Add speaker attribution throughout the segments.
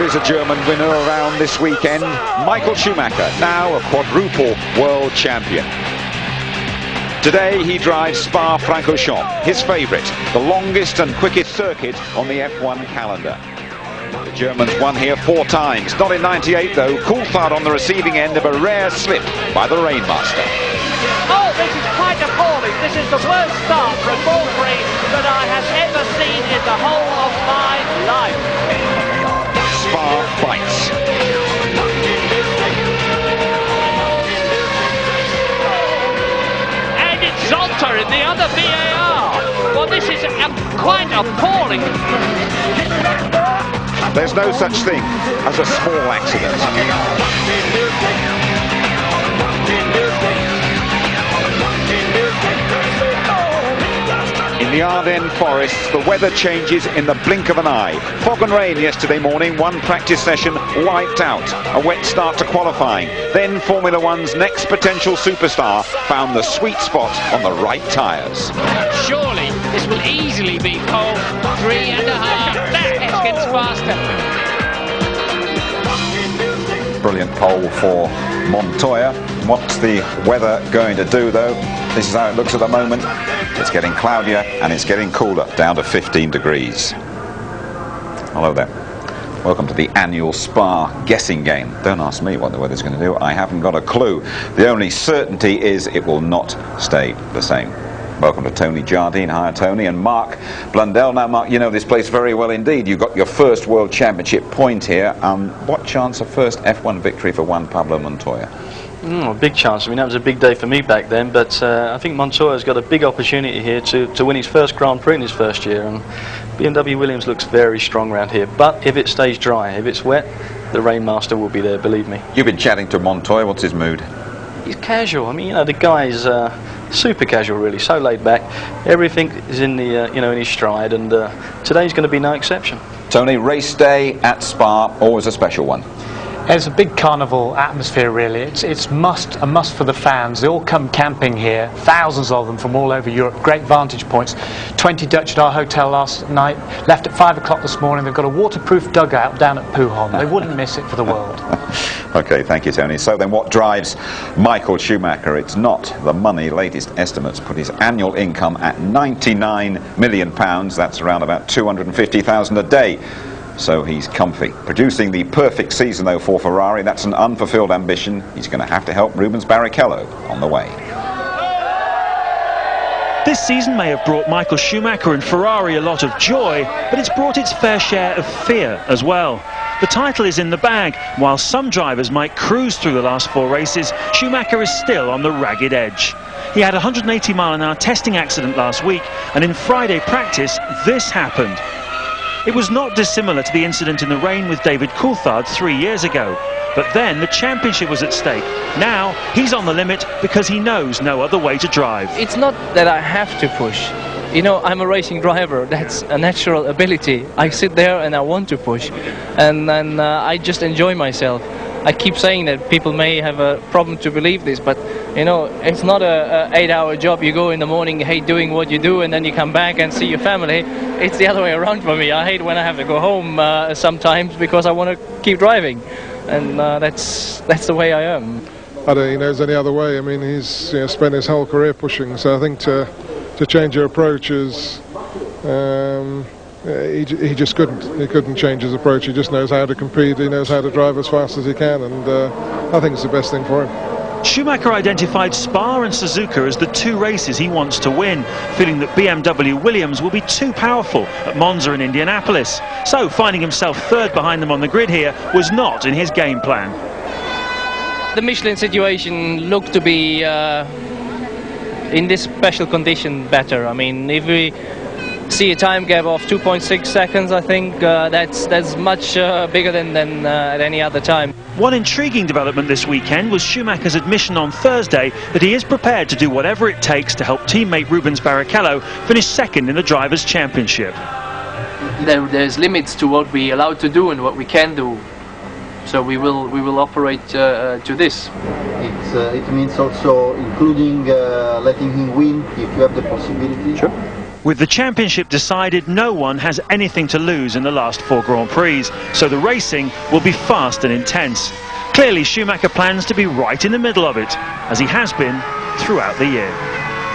Speaker 1: There is a German winner around this weekend, Michael Schumacher, now a quadruple world champion. Today he drives Spa-Francorchamps, his favourite, the longest and quickest circuit on the F1 calendar. The Germans won here 4 times, not in '98 though. Coulthard on the receiving end of a rare slip by the Rainmaster.
Speaker 2: Oh, this is quite appalling. This is the worst start for a Grand Prix that I have ever seen in the whole of my life.
Speaker 1: Spa bites.
Speaker 2: And it's Zonta in the other VAR. Well, this is quite appalling.
Speaker 1: There's no such thing as a small accident. In the Ardennes forests, the weather changes in the blink of an eye. Fog and rain yesterday morning, one practice session wiped out. A wet start to qualifying. Then Formula One's next potential superstar found the sweet spot on the right tyres.
Speaker 2: Surely this will easily be pole 3.5. That gets faster.
Speaker 1: Brilliant pole for Montoya. What's the weather going to do though? This is how it looks at the moment. It's getting cloudier and it's getting cooler, down to 15 degrees. Hello there. Welcome to the annual Spa guessing game. Don't ask me what the weather's going to do. I haven't got a clue. The only certainty is it will not stay the same. Welcome to Tony Jardine. Hi, Tony. And Mark Blundell. Now, Mark, you know this place very well indeed. You got your first World Championship point here. What chance of first F1 victory for Juan Pablo Montoya?
Speaker 3: A big chance. I mean, that was a big day for me back then, but I think Montoya's got a big opportunity here to win his first Grand Prix in his first year, and BMW Williams looks very strong around here. But if it stays dry, if it's wet, the Rainmaster will be there, believe me.
Speaker 1: You've been chatting to Montoya. What's his mood?
Speaker 3: He's casual. I mean, you know, the guy's super casual, really, so laid back. Everything is in the in his stride, and today's going to be no exception.
Speaker 1: Tony, race day at Spa, always a special one.
Speaker 4: It's a big carnival atmosphere, really. It's a must for the fans. They all come camping here, thousands of them from all over Europe. Great vantage points. 20 Dutch at our hotel last night, left at 5 o'clock this morning. They've got a waterproof dugout down at Pujon. They wouldn't miss it for the world.
Speaker 1: Okay, thank you, Tony. So then what drives Michael Schumacher? It's not the money. Latest estimates put his annual income at £99 million. That's around about $250,000 a day. So he's comfy. Producing the perfect season though for Ferrari, that's an unfulfilled ambition. He's going to have to help Rubens Barrichello on the way.
Speaker 5: This season may have brought Michael Schumacher and Ferrari a lot of joy, but it's brought its fair share of fear as well. The title is in the bag. While some drivers might cruise through the last 4 races, Schumacher is still on the ragged edge. He had a 180-mile-an-hour testing accident last week, and in Friday practice, this happened. It was not dissimilar to the incident in the rain with David Coulthard 3 years ago. But then the championship was at stake. Now he's on the limit because he knows no other way to drive.
Speaker 6: It's not that I have to push. You know, I'm a racing driver. That's a natural ability. I sit there and I want to push. And then I just enjoy myself. I keep saying that people may have a problem to believe this, but you know, it's not a 8-hour job. You go in the morning, hate doing what you do, and then you come back and see your family. It's the other way around for me. I hate when I have to go home sometimes because I want to keep driving, and that's the way I am.
Speaker 7: I don't think he knows any other way. I mean, he's spent his whole career pushing, so I think to change your approach is he just couldn't change his approach. He just knows how to compete. He knows how to drive as fast as he can, and I think it's the best thing for him.
Speaker 5: Schumacher identified Spa and Suzuka as the 2 races he wants to win, feeling that BMW Williams will be too powerful at Monza and Indianapolis. So finding himself 3rd behind them on the grid here was not in his game plan.
Speaker 6: The Michelin situation looked to be in this special condition better. I mean, if we see a time gap of 2.6 seconds, I think that's much bigger than at any other time.
Speaker 5: One intriguing development this weekend was Schumacher's admission on Thursday that he is prepared to do whatever it takes to help teammate Rubens Barrichello finish 2nd in the Drivers' Championship.
Speaker 8: There's limits to what we allowed to do and what we can do, so we will operate to this.
Speaker 9: It means also including letting him win if you have the possibility.
Speaker 1: Sure.
Speaker 5: With the championship decided, no one has anything to lose in the last 4 Grand Prix, so the racing will be fast and intense. Clearly, Schumacher plans to be right in the middle of it, as he has been throughout the year.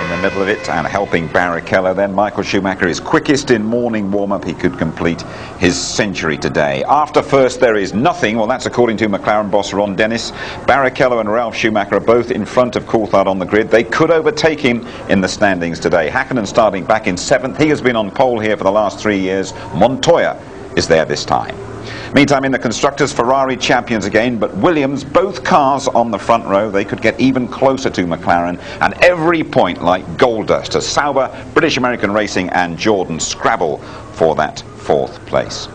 Speaker 1: In the middle of it and helping Barrichello, then Michael Schumacher is quickest in morning warm-up. He could complete his century today. After first there is nothing. Well, that's according to McLaren boss Ron Dennis. Barrichello and Ralf Schumacher are both in front of Coulthard on the grid. They could overtake him in the standings today. Hakkinen starting back in 7th. He has been on pole here for the last 3 years. Montoya is there this time. Meantime, in the Constructors, Ferrari champions again, but Williams, both cars on the front row. They could get even closer to McLaren, and every point like gold dust as Sauber, British American Racing and Jordan scrabble for that 4th place.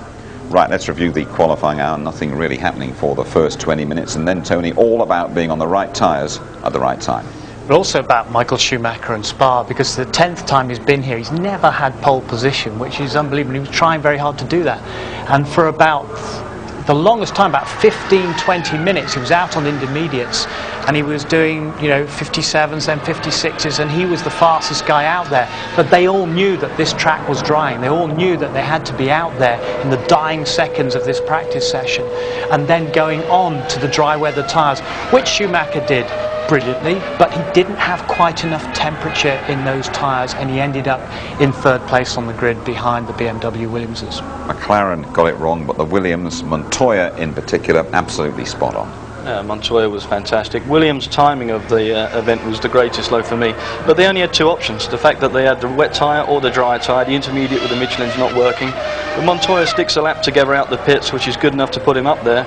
Speaker 1: Right, let's review the qualifying hour. Nothing really happening for the first 20 minutes, and then, Tony, all about being on the right tyres at the right time.
Speaker 4: But also about Michael Schumacher and Spa, because the 10th time he's been here, he's never had pole position, which is unbelievable. He was trying very hard to do that, and for about the longest time, about 15-20 minutes, he was out on intermediates, and he was doing, you know, 57s, then 56s, and he was the fastest guy out there. But they all knew that this track was drying. They all knew that they had to be out there in the dying seconds of this practice session, and then going on to the dry weather tyres, which Schumacher did brilliantly, but he didn't have quite enough temperature in those tyres, and he ended up in 3rd place on the grid behind the BMW Williamses.
Speaker 1: McLaren got it wrong, but the Williams, Montoya in particular, absolutely spot on.
Speaker 3: Montoya was fantastic. Williams' timing of the event was the greatest low for me, but they only had 2 options. The fact that they had the wet tyre or the dry tyre, the intermediate with the Michelin's not working. But Montoya sticks a lap together out the pits, which is good enough to put him up there.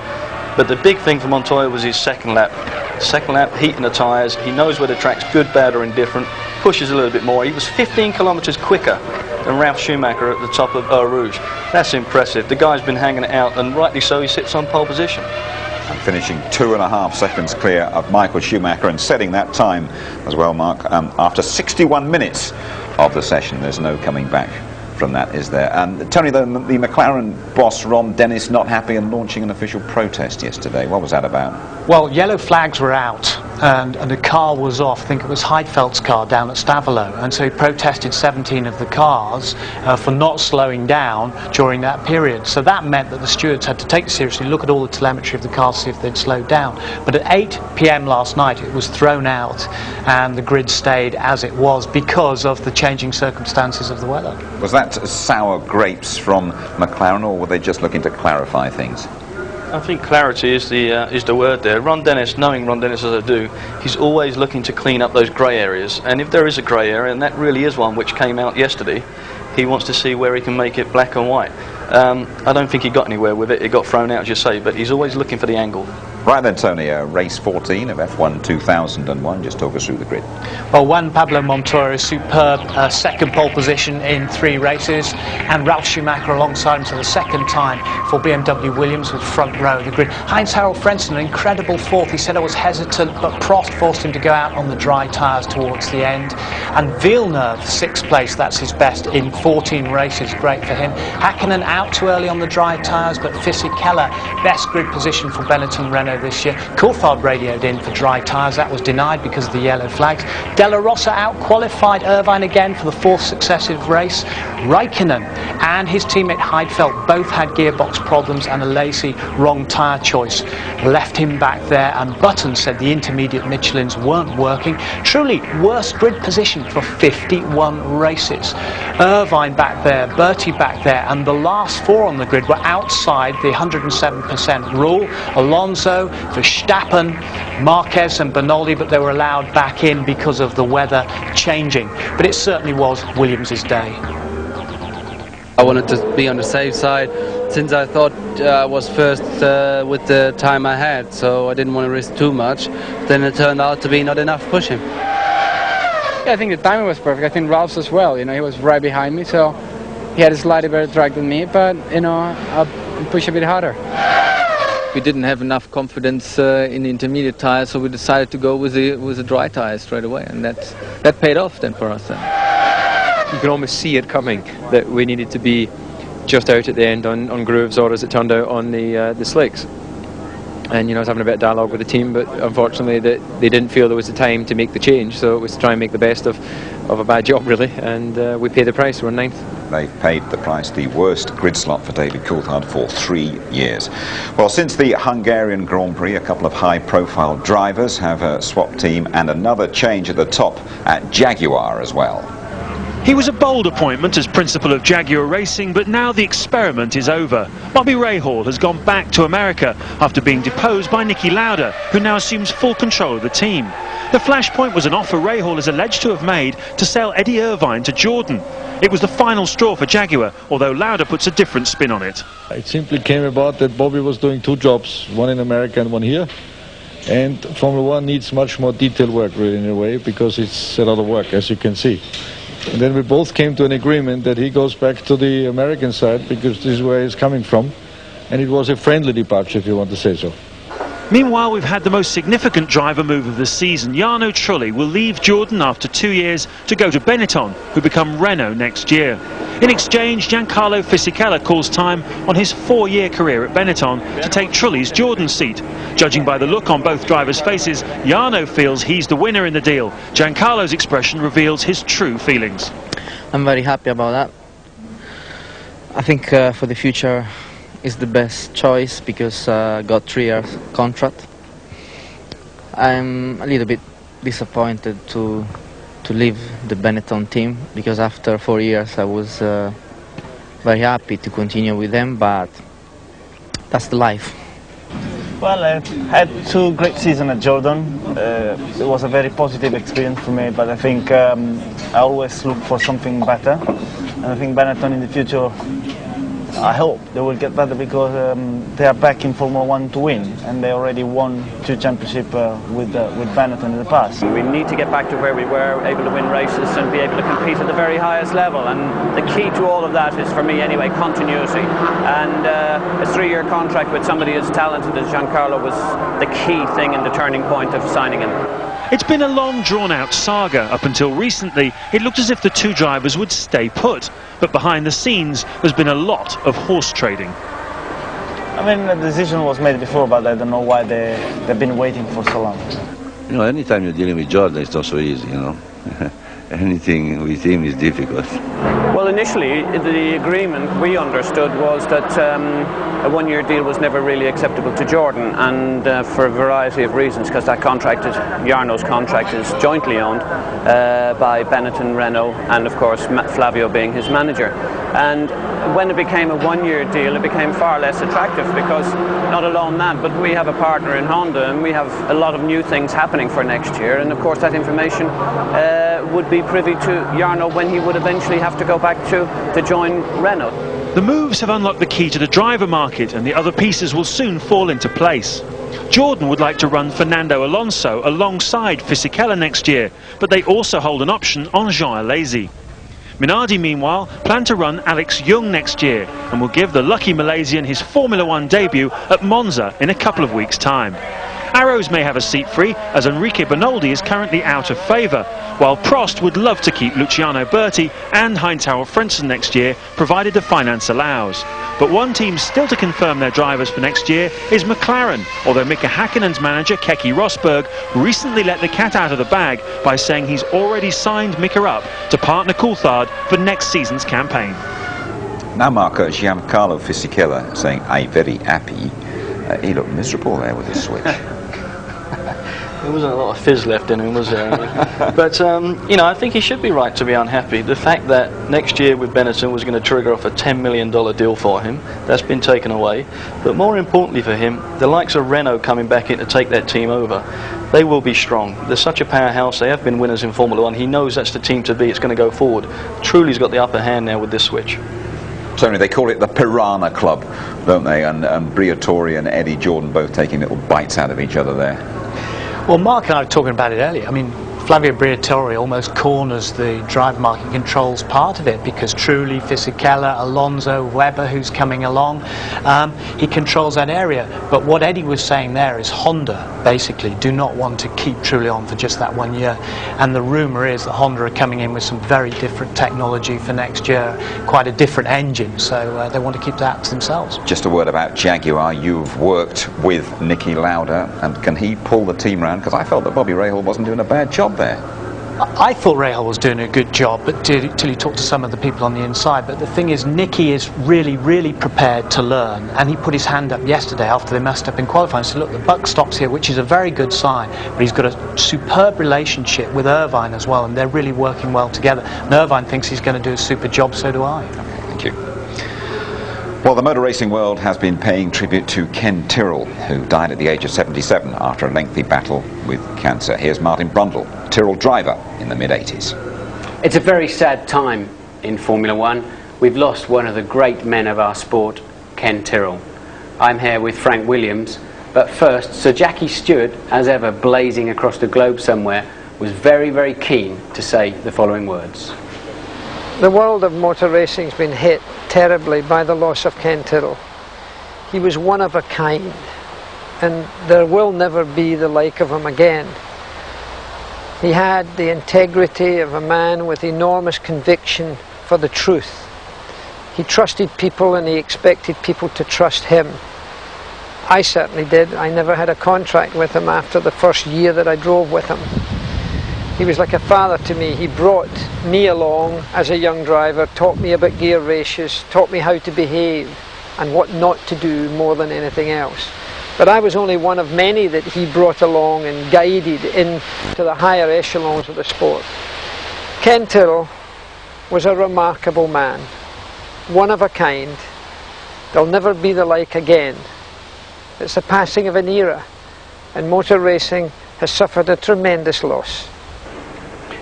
Speaker 3: But the big thing for Montoya was his second lap. Second lap, heating the tyres. He knows where the track's good, bad or indifferent. Pushes a little bit more. He was 15 kilometres quicker than Ralf Schumacher at the top of Eau Rouge. That's impressive. The guy's been hanging it out, and rightly so, he sits on pole position.
Speaker 1: And finishing 2.5 seconds clear of Michael Schumacher, and setting that time as well, Mark, after 61 minutes of the session. There's no coming back from that, is there? And Tony, the McLaren boss Ron Dennis not happy and launching an official protest yesterday. What was that about?
Speaker 4: Well, yellow flags were out, and the car was off. I think it was Heidfeld's car down at Stavelot, and so he protested 17 of the cars for not slowing down during that period. So that meant that the stewards had to take it seriously, look at all the telemetry of the cars, see if they'd slowed down. But at 8 p.m. last night it was thrown out, and the grid stayed as it was because of the changing circumstances of the weather.
Speaker 1: Was that sour grapes from McLaren, or were they just looking to clarify things?
Speaker 3: I think clarity is the word there. Ron Dennis, knowing Ron Dennis as I do, he's always looking to clean up those grey areas. And if there is a grey area, and that really is one which came out yesterday, he wants to see where he can make it black and white. I don't think he got anywhere with it. It got thrown out, as you say, but he's always looking for the angle.
Speaker 1: Right then, Tony, race 14 of F1 2001. Just talk us through the grid.
Speaker 4: Well, Juan Pablo Montoya, superb second pole position in 3 races, and Ralf Schumacher alongside him for the second time for BMW Williams with front row of the grid. Heinz-Harald Frentzen, an incredible 4th. He said I was hesitant, but Prost forced him to go out on the dry tyres towards the end. And Villeneuve, 6th place, that's his best in 14 races. Great for him. Hakkinen out too early on the dry tyres, but Fisichella, best grid position for Benetton Renault this year. Coulthard radioed in for dry tyres. That was denied because of the yellow flags. Della Rosa out qualified Irvine again for the 4th successive race. Raikkonen and his teammate Heidfeld both had gearbox problems, and a lazy wrong tyre choice left him back there, and Button said the intermediate Michelins weren't working. Truly worst grid position for 51 races. Irvine back there, Bertie back there, and the last 4 on the grid were outside the 107% rule. Alonso, Verstappen, Marquez and Bernoldi, but they were allowed back in because of the weather changing. But it certainly was Williams' day.
Speaker 9: I wanted to be on the safe side, since I thought I was first with the time I had, so I didn't want to risk too much. Then it turned out to be not enough pushing.
Speaker 10: Yeah, I think the timing was perfect. I think Ralph's as well. You know, he was right behind me, so he had a slightly better track than me, but you know, I'll push a bit harder.
Speaker 9: We didn't have enough confidence in the intermediate tyres, so we decided to go with the dry tyres straight away, and that paid off then for us.
Speaker 11: You could almost see it coming, that we needed to be just out at the end on grooves, or as it turned out on the slicks. and I was having a bit of dialogue with the team, but unfortunately they didn't feel there was the time to make the change, so it was to try and make the best of a bad job, really, and we paid the price. We're 9th.
Speaker 1: They've paid the price, the worst grid slot for David Coulthard for 3 years. Well, since the Hungarian Grand Prix, a couple of high-profile drivers have swapped team, and another change at the top at Jaguar as well.
Speaker 5: He was a bold appointment as principal of Jaguar Racing, but now the experiment is over. Bobby Rahal has gone back to America after being deposed by Niki Lauda, who now assumes full control of the team. The flashpoint was an offer Rahal is alleged to have made to sell Eddie Irvine to Jordan. It was the final straw for Jaguar, although Lauda puts a different spin on it.
Speaker 12: It simply came about that Bobby was doing 2 jobs, one in America and one here. And Formula One needs much more detailed work, really, in a way, because it's a lot of work, as you can see. And then we both came to an agreement that he goes back to the American side, because this is where he's coming from. And it was a friendly departure, if you want to say so.
Speaker 5: Meanwhile, we've had the most significant driver move of the season. Jarno Trulli will leave Jordan after 2 years to go to Benetton, who become Renault next year. In exchange, Giancarlo Fisichella calls time on his 4-year career at Benetton to take Trulli's Jordan seat. Judging by the look on both drivers' faces, Jarno feels he's the winner in the deal. Giancarlo's expression reveals his true feelings.
Speaker 13: I'm very happy about that. I think for the future is the best choice, because I got 3 years contract. I'm a little bit disappointed to leave the Benetton team, because after 4 years I was very happy to continue with them, but that's the life.
Speaker 14: Well, I had 2 great seasons at Jordan. It was a very positive experience for me, but I think I always look for something better, and I think Benetton in the future, I hope they will get better, because they are back in Formula One to win, and they already won 2 championships with Benetton in the past.
Speaker 2: We need to get back to where we were, able to win races and be able to compete at the very highest level, and the key to all of that is, for me anyway, continuity. And a 3-year contract with somebody as talented as Giancarlo was the key thing and the turning point of signing him.
Speaker 5: It's been a long, drawn-out saga. Up until recently, it looked as if the 2 drivers would stay put. But behind the scenes, there's been a lot of horse trading.
Speaker 14: I mean, the decision was made before, but I don't know why they've been waiting for so long.
Speaker 15: Anytime you're dealing with Jordan, it's not so easy, Anything with him is difficult.
Speaker 2: Well, initially, the agreement we understood was that a 1-year deal was never really acceptable to Jordan, and for a variety of reasons, because that contract is, Jarno's contract is jointly owned by Benetton, Renault, and of course Flavio being his manager. And when it became a 1-year deal, it became far less attractive, because not alone that, but we have a partner in Honda, and we have a lot of new things happening for next year, and of course that information would be privy to Jarno when he would eventually have to go back to join Renault.
Speaker 5: The moves have unlocked the key to the driver market, and the other pieces will soon fall into place. Jordan would like to run Fernando Alonso alongside Fisichella next year, but they also hold an option on Jean Alesi. Minardi, meanwhile, plan to run Alex Young next year, and will give the lucky Malaysian his Formula One debut at Monza in a couple of weeks' time. Arrows may have a seat free, as Enrique Bernoldi is currently out of favour, while Prost would love to keep Luciano Berti and Heinz-Harald Frentzen next year, provided the finance allows. But one team still to confirm their drivers for next year is McLaren, although Mika Häkkinen's manager Keke Rosberg recently let the cat out of the bag by saying he's already signed Mika up to partner Coulthard for next season's campaign.
Speaker 1: Now, Marco, Giancarlo Fisichella saying, "I'm very happy." He looked miserable there with his switch.
Speaker 3: There wasn't a lot of fizz left in him, was there? But, I think he should be right to be unhappy. The fact that next year with Benetton was going to trigger off a $10 million deal for him, that's been taken away. But more importantly for him, the likes of Renault coming back in to take that team over, they will be strong. They're such a powerhouse. They have been winners in Formula One. He knows that's the team to be. It's going to go forward. Trulli's got the upper hand now with this switch.
Speaker 1: Certainly, they call it the Piranha Club, don't they? And Briatore and Eddie Jordan both taking little bites out of each other there.
Speaker 4: Well, Mark and I were talking about it earlier. I mean, Flavio Briatore almost corners the driver market controls part of it, because Trulli, Fisichella, Alonso, Webber, who's coming along, he controls that area. But what Eddie was saying there is Honda basically do not want to keep Trulli on for just that 1 year, and the rumour is that Honda are coming in with some very different technology for next year, quite a different engine, so they want to keep that to themselves.
Speaker 1: Just a word about Jaguar. You've worked with Niki Lauda, and can he pull the team round? Because I felt that Bobby Rahal wasn't doing a bad job there.
Speaker 4: I thought Rahal was doing a good job, but till you talk to some of the people on the inside. But the thing is, Niki is really, really prepared to learn, and he put his hand up yesterday after they messed up in qualifying and said, look, the buck stops here, which is a very good sign, but he's got a superb relationship with Irvine as well, and they're really working well together. And Irvine thinks he's going to do a super job, so do I.
Speaker 1: Thank you. Well, the motor racing world has been paying tribute to Ken Tyrrell, who died at the age of 77 after a lengthy battle with cancer. Here's Martin Brundle, Tyrrell driver in the mid-80s.
Speaker 16: It's a very sad time in Formula One. We've lost one of the great men of our sport, Ken Tyrrell. I'm here with Frank Williams, but first, Sir Jackie Stewart, as ever blazing across the globe somewhere, was very, very keen to say the following words.
Speaker 17: The world of motor racing's been hit terribly by the loss of Ken Tyrrell. He was one of a kind, and there will never be the like of him again. He had the integrity of a man with enormous conviction for the truth. He trusted people and he expected people to trust him. I certainly did. I never had a contract with him after the first year that I drove with him. He was like a father to me. He brought me along as a young driver, taught me about gear ratios, taught me how to behave and what not to do more than anything else. But I was only one of many that he brought along and guided into the higher echelons of the sport. Ken Tyrrell was a remarkable man, one of a kind. There'll never be the like again. It's the passing of an era, and motor racing has suffered a tremendous loss.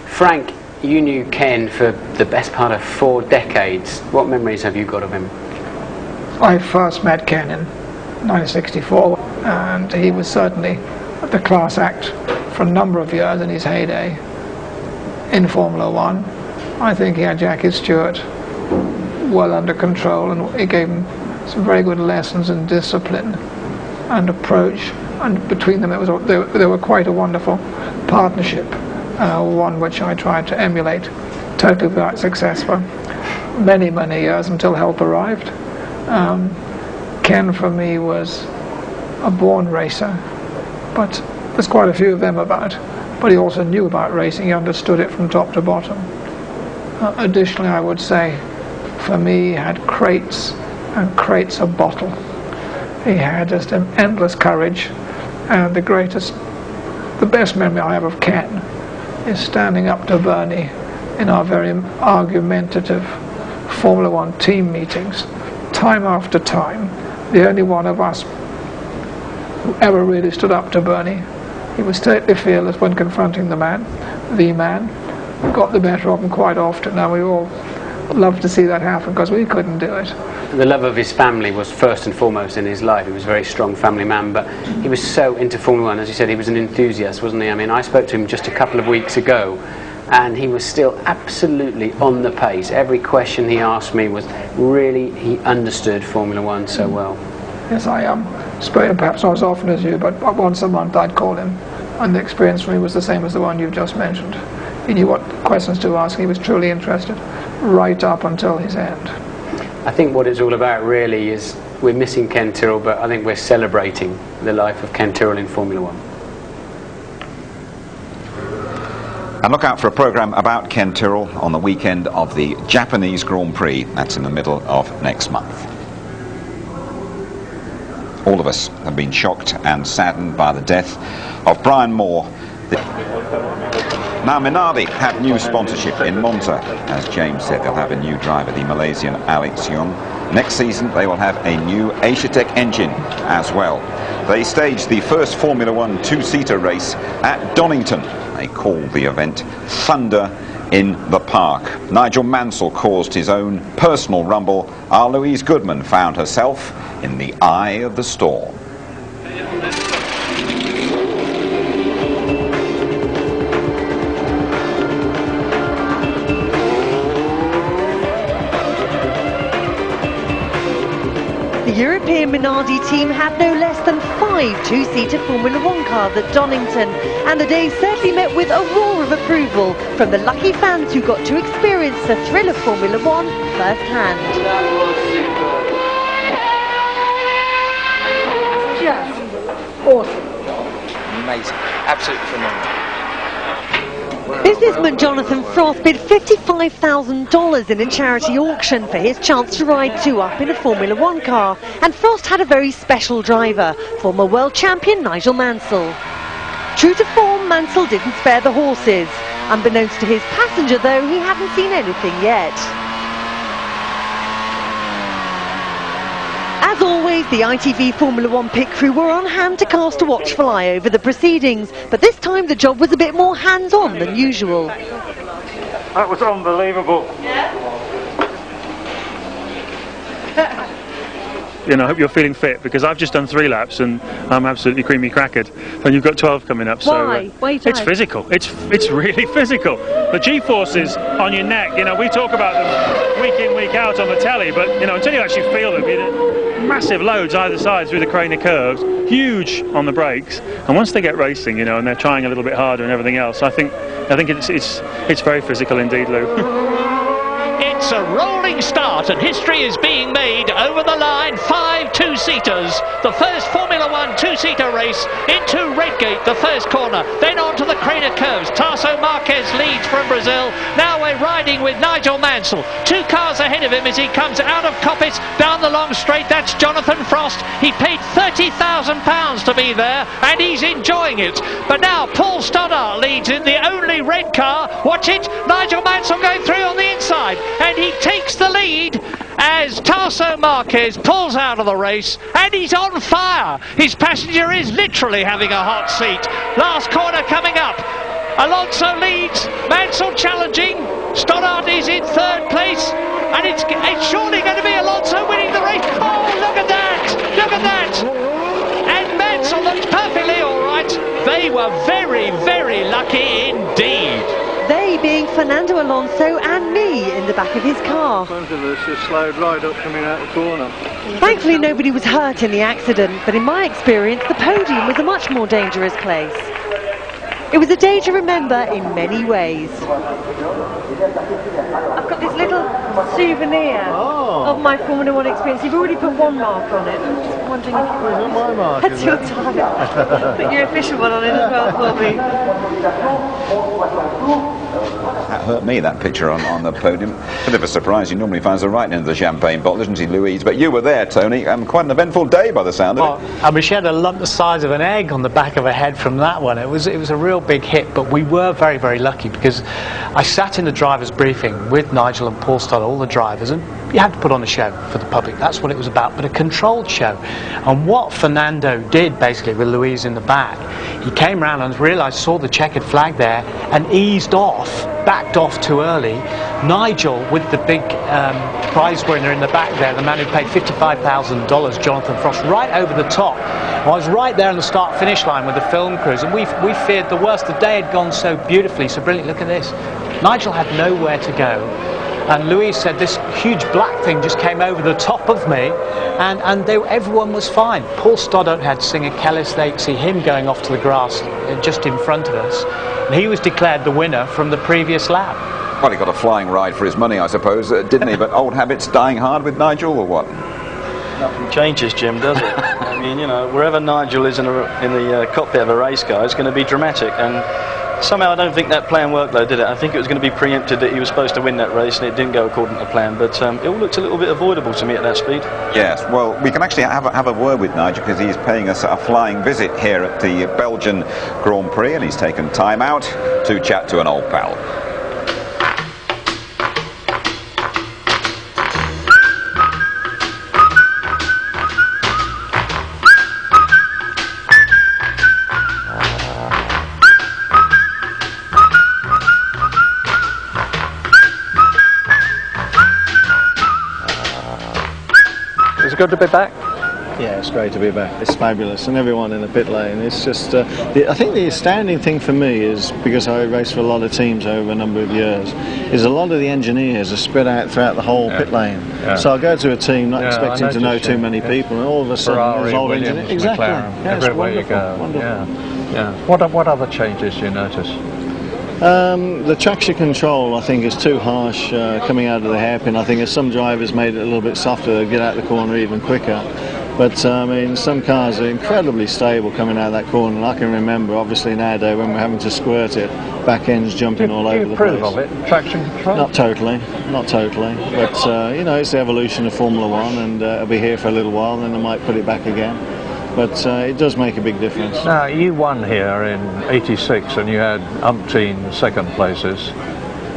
Speaker 16: Frank, you knew Ken for the best part of 4 decades. What memories have you got of him?
Speaker 18: I first met Ken in 1964, and he was certainly the class act for a number of years in his heyday in Formula One. I think he had Jackie Stewart well under control, and he gave him some very good lessons in discipline and approach, and between them they were quite a wonderful partnership. One which I tried to emulate, totally without success for many, many years until help arrived. Ken for me was a born racer, but there's quite a few of them about, but he also knew about racing. He understood it from top to bottom. Additionally, I would say for me, he had crates and crates of bottle. He had just an endless courage, and the best memory I have of Ken is standing up to Bernie in our very argumentative Formula One team meetings, time after time. The only one of us who ever really stood up to Bernie. He was totally fearless when confronting the man, got the better of him quite often, and we all loved to see that happen because we couldn't do it.
Speaker 16: The love of his family was first and foremost in his life. He was a very strong family man, but he was so into Formula One. As you said, he was an enthusiast, wasn't he? I mean, I spoke to him just a couple of weeks ago, and he was still absolutely on the pace. Every question he asked me was really, he understood Formula One so well.
Speaker 18: Yes, I spoke to him perhaps not as often as you, but once a month I'd call him, and the experience for me was the same as the one you've just mentioned. He knew what questions to ask. He was truly interested right up until his end.
Speaker 16: I think what it's all about really is we're missing Ken Tyrrell, but I think we're celebrating the life of Ken Tyrrell in Formula One.
Speaker 1: And look out for a programme about Ken Tyrrell on the weekend of the Japanese Grand Prix. That's in the middle of next month. All of us have been shocked and saddened by the death of Brian Moore. Now Minardi have new sponsorship in Monza. As James said, they'll have a new driver, the Malaysian Alex Young. Next season they will have a new Asiatech engine as well. They staged the first Formula One two-seater race at Donington. They called the event Thunder in the Park. Nigel Mansell caused his own personal rumble. Our Louise Goodman found herself in the eye of the storm.
Speaker 19: European Minardi team had no less than 5 two-seater Formula One cars at Donington, and the day certainly met with a roar of approval from the lucky fans who got to experience the thrill of Formula One firsthand.
Speaker 20: Just awesome. Amazing. Absolutely phenomenal.
Speaker 19: Businessman Jonathan Frost bid $55,000 in a charity auction for his chance to ride 2 up in a Formula One car, and Frost had a very special driver, former world champion Nigel Mansell. True to form, Mansell didn't spare the horses. Unbeknownst to his passenger though, he hadn't seen anything yet. As always, the ITV Formula One pit crew were on hand to cast a watchful eye over the proceedings, but this time the job was a bit more hands-on than usual.
Speaker 5: That was unbelievable. You know, I hope you're feeling fit, because I've just done 3 laps and I'm absolutely creamy crackered, and you've got 12 coming up.
Speaker 19: Why?
Speaker 5: So
Speaker 19: Why are you
Speaker 5: it's
Speaker 19: tired?
Speaker 5: physical. It's really physical. The G-forces on your neck, you know, we talk about them week in, week out on the telly, but you know, until you actually feel them, massive loads either side through the Craner curves, huge on the brakes, and once they get racing, you know, and they're trying a little bit harder and everything else, I think it's very physical indeed, Lou.
Speaker 21: It's a rolling start and history is being made over the line. 5 two-seaters. The first Formula One two-seater race into Redgate, the first corner. Then on to the Craner curves. Tarso Marquez leads from Brazil. Now we're riding with Nigel Mansell. 2 cars ahead of him as he comes out of Coppice down the long straight. That's Jonathan Frost. He paid £30,000 to be there and he's enjoying it. But now Paul Stoddart leads in the only red car. Watch it. Nigel Mansell going through on the inside. And he takes the lead as Tarso Marquez pulls out of the race, and he's on fire. His passenger is literally having a hot seat. Last corner coming up. Alonso leads, Mansell challenging, Stoddart is in 3rd place, and it's surely going to be Alonso winning the race. Oh, look at that! Look at that! And Mansell looks perfectly all right. They were very, very lucky indeed.
Speaker 19: They being Fernando Alonso and me in the back of his car.
Speaker 22: Front of us just slowed right up coming out the corner.
Speaker 19: Thankfully nobody was hurt in the accident, but in my experience the podium was a much more dangerous place. It was a day to remember in many ways. I've got this little souvenir of my Formula One experience. You've already put 1 mark on it. I'm just wondering if you want
Speaker 22: my mark.
Speaker 19: That's your time. Put your official one on it as well for me.
Speaker 1: That hurt me, that picture on the podium. Bit of a surprise. He normally finds the right end of the champagne bottle, doesn't he, Louise? But you were there, Tony. Quite an eventful day by the sound of it.
Speaker 4: I mean, she had a lump the size of an egg on the back of her head from that one. It was a real big hit, but we were very, very lucky because I sat in the driver's briefing with Nigel and Paul Stoddart, all the drivers, and you had to put on a show for the public. That's what it was about, but a controlled show. And what Fernando did, basically, with Louise in the back, he came around and realised, saw the checkered flag there, and eased off, backed off too early. Nigel, with the big prize winner in the back there, the man who paid $55,000, Jonathan Frost, right over the top. I was right there on the start-finish line with the film crews, and we feared the worst. The day had gone so beautifully, so brilliant. Look at this. Nigel had nowhere to go. And Louise said this huge black thing just came over the top of me, and everyone was fine. Paul Stoddart had Singer Kellis. They see him going off to the grass just in front of us. And he was declared the winner from the previous lap.
Speaker 1: Well, he got a flying ride for his money, I suppose, didn't he? But old habits dying hard with Nigel, or what?
Speaker 3: Nothing changes, Jim, does it? I mean, you know, wherever Nigel is in the cockpit of a race car, it's going to be dramatic. And somehow I don't think that plan worked, though, did it? I think it was going to be preempted that he was supposed to win that race, and it didn't go according to plan. But it all looked a little bit avoidable to me at that speed.
Speaker 1: Yes, well, we can actually have a word with Nigel, because he's paying us a flying visit here at the Belgian Grand Prix, and he's taken time out to chat to an old pal.
Speaker 22: Is it good to be back? Yeah, it's great to be back. It's fabulous, and everyone in the pit lane. It's just, I think the astounding thing for me is, because I raced for a lot of teams over a number of years, is a lot of the engineers are spread out throughout the whole pit lane.
Speaker 6: Yeah.
Speaker 22: So I go to a team not expecting to know too many people, and all of a sudden
Speaker 6: Ferrari,
Speaker 22: there's old
Speaker 6: Williams,
Speaker 22: engineers. Exactly.
Speaker 6: McLaren,
Speaker 22: Yeah, it's
Speaker 6: everywhere you
Speaker 22: wonderful,
Speaker 6: go.
Speaker 22: wonderful.
Speaker 6: Yeah. What other changes do you notice?
Speaker 22: The traction control, I think, is too harsh coming out of the hairpin. I think as some drivers made it a little bit softer, they'd get out the corner even quicker. But I mean, some cars are incredibly stable coming out of that corner. And I can remember, obviously nowadays, when we're having to squirt it, back ends jumping all over the place.
Speaker 6: Do you approve of it, traction control?
Speaker 22: Not totally, not totally. But you know, it's the evolution of Formula One, and it'll be here for a little while, then they might put it back again. But it does make a big difference.
Speaker 6: Now, you won here in '86 and you had umpteen second places.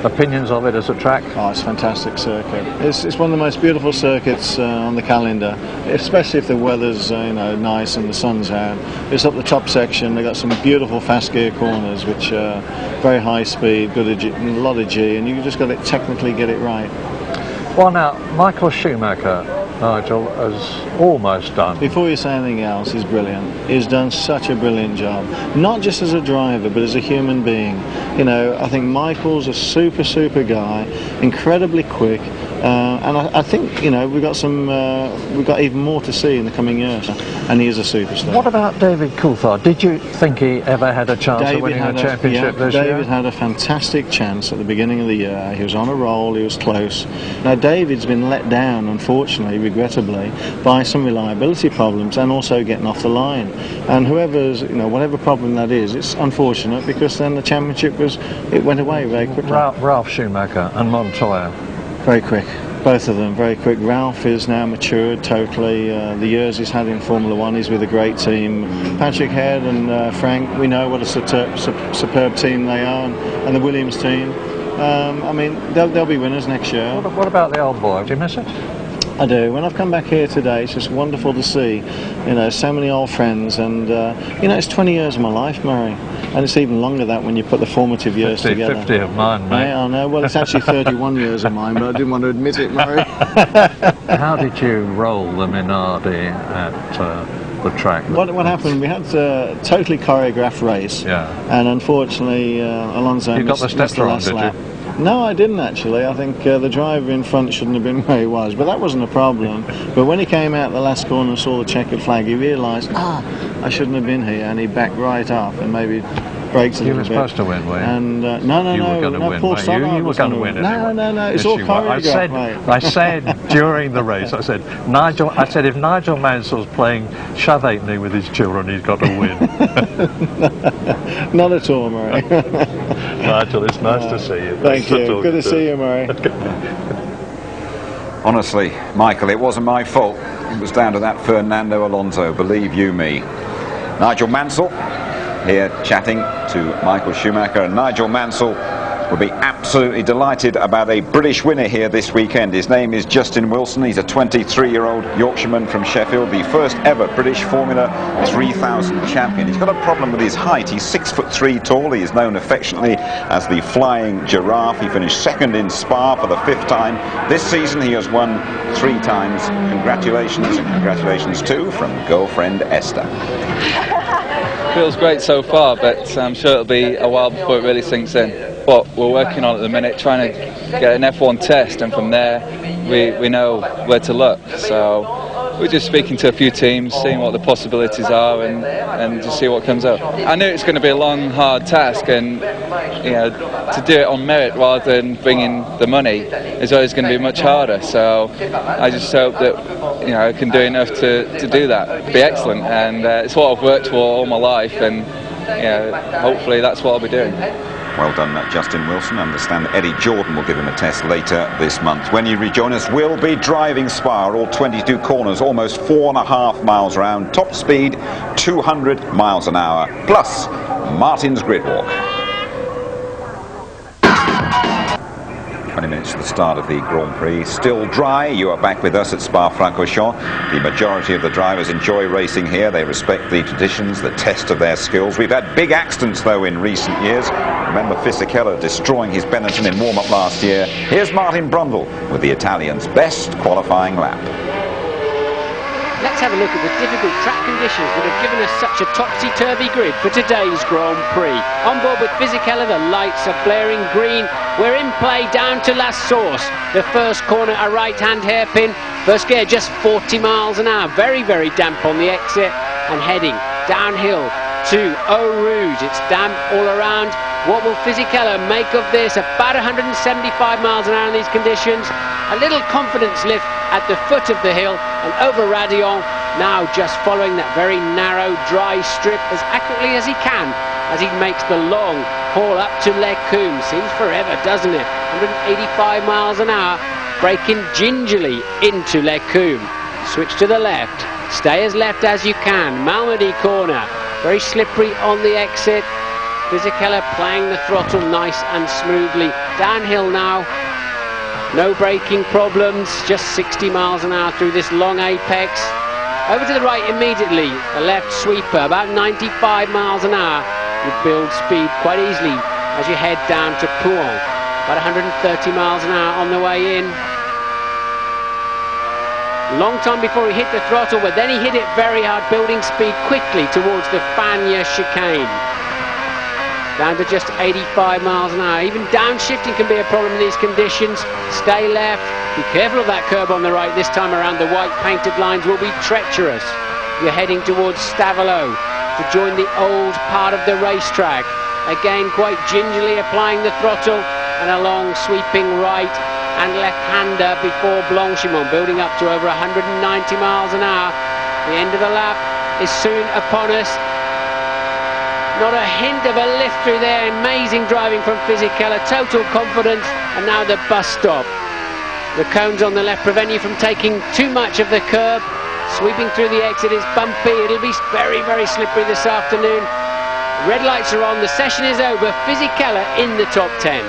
Speaker 6: Opinions of it as a track?
Speaker 22: Oh, it's a fantastic circuit. It's one of the most beautiful circuits on the calendar, especially if the weather's you know, nice and the sun's out. It's up the top section. They've got some beautiful fast gear corners, which are very high speed, good a lot of G, and you just got to technically get it right.
Speaker 6: Well, now, Michael Schumacher, Nigel, has almost done.
Speaker 22: Before you say anything else, he's brilliant. He's done such a brilliant job, not just as a driver, but as a human being. You know, I think Michael's a super guy, incredibly quick, and I think, you know, we've got even more to see in the coming years, and he is a superstar.
Speaker 6: What about David Coulthard? Did you think he ever had a chance of winning a championship this year?
Speaker 22: David had a fantastic chance at the beginning of the year. He was on a roll, he was close. Now David's been let down, unfortunately, regrettably, by some reliability problems and also getting off the line. And whoever's, you know, whatever problem that is, it's unfortunate, because then the championship it went away very quickly.
Speaker 6: Ralph Schumacher and Montoya.
Speaker 22: Very quick. Both of them very quick. Ralph is now matured totally. The years he's had in Formula One, he's with a great team. Patrick Head and Frank, we know what a superb team they are, and the Williams team. I mean, they'll be winners next year.
Speaker 6: What about the old boy? Do you miss it?
Speaker 22: I do. When I've come back here today, it's just wonderful to see, you know, so many old friends, and you know, it's 20 years of my life, Murray, and it's even longer that when you put the formative years together.
Speaker 6: 50 of mine, mate.
Speaker 22: Yeah, I know. Well, it's actually 31 years of mine, but I didn't want to admit it, Murray.
Speaker 6: How did you roll the Minardi at the track?
Speaker 22: What happened? We had a totally choreographed race, and unfortunately, Alonso missed the last lap. No, I didn't actually. I think the driver in front shouldn't have been where he was, but that wasn't a problem. But when he came out the last corner and saw the checkered flag, he realised, I shouldn't have been here, and he backed right off and maybe brakes a little bit.
Speaker 6: You were supposed to win, were you?
Speaker 22: And no,
Speaker 6: you were going to win,
Speaker 22: Paul
Speaker 6: you were going to win anyway.
Speaker 22: No, it's all choreographed.
Speaker 6: I said during the race, I said if Nigel Mansell's playing shove me with his children, he's got to win.
Speaker 22: Not at all, Murray.
Speaker 6: Nigel, it's nice to see you.
Speaker 22: Thank you. Good to see you, Murray.
Speaker 1: Honestly, Michael, it wasn't my fault. It was down to that Fernando Alonso, believe you me. Nigel Mansell here chatting to Michael Schumacher, and Nigel Mansell will be absolutely delighted about a British winner here this weekend. His name is Justin Wilson. He's a 23-year-old Yorkshireman from Sheffield, the first ever British Formula 3000 champion. He's got a problem with his height. He's 6'3" tall. He is known affectionately as the Flying Giraffe. He finished second in Spa for the 5th time. This season he has won 3 times. Congratulations, and congratulations too from girlfriend Esther.
Speaker 7: Feels great so far, but I'm sure it'll be a while before it really sinks in. But we're working on it at the minute, trying to get an F1 test, and from there we know where to look. So we're just speaking to a few teams, seeing what the possibilities are, and just see what comes up. I knew it's going to be a long, hard task, and you know, to do it on merit rather than bringing the money is always going to be much harder. So I just hope that, you know, I can do enough to do that, be excellent, and it's what I've worked for all my life, and you know, hopefully that's what I'll be doing.
Speaker 1: Well done, Justin Wilson. I understand Eddie Jordan will give him a test later this month. When you rejoin us, we'll be driving Spa, all 22 corners, almost 4.5 miles around, top speed 200 miles an hour, plus Martin's grid walk. 20 minutes to the start of the Grand Prix. Still dry. You are back with us at Spa-Francorchamps. The majority of the drivers enjoy racing here. They respect the traditions, the test of their skills. We've had big accidents, though, in recent years. Remember Fisichella destroying his Benetton in warm-up last year. Here's Martin Brundle with the Italian's best qualifying lap.
Speaker 8: let's have a look at the difficult track conditions that have given us such a topsy-turvy grid for today's Grand Prix. On board with Fisichella, the lights are blaring green. We're in play down to La Source. The first corner, a right-hand hairpin. First gear just 40 miles an hour. Very, very damp on the exit and heading downhill to Eau Rouge. It's damp all around. What will Fisichella make of this? About 175 miles an hour in these conditions. A little confidence lift at the foot of the hill and over Radion. Now just following that very narrow, dry strip as accurately as he can as he makes the long haul up to Les Combes. Seems forever, doesn't it? 185 miles an hour, braking gingerly into Les Combes. Switch to the left. Stay as left as you can. Malmedy corner. Very slippery on the exit. Fisichella playing the throttle nice and smoothly. Downhill now. No braking problems. Just 60 miles an hour through this long apex. Over to the right immediately. The left sweeper. About 95 miles an hour. You build speed quite easily as you head down to Pouhon. About 130 miles an hour on the way in. Long time before he hit the throttle, but then he hit it very hard, building speed quickly towards the Fagnes chicane. Down to just 85 miles an hour. Even downshifting can be a problem in these conditions. Stay left. Be careful of that curb on the right. This time around, the white painted lines will be treacherous. You're heading towards Stavelot to join the old part of the racetrack. Again, quite gingerly applying the throttle and a long sweeping right and left-hander before Blanchimont, building up to over 190 miles an hour. The end of the lap is soon upon us. Not a hint of a lift through there. Amazing driving from Fisichella, total confidence, and now the bus stop. The cones on the left prevent you from taking too much of the curb. Sweeping through the exit is bumpy. It'll be very, very slippery this afternoon. Red lights are on. The session is over. Fisichella in the top 10.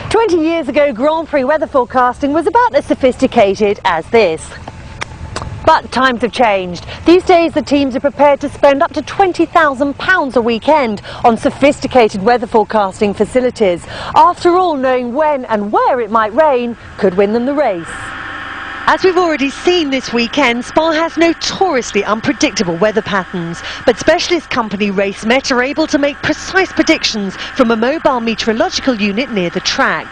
Speaker 19: 20 years ago, Grand Prix weather forecasting was about as sophisticated as this. But times have changed. These days the teams are prepared to spend up to £20,000 a weekend on sophisticated weather forecasting facilities. After all, knowing when and where it might rain could win them the race. As we've already seen this weekend, Spa has notoriously unpredictable weather patterns, but specialist company RaceMet are able to make precise predictions from a mobile meteorological unit near the track.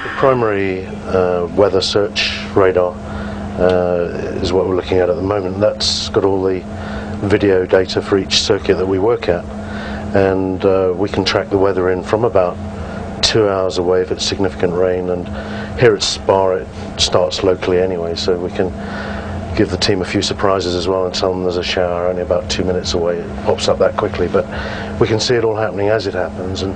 Speaker 10: The primary weather search radar is what we're looking at the moment. That's got all the video data for each circuit that we work at, and we can track the weather in from about 2 hours away if it's significant rain, and here at Spa it starts locally anyway, so we can give the team a few surprises as well and tell them there's a shower only about 2 minutes away. It pops up that quickly, but we can see it all happening as it happens and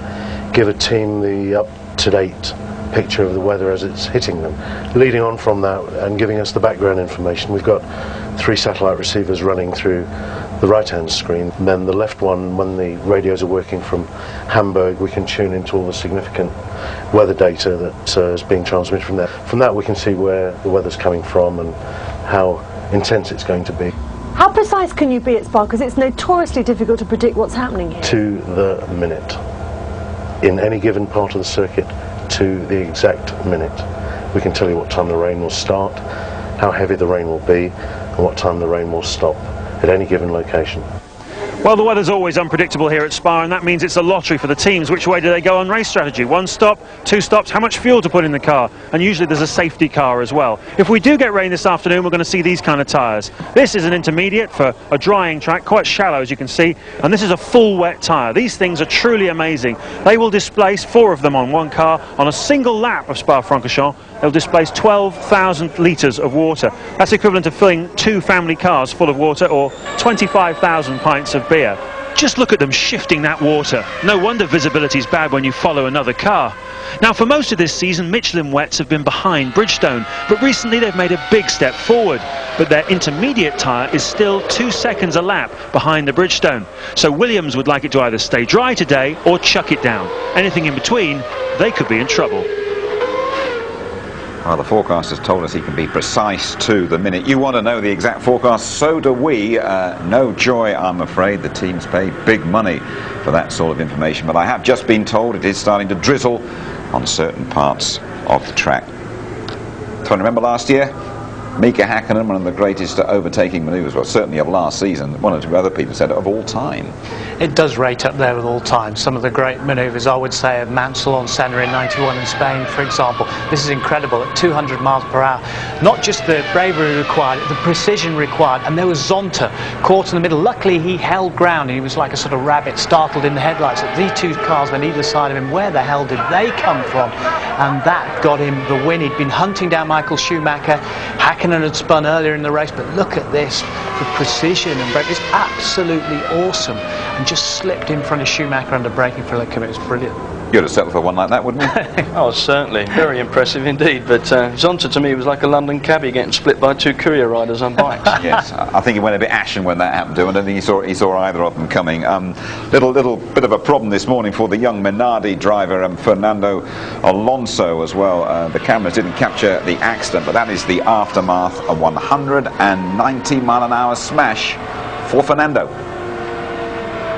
Speaker 10: give a team the up-to-date picture of the weather as it's hitting them. Leading on from that and giving us the background information, we've got 3 satellite receivers running through the right-hand screen, and then the left one, when the radios are working from Hamburg, we can tune into all the significant weather data that is being transmitted from there. From that we can see where the weather's coming from and how intense it's going to be.
Speaker 19: How precise can you be at Spa? Because it's notoriously difficult to predict what's happening here.
Speaker 10: To the minute. In any given part of the circuit, to the exact minute. We can tell you what time the rain will start, how heavy the rain will be, and what time the rain will stop at any given location.
Speaker 5: Well, the weather's always unpredictable here at Spa, and that means it's a lottery for the teams. Which way do they go on race strategy? 1 stop, 2 stops, how much fuel to put in the car? And usually there's a safety car as well. If we do get rain this afternoon, we're going to see these kind of tyres. This is an intermediate for a drying track, quite shallow as you can see, and this is a full wet tyre. These things are truly amazing. They will displace 4 of them on one car on a single lap of Spa-Francorchamps. They'll displace 12,000 litres of water. That's equivalent to filling 2 family cars full of water, or 25,000 pints of beer. Just look at them shifting that water. No wonder visibility's bad when you follow another car. Now, for most of this season, Michelin wets have been behind Bridgestone, but recently they've made a big step forward. But their intermediate tyre is still 2 seconds a lap behind the Bridgestone. So Williams would like it to either stay dry today or chuck it down. Anything in between, they could be in trouble.
Speaker 1: Well, the forecaster's told us he can be precise to the minute. You want to know the exact forecast, so do we. No joy, I'm afraid. The teams pay big money for that sort of information. But I have just been told it is starting to drizzle on certain parts of the track. So remember last year? Mika Hakkinen, one of the greatest overtaking manoeuvres, well, certainly of last season. One or two other people said of all time.
Speaker 4: It does rate up there with all time. Some of the great manoeuvres, I would say, of Mansell on Senna in '91 in Spain, for example. This is incredible at 200 miles per hour. Not just the bravery required, the precision required. And there was Zonta caught in the middle. Luckily, he held ground. He was like a sort of rabbit startled in the headlights. These two cars on either side of him, where the hell did they come from? And that got him the win. He'd been hunting down Michael Schumacher. Hakkinen had spun earlier in the race, but look at this. The precision and bravery is absolutely awesome. And just slipped in front of Schumacher under braking for a commit. It was brilliant.
Speaker 1: You'd have settled for one like that, wouldn't you?
Speaker 3: Oh, certainly. Very impressive indeed. But Zonta to me was like a London cabbie getting split by two courier riders on bikes.
Speaker 1: Yes, I think he went a bit ashen when that happened to him. I don't think he saw either of them coming. Little bit of a problem this morning for the young Minardi driver, Fernando Alonso as well. The cameras didn't capture the accident, but that is the aftermath. A 190-mile-an-hour smash for Fernando.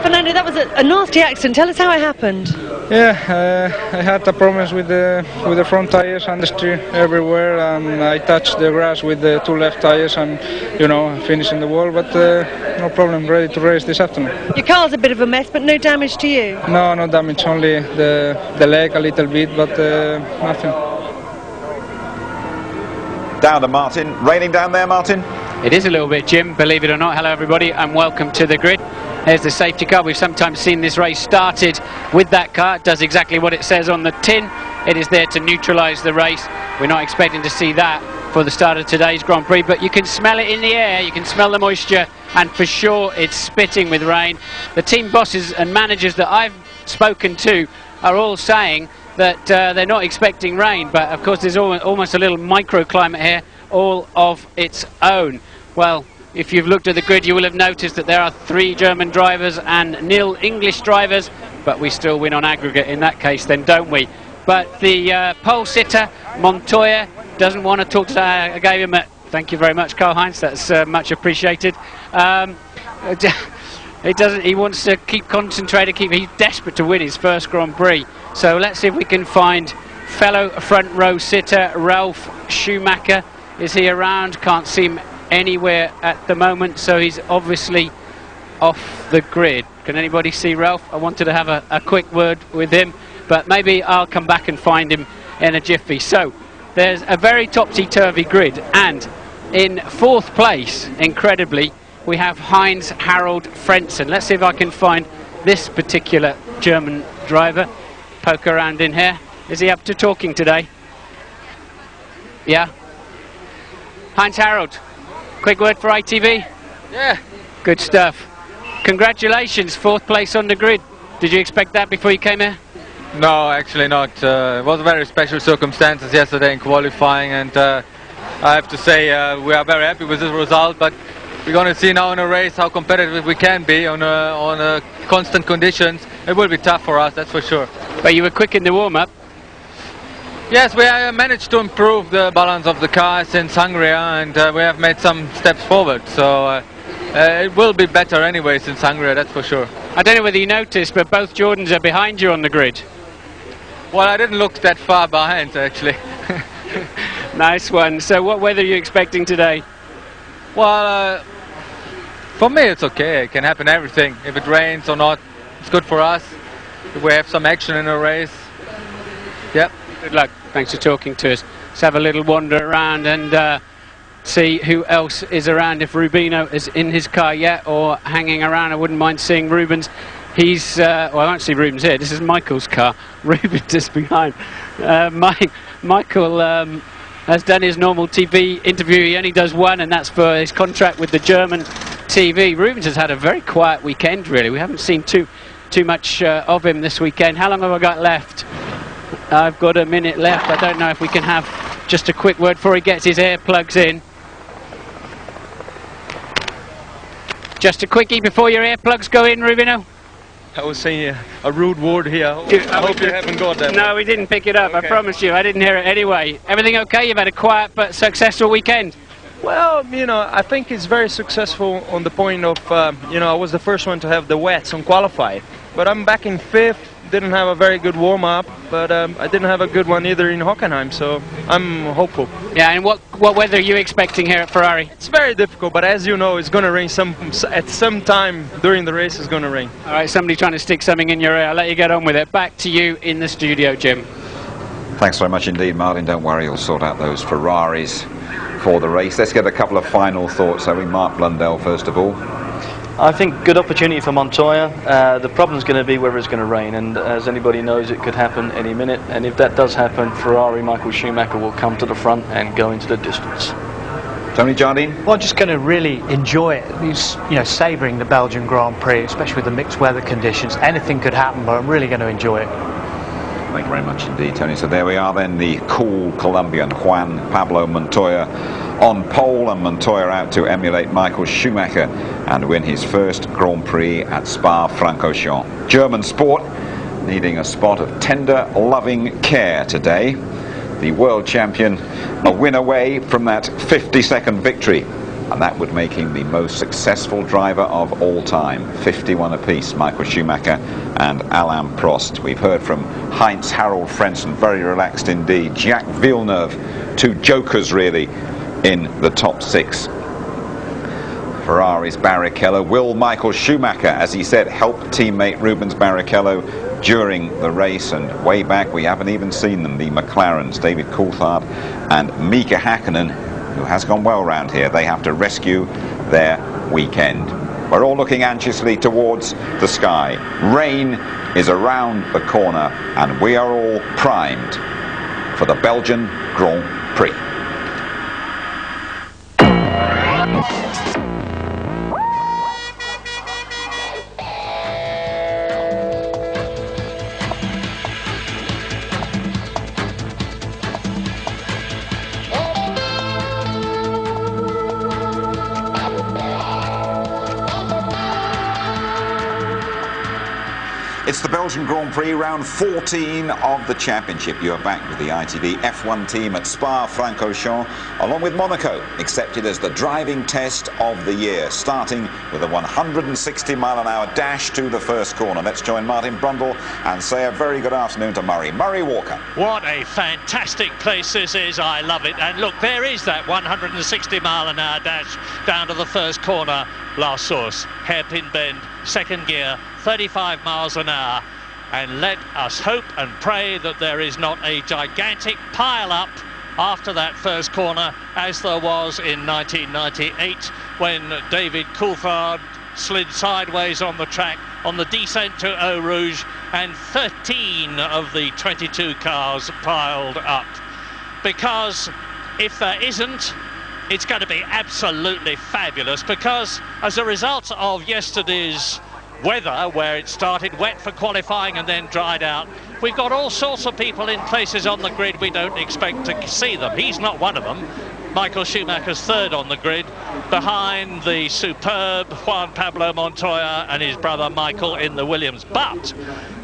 Speaker 19: Fernando, that was a nasty accident. Tell us how it happened.
Speaker 9: Yeah, I had a problems with the front tires and the steer everywhere, and I touched the grass with the two left tires, and finished in the wall. But no problem, ready to race this afternoon.
Speaker 19: Your car's a bit of a mess, but no damage to you.
Speaker 9: No damage, only the leg a little bit, but nothing.
Speaker 1: Down to Martin. Raining down there, Martin?
Speaker 8: It is a little bit, Jim, believe it or not. Hello everybody and welcome to the grid. There's the safety car. We've sometimes seen this race started with that car. It does exactly what it says on the tin. It is there to neutralise the race. We're not expecting to see that for the start of today's Grand Prix, but you can smell it in the air. You can smell the moisture, and for sure it's spitting with rain. The team bosses and managers that I've spoken to are all saying that they're not expecting rain, but of course there's almost a little microclimate here, all of its own. Well, if you've looked at the grid, you will have noticed that there are 3 German drivers and nil English drivers, but we still win on aggregate in that case then, don't we? But the pole sitter, Montoya, doesn't want to talk today. I gave him a thank you very much, Karl-Heinz, that's much appreciated. He wants to keep concentrated, he's desperate to win his first Grand Prix. So let's see if we can find fellow front row sitter Ralf Schumacher. Is he around? Can't see him anywhere at the moment, so he's obviously off the grid. Can anybody see Ralph? I wanted to have a quick word with him, but maybe I'll come back and find him in a jiffy. So there's a very topsy-turvy grid, and in 4th place, incredibly, we have Heinz Harald Frentzen. Let's see if I can find this particular German driver. Poke around in here. Is he up to talking today? Yeah? Heinz Harald, quick word for ITV?
Speaker 11: Yeah.
Speaker 8: Good stuff. Congratulations, 4th place on the grid. Did you expect that before you came here?
Speaker 11: No, actually not. It was very special circumstances yesterday in qualifying, and I have to say we are very happy with this result, but we're going to see now in a race how competitive we can be on constant conditions. It will be tough for us, that's for sure.
Speaker 8: But you were quick in the warm-up.
Speaker 11: Yes, we managed to improve the balance of the car since Hungary, and we have made some steps forward, so it will be better anyway since Hungary, that's for sure.
Speaker 8: I don't know whether you noticed, but both Jordans are behind you on the grid.
Speaker 11: Well, I didn't look that far behind, actually.
Speaker 8: Nice one. So what weather are you expecting today?
Speaker 11: Well, for me it's okay. It can happen everything. If it rains or not, it's good for us. If we have some action in a race, yep.
Speaker 8: Good luck. Thanks for talking to us. Let's have a little wander around and see who else is around. If Rubino is in his car yet or hanging around, I wouldn't mind seeing Rubens. He's, well, I won't see Rubens here. This is Michael's car. Rubens is behind. Michael has done his normal TV interview. He only does one, and that's for his contract with the German TV. Rubens has had a very quiet weekend, really. We haven't seen too much of him this weekend. How long have I got left? I've got a minute left. I don't know if we can have just a quick word before he gets his earplugs in. Just a quickie before your earplugs go in, Rubino.
Speaker 11: I was saying a rude word here. I hope you haven't got that.
Speaker 8: No, we didn't pick it up. Okay. I promise you. I didn't hear it anyway. Everything okay? You've had a quiet but successful weekend?
Speaker 23: Well, I think it's very successful on the point of, I was the first one to have the wets on qualify. but I'm back in 5th. Didn't have a very good warm-up, but I didn't have a good one either in Hockenheim, so I'm hopeful.
Speaker 8: Yeah, and what weather are you expecting here at Ferrari?
Speaker 23: It's very difficult, but as you know, it's going to rain at some time during the race. It's going to rain.
Speaker 8: All right, somebody trying to stick something in your ear. I'll let you get on with it. Back to you in the studio, Jim.
Speaker 1: Thanks very much indeed, Martin. Don't worry, you'll sort out those Ferraris for the race. Let's get a couple of final thoughts. So we Mark Blundell first of all.
Speaker 3: I think good opportunity for Montoya. The problem's going to be whether it's going to rain, and as anybody knows, it could happen any minute. And if that does happen, Ferrari Michael Schumacher will come to the front and go into the distance.
Speaker 1: Tony Jardine?
Speaker 4: Well, just going to really enjoy it. He's, savouring the Belgian Grand Prix, especially with the mixed weather conditions. Anything could happen, but I'm really going to enjoy it.
Speaker 1: Thank you very much indeed, Tony. So there we are then, the cool Colombian Juan Pablo Montoya on pole, and Montoya out to emulate Michael Schumacher and win his first Grand Prix at Spa-Francorchamps. German sport needing a spot of tender, loving care today. The world champion a win away from that 52nd victory, and that would make him the most successful driver of all time. 51 apiece, Michael Schumacher and Alain Prost. We've heard from Heinz-Harald Frentzen, very relaxed indeed. Jacques Villeneuve, two jokers really in the top 6. Ferrari's Barrichello. Will Michael Schumacher, as he said, help teammate Rubens Barrichello during the race? And way back, we haven't even seen them, the McLarens, David Coulthard and Mika Häkkinen, who has gone well round here. They have to rescue their weekend. We're all looking anxiously towards the sky. Rain is around the corner, and we are all primed for the Belgian Grand Prix. It's the Belgian Grand Prix, round 14 of the championship. You are back with the ITV F1 team at Spa-Francorchamps, along with Monaco, accepted as the driving test of the year, starting with a 160-mile-an-hour dash to the first corner. Let's join Martin Brundle and say a very good afternoon to Murray Walker.
Speaker 21: What a fantastic place this is. I love it. And look, there is that 160-mile-an-hour dash down to the first corner. Last source, hairpin bend, second gear, 35 miles an hour, and let us hope and pray that there is not a gigantic pile-up after that first corner, as there was in 1998 when David Coulthard slid sideways on the track on the descent to Eau Rouge, and 13 of the 22 cars piled up. Because if there isn't, it's going to be absolutely fabulous, because as a result of yesterday's weather, where it started wet for qualifying and then dried out, we've got all sorts of people in places on the grid we don't expect to see them. He's not one of them. Michael Schumacher's third on the grid, behind the superb Juan Pablo Montoya and his brother Michael in the Williams. But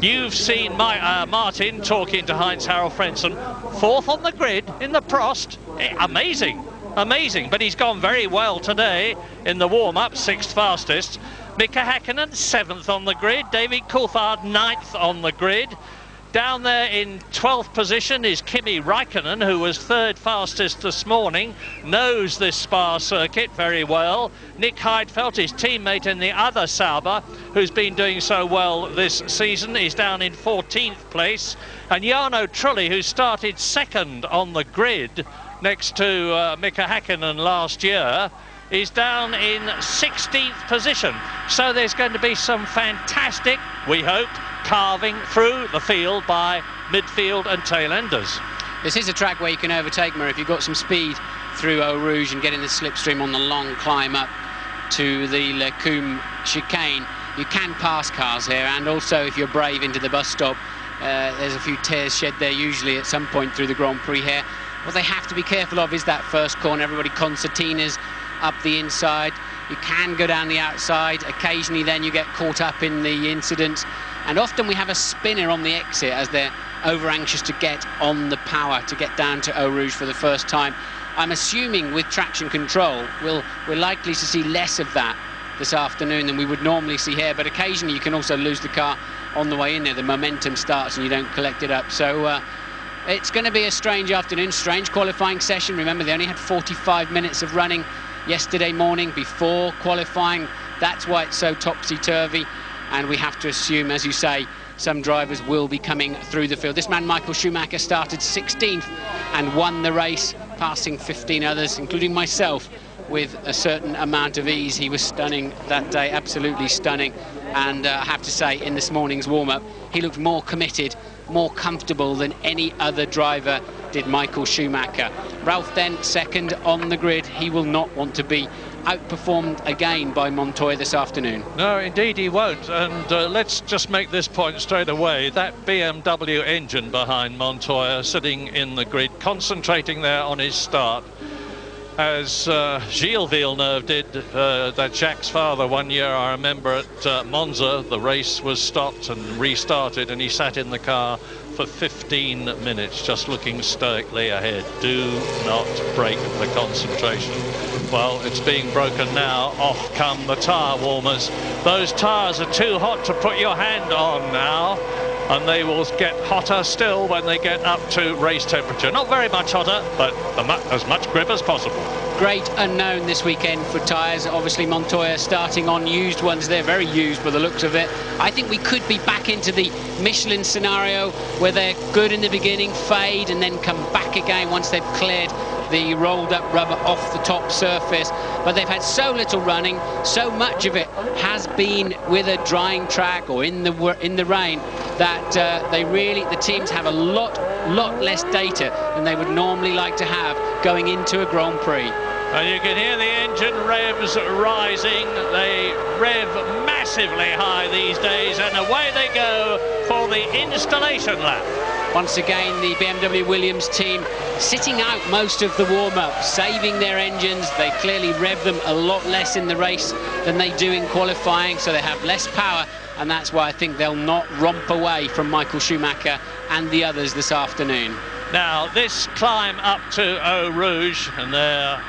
Speaker 21: you've seen Martin talking to Heinz-Harald Frentzen, fourth on the grid in the Prost. Amazing, but he's gone very well today in the warm-up, sixth fastest. Mika Häkkinen, 7th on the grid. David Coulthard, 9th on the grid. Down there in 12th position is Kimi Räikkönen, who was 3rd fastest this morning, knows this Spa circuit very well. Nick Heidfeld, his teammate in the other Sauber, who's been doing so well this season, is down in 14th place. And Jarno Trulli, who started 2nd on the grid next to Mika Häkkinen last year, is down in 16th position. So there's going to be some fantastic, we hope, carving through the field by midfield and tail enders.
Speaker 8: This is a track where you can overtake Murray if you've got some speed through Eau Rouge and getting the slipstream on the long climb up to the Le Coum chicane. You can pass cars here, and also if you're brave into the bus stop, there's a few tears shed there usually at some point through the Grand Prix here. What they have to be careful of is that first corner. Everybody concertinas up the inside. You can go down the outside. Occasionally then you get caught up in the incident, and often we have a spinner on the exit as they're over anxious to get on the power to get down to Eau Rouge for the first time. I'm assuming with traction control we're likely to see less of that this afternoon than we would normally see here, but occasionally you can also lose the car on the way in there. The momentum starts and you don't collect it up. So it's going to be a strange afternoon, strange qualifying session. Remember, they only had 45 minutes of running yesterday morning before qualifying. That's why it's so topsy-turvy, and we have to assume, as you say, some drivers will be coming through the field. This man, Michael Schumacher, started 16th and won the race, passing 15 others, including myself, with a certain amount of ease. He was stunning that day, absolutely stunning. And I have to say, in this morning's warm-up, he looked more committed, more comfortable than any other driver did Michael Schumacher. Ralph then second on the grid. He will not want to be outperformed again by Montoya this afternoon.
Speaker 21: No, indeed he won't. And let's just make this point straight away. That BMW engine behind Montoya sitting in the grid, concentrating there on his start, as Gilles Villeneuve did, that Jacques' father, one year. I remember at Monza, the race was stopped and restarted, and he sat in the car for 15 minutes just looking stoically ahead. Do not break the concentration. Well, it's being broken now. Off come the tyre warmers. Those tyres are too hot to put your hand on now, and they will get hotter still when they get up to race temperature. Not very much hotter, but as much grip as possible.
Speaker 8: Great unknown this weekend for tyres. Obviously Montoya starting on used ones. They're very used by the looks of it. I think we could be back into the Michelin scenario where they're good in the beginning, fade, and then come back again once they've cleared the rolled up rubber off the top surface. But they've had so little running, so much of it has been with a drying track or in the rain, that the teams have a lot less data than they would normally like to have going into a Grand Prix.
Speaker 21: And you can hear the engine revs rising. They rev massively high these days, and away they go for the installation lap.
Speaker 8: Once again, the BMW Williams team sitting out most of the warm-up, saving their engines. They clearly rev them a lot less in the race than they do in qualifying, so they have less power, and that's why I think they'll not romp away from Michael Schumacher and the others this afternoon.
Speaker 21: Now, this climb up to Eau Rouge, and they're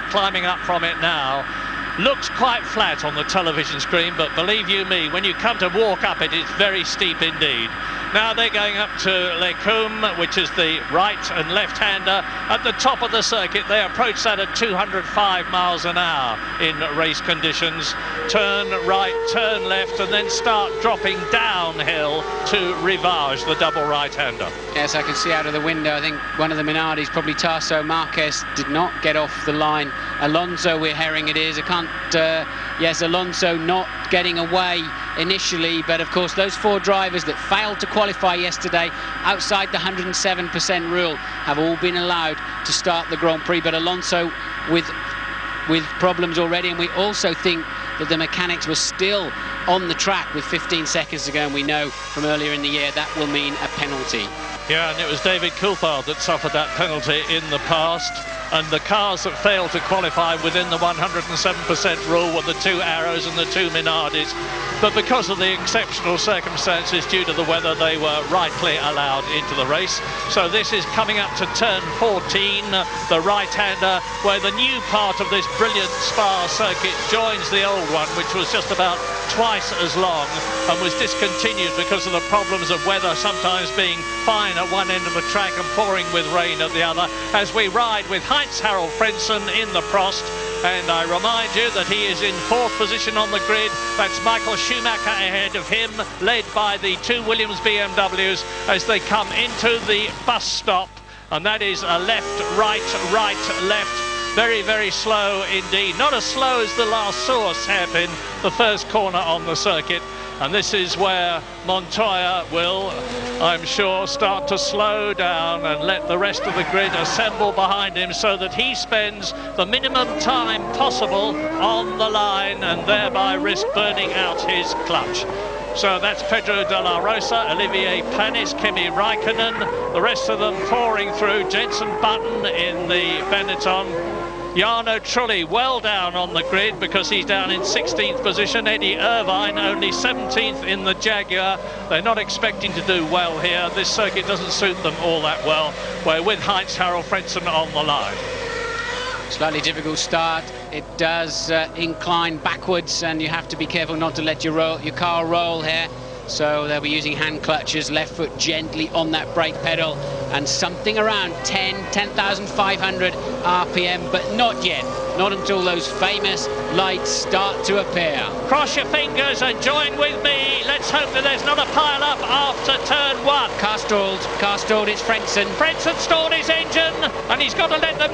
Speaker 21: climbing up from it now, looks quite flat on the television screen, but believe you me, when you come to walk up it, it's very steep indeed. Now they're going up to Les Combes, which is the right and left-hander at the top of the circuit. They approach that at 205 miles an hour in race conditions. Turn right, turn left, and then start dropping downhill to Rivage, the double right-hander.
Speaker 8: Yes, I can see out of the window, I think one of the Minardis, probably Tasso Marquez, did not get off the line. Alonso, we're hearing it is. I can't, yes, Alonso not getting away initially, but of course those four drivers that failed to qualify yesterday outside the 107% rule have all been allowed to start the Grand Prix, but Alonso with problems already, and we also think that the mechanics were still on the track with 15 seconds to go, and we know from earlier in the year that will mean a penalty.
Speaker 21: Yeah, and it was David Coulthard that suffered that penalty in the past. And the cars that failed to qualify within the 107% rule were the two Arrows and the two Minardis. But because of the exceptional circumstances due to the weather, they were rightly allowed into the race. So this is coming up to turn 14, the right-hander, where the new part of this brilliant Spa circuit joins the old one, which was just about twice as long and was discontinued because of the problems of weather sometimes being fine at one end of the track and pouring with rain at the other, as we ride with Heinz-Harald Frentzen in the Prost. And I remind you that he is in fourth position on the grid. That's Michael Schumacher ahead of him, led by the two Williams BMWs as they come into the bus stop. And that is a left, right, right, left. Very, very slow indeed. Not as slow as the last source hairpin, the first corner on the circuit. And this is where Montoya will, I'm sure, start to slow down and let the rest of the grid assemble behind him so that he spends the minimum time possible on the line and thereby risk burning out his clutch. So that's Pedro de la Rosa, Olivier Panis, Kimi Raikkonen, the rest of them pouring through. Jenson Button in the Benetton. Jarno Trulli well down on the grid because he's down in 16th position. Eddie Irvine only 17th in the Jaguar. They're not expecting to do well here. This circuit doesn't suit them all that well. We're with Heinz-Harald Frentzen on the line.
Speaker 8: Slightly difficult start. It does incline backwards, and you have to be careful not to let your car roll here. so they'll be using hand clutches, left foot gently on that brake pedal, and something around 10,500 RPM, but not yet. Not until those famous lights start to appear.
Speaker 21: Cross your fingers and join with me. Let's hope that there's not a pile-up after turn 1.
Speaker 8: Car stalled, it's Frentzen.
Speaker 21: Frentzen stalled his engine, and he's got to let them...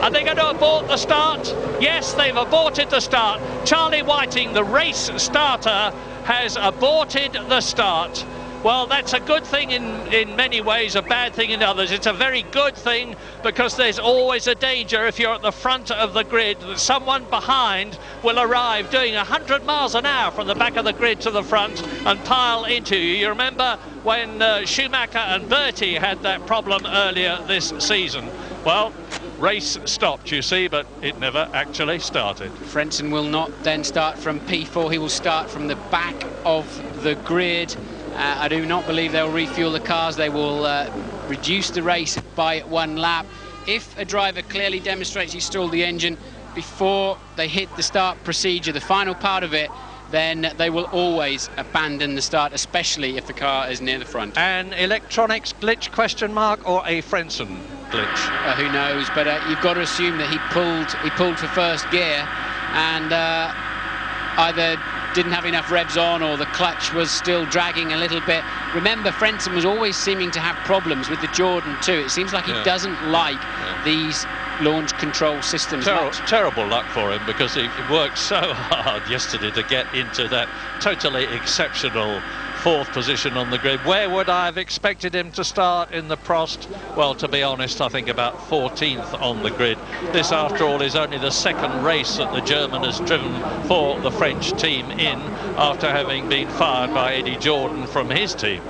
Speaker 21: Are they going to abort the start? Yes, they've aborted the start. Charlie Whiting, the race starter, has aborted the start. Well, that's a good thing in many ways, a bad thing in others. It's a very good thing because there's always a danger if you're at the front of the grid that someone behind will arrive doing 100 miles an hour from the back of the grid to the front and pile into you. You remember when Schumacher and Bertie had that problem earlier this season. Well, race stopped, you see, but it never actually started.
Speaker 8: Frentzen will not then start from P4. He will start from the back of the grid. I do not believe they'll refuel the cars. They will reduce the race by 1 lap. If a driver clearly demonstrates he stalled the engine before they hit the start procedure, the final part of it, then they will always abandon the start, especially if the car is near the front.
Speaker 21: An electronics glitch question mark or a Frentzen glitch?
Speaker 8: Who knows, but you've got to assume that he pulled for first gear and either didn't have enough revs on or the clutch was still dragging a little bit. Remember, Frentzen was always seeming to have problems with the Jordan too. It seems like he doesn't like these launch control systems much.
Speaker 21: Terrible luck for him because he worked so hard yesterday to get into that totally exceptional 4th position on the grid. Where would I have expected him to start in the Prost? Well, to be honest, I think about 14th on the grid. This, after all, is only the 2nd race that the German has driven for the French team in after having been fired by Eddie Jordan from his team.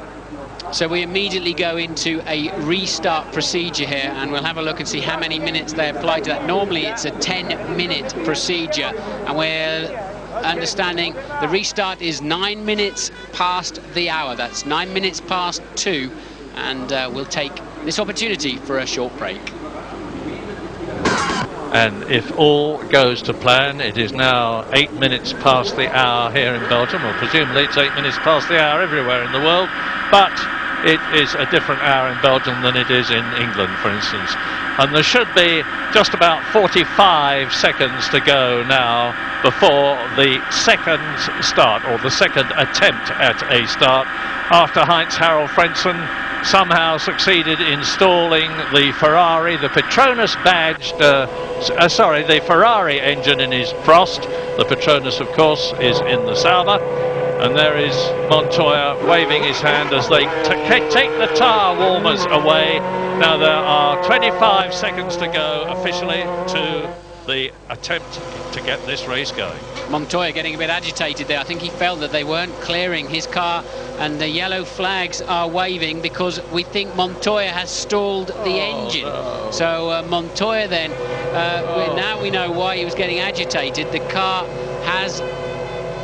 Speaker 8: So we immediately go into a restart procedure here, and we'll have a look and see how many minutes they apply to that. Normally it's a 10-minute procedure, and we're understanding the restart is 9 minutes past the hour. That's 9 minutes past 2, and we'll take this opportunity for a short break.
Speaker 21: And if all goes to plan, it is now 8 minutes past the hour here in Belgium, or presumably it's 8 minutes past the hour everywhere in the world, but it is a different hour in Belgium than it is in England, for instance. And there should be just about 45 seconds to go now before the 2nd start, or the 2nd attempt at a start, after Heinz-Harald Frentzen somehow succeeded in stalling the Ferrari, the Petronas badged, the Ferrari engine in his Prost. The Petronas, of course, is in the Sauber. And there is Montoya waving his hand as they take the tyre warmers away. Now there are 25 seconds to go officially to the attempt to get this race going.
Speaker 8: Montoya getting a bit agitated there. I think he felt that they weren't clearing his car, and the yellow flags are waving because we think Montoya has stalled the engine. No. So Montoya then, now we know why he was getting agitated. The car has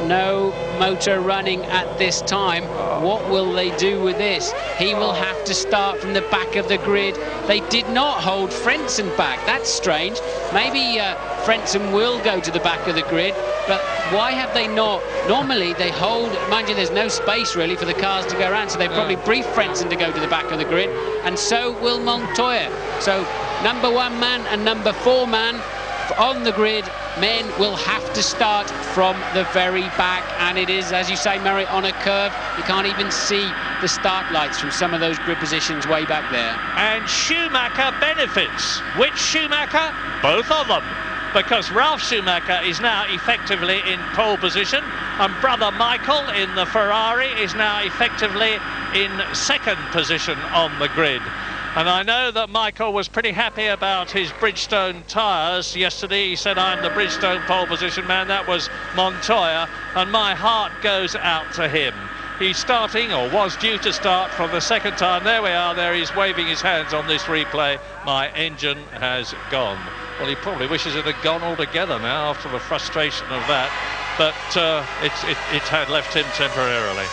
Speaker 8: no motor running at this time. What will they do with this? He will have to start from the back of the grid. They did not hold Frentzen back. That's strange. Maybe Frentzen will go to the back of the grid, but why have they not? Normally they hold, mind you, there's no space really for the cars to go around, so they probably briefed Frentzen to go to the back of the grid, and so will Montoya. So number 1 man and number 4 man on the grid, men will have to start from the very back, and it is, as you say, Murray, on a curve. You can't even see the start lights from some of those grid positions way back there.
Speaker 21: And Schumacher benefits. Which Schumacher? Both of them, because Ralf Schumacher is now effectively in pole position, and brother Michael in the Ferrari is now effectively in 2nd position on the grid. And I know that Michael was pretty happy about his Bridgestone tyres yesterday. He said, I'm the Bridgestone pole position man. That was Montoya, and my heart goes out to him. He's starting, or was due to start, from the 2nd time. There we are, there he's waving his hands on this replay. My engine has gone. Well, he probably wishes it had gone altogether now after the frustration of that, but it had left him temporarily.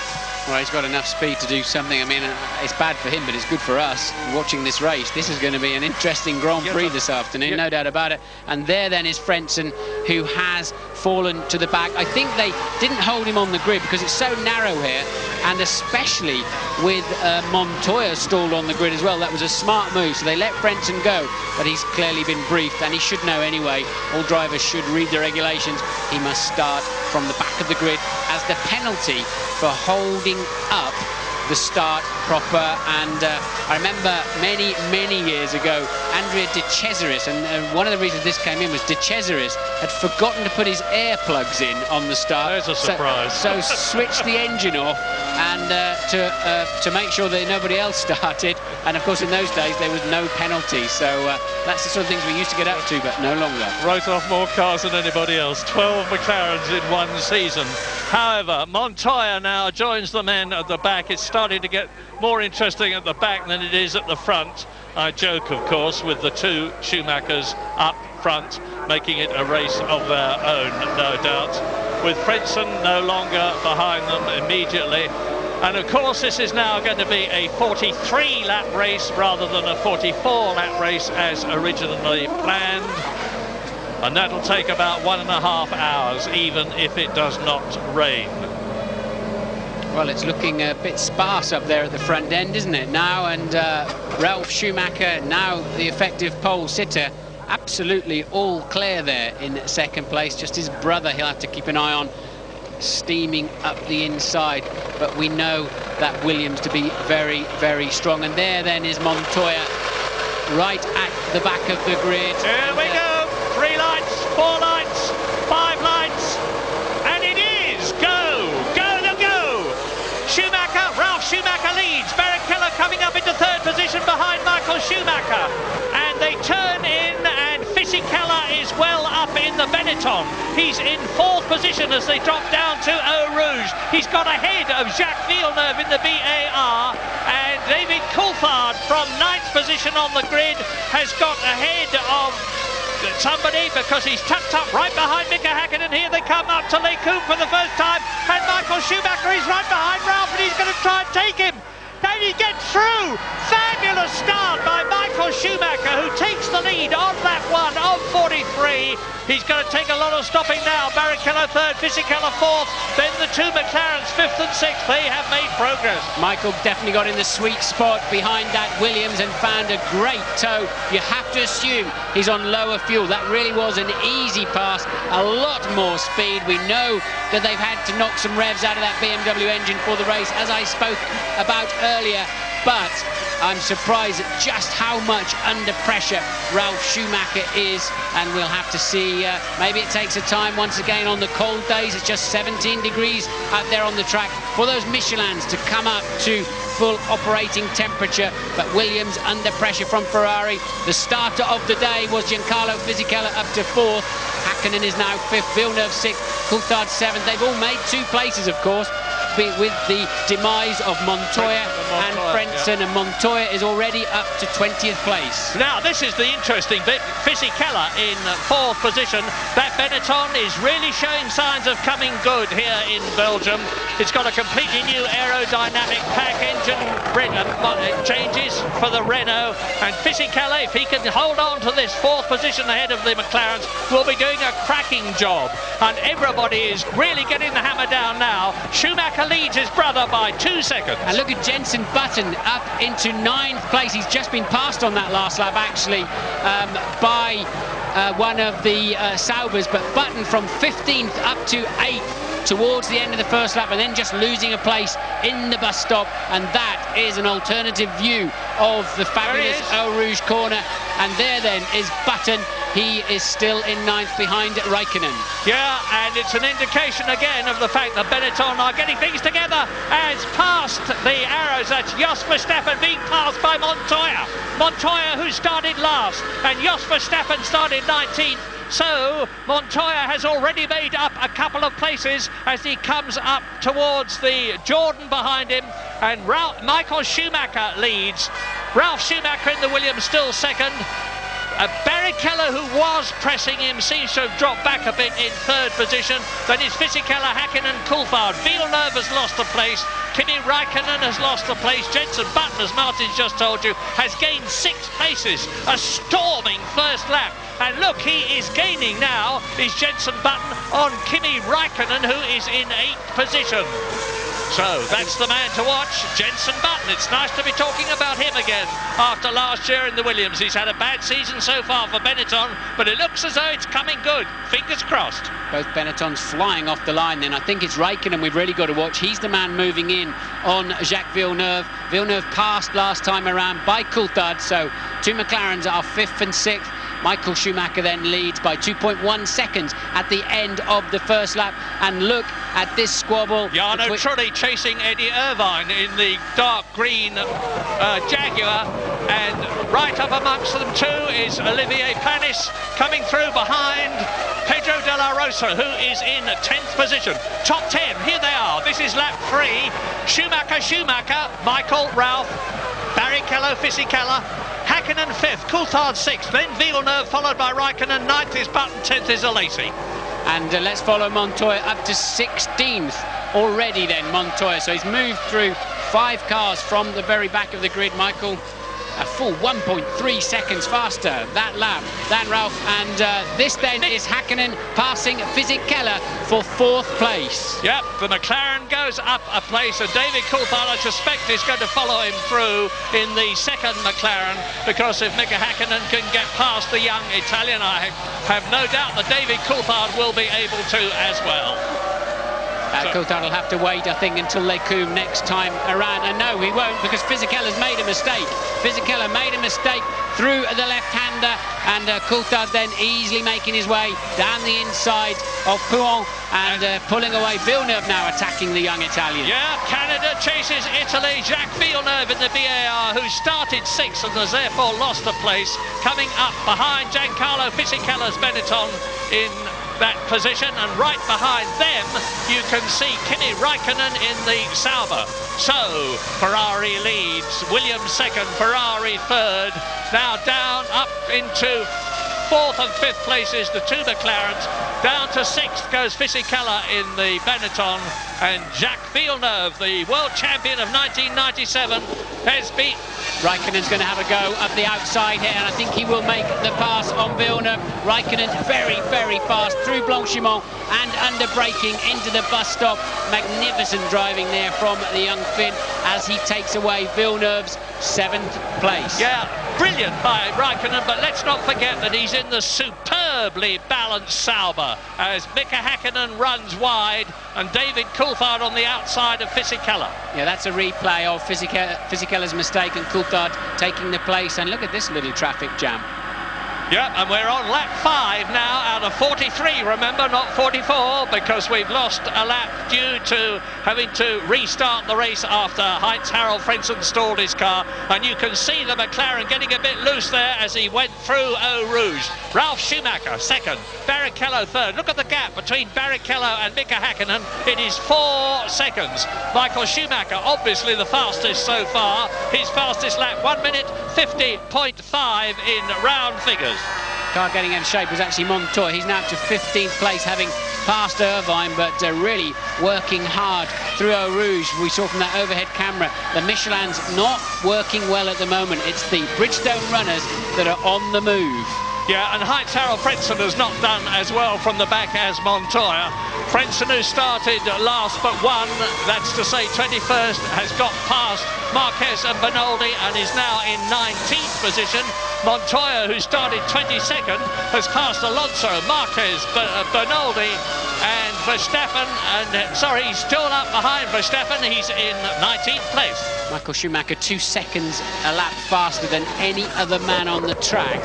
Speaker 8: Well, he's got enough speed to do something. I mean, it's bad for him, but it's good for us watching this race. This is going to be an interesting Grand Prix this afternoon, no doubt about it. And there then is Frentzen, who has fallen to the back. I think they didn't hold him on the grid because it's so narrow here, and especially with Montoya stalled on the grid as well. That was a smart move, so they let Frentzen go, but he's clearly been briefed, and he should know anyway. All drivers should read the regulations. He must start from the back of the grid as the penalty for holding up the start proper. And I remember many years ago, Andrea De Cesaris, and one of the reasons this came in was De Cesaris had forgotten to put his air plugs in on the start.
Speaker 21: There's a surprise.
Speaker 8: So switched the engine off, and to make sure that nobody else started. And of course in those days there was no penalty, so that's the sort of things we used to get up to, but no longer.
Speaker 21: Wrote off more cars than anybody else. 12 McLarens in one season. However, Montoya now joins the men at the back. It's starting to get more interesting at the back than it is at the front. I joke, of course, with the two Schumachers up front, making it a race of their own, no doubt, with Frentzen no longer behind them immediately. And of course this is now going to be a 43-lap race rather than a 44-lap race as originally planned, and that'll take about 1.5 hours, even if it does not rain.
Speaker 8: Well, it's looking a bit sparse up there at the front end, isn't it, now? And Ralf Schumacher, now the effective pole sitter, absolutely all clear there in second place. Just his brother he'll have to keep an eye on, steaming up the inside. But we know that Williams to be very strong. And there then is Montoya right at the back of the grid.
Speaker 21: Here we go. 3 lights, 4 lights, 5 lights, and it is go! Schumacher, Ralf Schumacher leads. Barrichello coming up into 3rd position behind Michael Schumacher. And they turn in, and Fisichella is well up in the Benetton. He's in 4th position as they drop down to Eau Rouge. He's got ahead of Jacques Villeneuve in the BAR. And David Coulthard from 9th position on the grid has got ahead of somebody because he's tucked up right behind Mika Häkkinen. Here they come up to Les Combes for the first time, and Michael Schumacher is right behind Ralf, and he's going to try and take him. Can he get through? Fabulous start by Michael Schumacher, who takes the lead on lap 1 of 43. He's going to take a lot of stopping now. Barrichello 3rd, Fisichella 4th, then the 2 McLarens 5th and 6th. They have made progress.
Speaker 8: Michael definitely got in the sweet spot behind that Williams and found a great toe. You have to assume he's on lower fuel. That really was an easy pass, a lot more speed. We know that they've had to knock some revs out of that BMW engine for the race, as I spoke about earlier, but I'm surprised at just how much under pressure Ralf Schumacher is, and we'll have to see. Maybe it takes a time once again on the cold days. It's just 17 degrees out there on the track for those Michelins to come up to full operating temperature. But Williams under pressure from Ferrari. The starter of the day was Giancarlo Fisichella up to 4th. Häkkinen is now 5th, Villeneuve 6th, Coulthard 7th. They've all made 2 places, of course, with the demise of Montoya and Frentzen, and Montoya is already up to 20th place.
Speaker 21: Now this is the interesting bit. Fisichella in 4th position. That Benetton is really showing signs of coming good here in Belgium. It's got a completely new aerodynamic pack, engine changes for the Renault, and Fisichella, if he can hold on to this 4th position ahead of the McLarens, will be doing a cracking job, and everybody is really getting the hammer down now. Schumacher leads his brother by 2 seconds.
Speaker 8: And look at Jenson Button up into 9th place. He's just been passed on that last lap, actually, by one of the Saubers, but Button from 15th up to 8th towards the end of the first lap, and then just losing a place in the bus stop. And that is an alternative view of the fabulous Eau Rouge corner. And there then is Button. He is still in 9th behind Raikkonen.
Speaker 21: Yeah, and it's an indication again of the fact that Benetton are getting things together, as past the arrows. That's Jos Verstappen being passed by Montoya. Montoya, who started last, and Jos Verstappen started 19th. So Montoya has already made up a couple of places as he comes up towards the Jordan behind him, and Michael Schumacher leads. Ralf Schumacher in the Williams still 2nd. Barrichello, who was pressing him, seems to have dropped back a bit in third position. Then it's Fisichella, Häkkinen, Coulthard. Villeneuve has lost a place. Kimi Räikkönen has lost a place. Jenson Button, as Martin's just told you, has gained 6 places. A storming first lap. And look, he is gaining now, is Jenson Button on Kimi Räikkönen, who is in 8th position. So that's the man to watch, Jenson Button. It's nice to be talking about him again after last year in the Williams. He's had a bad season so far for Benetton, but it looks as though it's coming good. Fingers crossed.
Speaker 8: Both Benettons flying off the line then. I think it's Räikkönen we've really got to watch. He's the man moving in on Jacques Villeneuve. Villeneuve passed last time around by Coulthard, so 2 McLarens are 5th and 6th. Michael Schumacher then leads by 2.1 seconds at the end of the first lap. And look at this squabble.
Speaker 21: Jarno Trulli chasing Eddie Irvine in the dark green Jaguar. And right up amongst them too is Olivier Panis coming through behind Pedro de la Rosa, who is in 10th position. Top 10, here they are. This is lap 3. Schumacher, Michael, Ralph, Barrichello, Fisichella, Häkkinen 5th, Coulthard 6th, then Villeneuve followed by Räikkönen, 9th is Button, 10th is Alesi.
Speaker 8: And let's follow Montoya up to 16th already then, Montoya. So he's moved through 5 cars from the very back of the grid, Michael. A full 1.3 seconds faster that lap than Ralph. And this then is Häkkinen passing Fisichella for 4th place.
Speaker 21: Yep, the McLaren goes up a place, and David Coulthard, I suspect, is going to follow him through in the 2nd McLaren, because if Mika Häkkinen can get past the young Italian, I have no doubt that David Coulthard will be able to as well.
Speaker 8: Coulthard will have to wait, I think, until Les Combes next time around. And no, he won't, because Fisichella's made a mistake. Fisichella made a mistake through the left-hander, and Coulthard then easily making his way down the inside of Pouhon and pulling away. Villeneuve now attacking the young Italian.
Speaker 21: Yeah, Canada chases Italy. Jacques Villeneuve in the BAR, who started 6th and has therefore lost a place, coming up behind Giancarlo Fisichella's Benetton in that position, and right behind them you can see Kimi Räikkönen in the Sauber. So Ferrari leads, Williams 2nd, Ferrari 3rd, now down up into 4th and 5th places, the 2 McLarens. Down to 6th goes Fisichella in the Benetton, and Jacques Villeneuve, the world champion of 1997, has beat.
Speaker 8: Räikkönen's going to have a go up the outside here, and I think he will make the pass on Villeneuve. Räikkönen very, very fast through Blanchimont and under braking into the bus stop. Magnificent driving there from the young Finn as he takes away Villeneuve's 7th place.
Speaker 21: Yeah, brilliant by Räikkönen, but let's not forget that he's in the superbly balanced Sauber as Mika Häkkinen runs wide and David Coulthard on the outside of Fisichella.
Speaker 8: Yeah, that's a replay of Fisichella's mistake and Coulthard taking the place. And look at this little traffic jam.
Speaker 21: Yeah, and we're on lap 5 now out of 43, remember, not 44, because we've lost a lap due to having to restart the race after Heinz-Harald Frentzen stalled his car. And you can see the McLaren getting a bit loose there as he went through Eau Rouge. Ralf Schumacher 2nd, Barrichello 3rd. Look at the gap between Barrichello and Mika Häkkinen. It is 4 seconds. Michael Schumacher, obviously the fastest so far. His fastest lap, 1 minute 50.5 in round figures.
Speaker 8: Car getting in shape was actually Montoya. He's now up to 15th place, having passed Irvine, but really working hard through Eau Rouge. We saw from that overhead camera the Michelin's not working well at the moment. It's the Bridgestone runners that are on the move.
Speaker 21: Yeah, and Heinz-Harald Frentzen has not done as well from the back as Montoya. Frentzen, who started last but 1, that's to say 21st, has got past Marquez and Bernoldi and is now in 19th position. Montoya, who started 22nd, has passed Alonso, Marquez, Bernoldi and Verstappen, and sorry, he's still up behind Verstappen. He's in 19th place.
Speaker 8: Michael Schumacher 2 seconds a lap faster than any other man on the track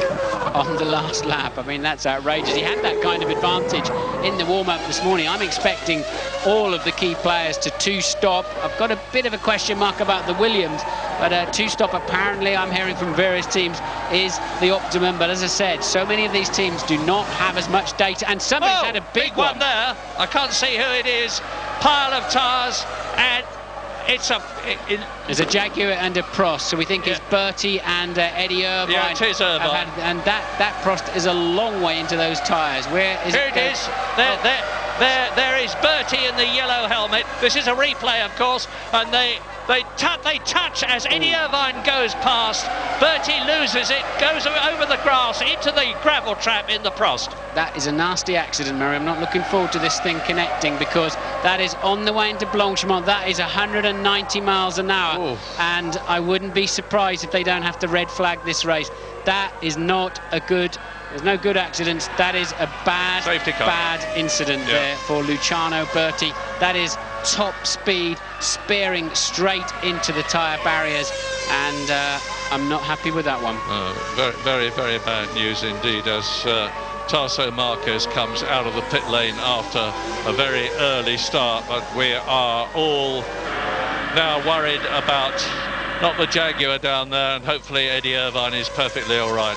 Speaker 8: on the last lap. I mean, that's outrageous. He had that kind of advantage in the warm-up this morning. I'm expecting all of the key players to 2-stop. I've got a bit of a question mark about the Williams, but 2-stop apparently, I'm hearing from various teams, is the optimum. But as I said, so many of these teams do not have as much data, and somebody's had a big
Speaker 21: one there. I can't see who it is. Pile of tires, and
Speaker 8: There's a Jaguar and a Prost, so we think it's Bertie and Eddie Irvine.
Speaker 21: Yeah, it is Irvine.
Speaker 8: And that Prost is a long way into those tyres. Where is
Speaker 21: Here it is. There is Bertie in the yellow helmet. This is a replay, of course, and they touch as Eddie Irvine goes past. Bertie loses it, goes over the grass into the gravel trap in the Prost.
Speaker 8: That is a nasty accident, Murray. I'm not looking forward to this thing connecting, because that is on the way into Blanchimont. That is 190 miles an hour. Ooh. And I wouldn't be surprised if they don't have to red flag this race. That is not a good... There's no good accidents. That is a bad incident there for Luciano Berti. That is top speed, spearing straight into the tyre barriers, and I'm not happy with that one.
Speaker 21: Very, very bad news indeed, as Tarso Marquez comes out of the pit lane after a very early start. But we are all now worried about not the Jaguar down there, and hopefully Eddie Irvine is perfectly all right.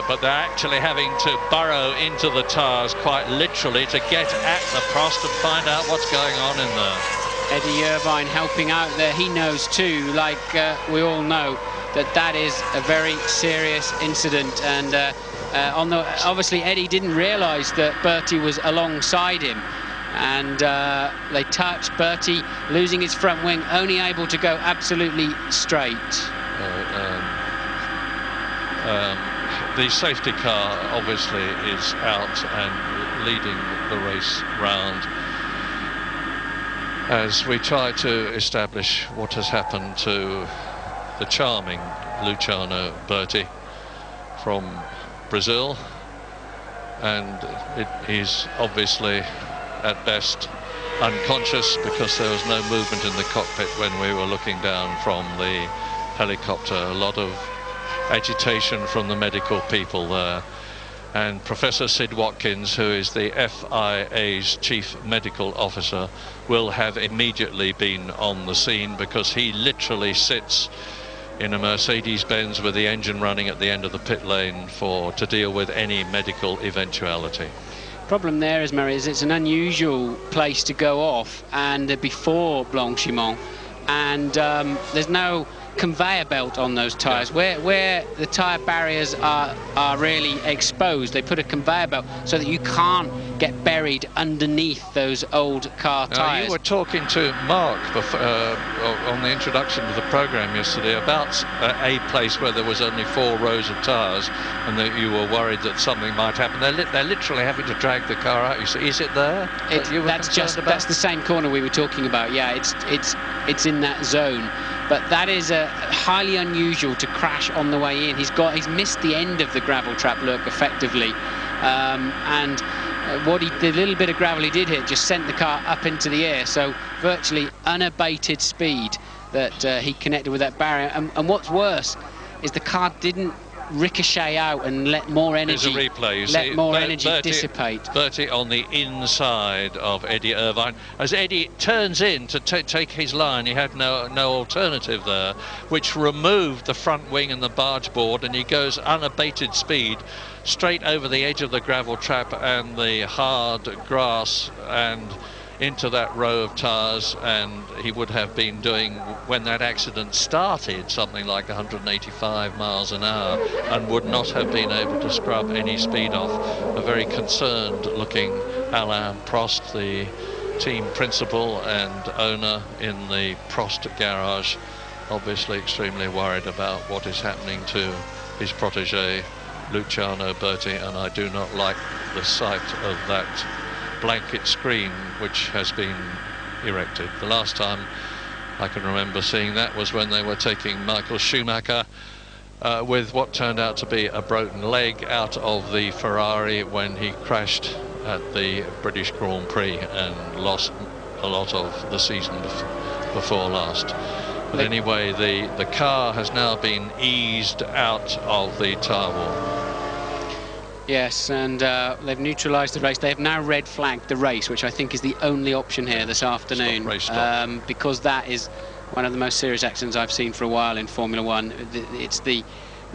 Speaker 21: But they're actually having to burrow into the tyres quite literally to get at the Prost and find out what's going on in there.
Speaker 8: Eddie Irvine helping out there. He knows too, like we all know, that is a very serious incident. And obviously Eddie didn't realise that Bertie was alongside him. And they touched. Bertie losing his front wing, only able to go absolutely straight.
Speaker 21: The safety car obviously is out and leading the race round as we try to establish what has happened to the charming Luciano Berti from Brazil, and he's obviously at best unconscious because there was no movement in the cockpit when we were looking down from the helicopter. A lot of agitation from the medical people there, and Professor Sid Watkins, who is the FIA's chief medical officer, will have immediately been on the scene, because he literally sits in a Mercedes-Benz with the engine running at the end of the pit lane to deal with any medical eventuality.
Speaker 8: Problem there is, Murray, is it's an unusual place to go off, and before Blanchimont, and there's no conveyor belt on those tyres. Where the tyre barriers are really exposed, they put a conveyor belt so that you can't get buried underneath those old car tyres.
Speaker 21: You were talking to Mark on the introduction to the programme yesterday about a place where there was only 4 rows of tyres, and that you were worried that something might happen. They're literally having to drag the car out. You say, is it there?
Speaker 8: That's the same corner we were talking about. Yeah, it's in that zone. But that is highly unusual to crash on the way in. He's missed the end of the gravel trap, look, effectively. And the little bit of gravel he did hit just sent the car up into the air. So virtually unabated speed that he connected with that barrier. And what's worse is the car didn't ricochet out and let more energy dissipate.
Speaker 21: Bertie on the inside of Eddie Irvine. As Eddie turns in to take his line, he had no alternative there, which removed the front wing and the barge board, and he goes unabated speed straight over the edge of the gravel trap and the hard grass and into that row of tyres, and he would have been doing, when that accident started, something like 185 miles an hour, and would not have been able to scrub any speed off. A very concerned looking Alain Prost, the team principal and owner in the Prost garage, obviously extremely worried about what is happening to his protege Luciano Berti, and I do not like the sight of that blanket screen which has been erected. The last time I can remember seeing that was when they were taking Michael Schumacher with what turned out to be a broken leg out of the Ferrari when he crashed at the British Grand Prix and lost a lot of the season before last. But anyway, the car has now been eased out of the tyre wall.
Speaker 8: Yes, and they've neutralised the race. They have now red flagged the race, which I think is the only option here this afternoon, because that is one of the most serious accidents I've seen for a while in Formula One. It's the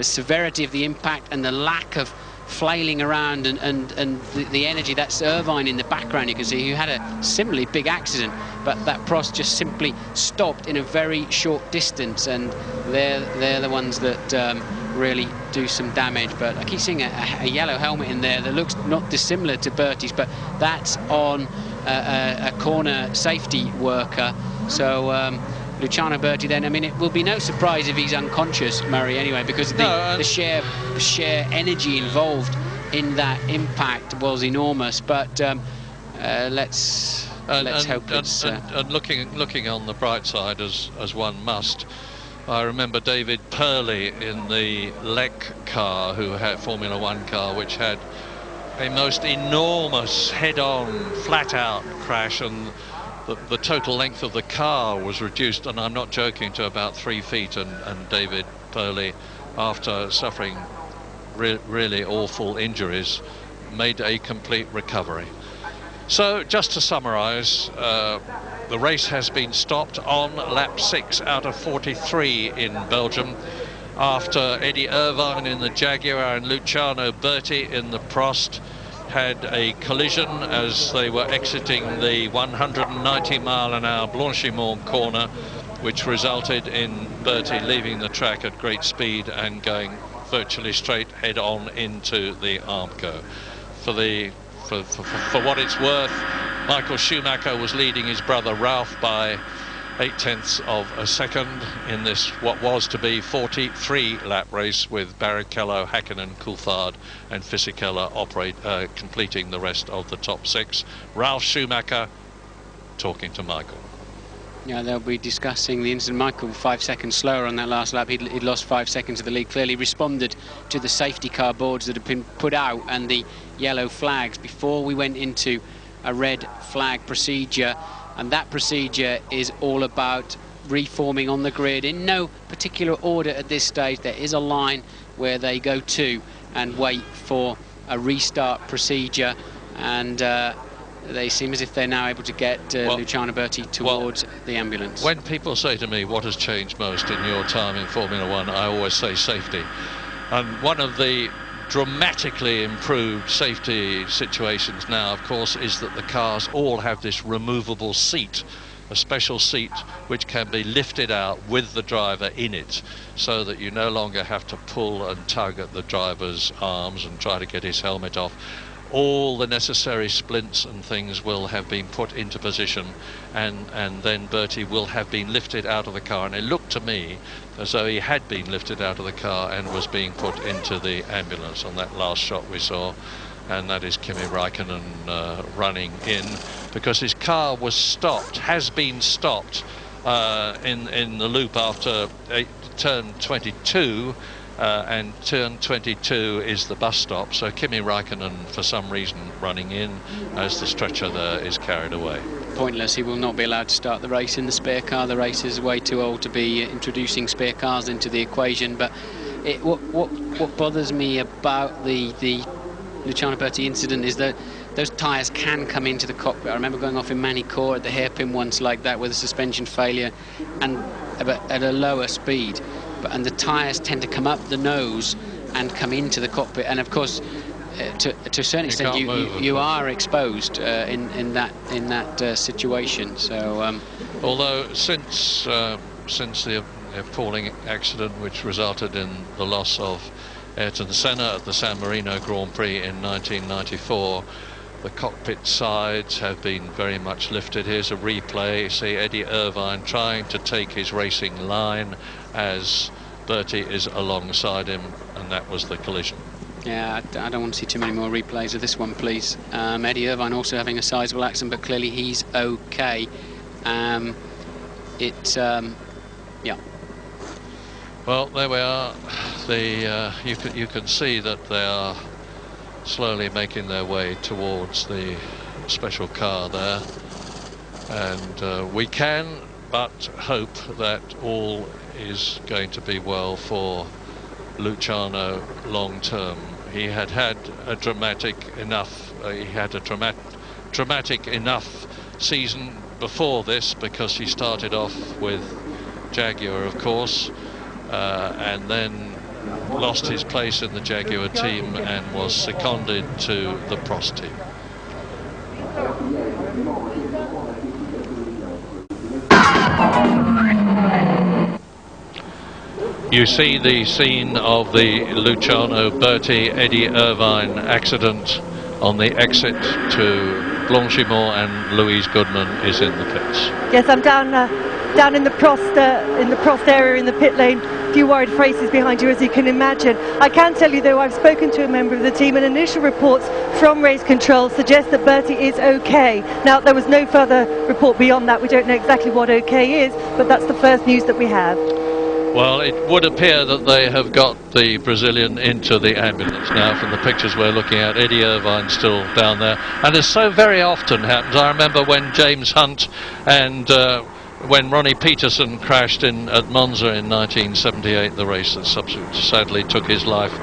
Speaker 8: severity of the impact and the lack of flailing around, and the energy. That's Irvine in the background, you can see, who had a similarly big accident, but that Prost just simply stopped in a very short distance, and they're the ones that really do some damage. But I keep seeing a yellow helmet in there that looks not dissimilar to Bertie's, but that's on a corner safety worker. So Luciano Berti then, I mean, it will be no surprise if he's unconscious, Murray, anyway, because the sheer energy involved in that impact was enormous. But let's hope it's...
Speaker 12: And looking on the bright side, as one must, I remember David Purley in the Lec car, who had Formula One car, which had a most enormous head-on, flat-out crash, and the total length of the car was reduced, and I'm not joking, to about 3 feet, and David Purley, after suffering really awful injuries, made a complete recovery. So just to summarise, the race has been stopped on lap 6 out of 43 in Belgium, after Eddie Irvine in the Jaguar and Luciano Berti in the Prost had a collision as they were exiting the 190-mile-an-hour Blanchimont corner, which resulted in Berti leaving the track at great speed and going virtually straight head-on into the Armco. For what it's worth, Michael Schumacher was leading his brother Ralph by 0.8 of a second in this what was to be 43-lap race, with Barrichello, Häkkinen, Coulthard and Fisichella completing the rest of the top 6. Ralf Schumacher talking to Michael.
Speaker 8: Yeah, they'll be discussing the incident. Michael 5 seconds slower on that last lap. He'd lost 5 seconds of the lead. Clearly responded to the safety car boards that had been put out and the yellow flags before we went into a red flag procedure. And that procedure is all about reforming on the grid in no particular order at this stage. There is a line where they go to and wait for a restart procedure, and they seem as if they're now able to get Luciano Berti towards the ambulance.
Speaker 12: When people say to me, what has changed most in your time in Formula One, I always say safety. And one of the dramatically improved safety situations now, of course, is that the cars all have this removable seat, a special seat which can be lifted out with the driver in it, so that you no longer have to pull and tug at the driver's arms and try to get his helmet off. All the necessary splints and things will have been put into position, and then Berti will have been lifted out of the car, and it looked to me as though he had been lifted out of the car and was being put into the ambulance on that last shot we saw. And that is Kimi Räikkönen running in, because his car was stopped, has been stopped in the loop after turn 22, and turn 22 is the bus stop. So Kimi Räikkönen, for some reason, running in as the stretcher there is carried away.
Speaker 8: Pointless. He will not be allowed to start the race in the spare car. The race is way too old to be introducing spare cars into the equation. But what bothers me about the Luciano Berti incident is that those tyres can come into the cockpit. I remember going off in Manicourt at the hairpin once like that with a suspension failure, and at a lower speed. And the tyres tend to come up the nose and come into the cockpit, and of course to a certain extent you are exposed in that situation. So
Speaker 12: although since the appalling accident which resulted in the loss of Ayrton Senna at the San Marino Grand Prix in 1994, the cockpit sides have been very much lifted. Here's a replay. You see Eddie Irvine trying to take his racing line as Berti is alongside him, and that was the collision.
Speaker 8: Yeah, I don't want to see too many more replays of this one, please. Eddie Irvine also having a sizable accident, but clearly he's okay. Yeah.
Speaker 12: Well, there we are. You can see that they are slowly making their way towards the special car there, and we can but hope that all is going to be well for Luciano long term. He had a dramatic enough season before this, because he started off with Jaguar, of course, and then lost his place in the Jaguar team and was seconded to the Prost team. You see the scene of the Luciano Berti Eddie Irvine accident on the exit to Blanchimont, and Louise Goodman is in the pits.
Speaker 19: Yes, I'm down in the Prost area in the pit lane. A few worried faces behind you, as you can imagine. I can tell you, though, I've spoken to a member of the team, and initial reports from race control suggest that Bertie is okay. Now, there was no further report beyond that. We don't know exactly what okay is, but that's the first news that we have.
Speaker 12: Well, it would appear that they have got the Brazilian into the ambulance now from the pictures we're looking at. Eddie Irvine still down there. And as so very often happens, I remember when James Hunt and when Ronnie Peterson crashed at Monza in 1978, the race that sadly took his life.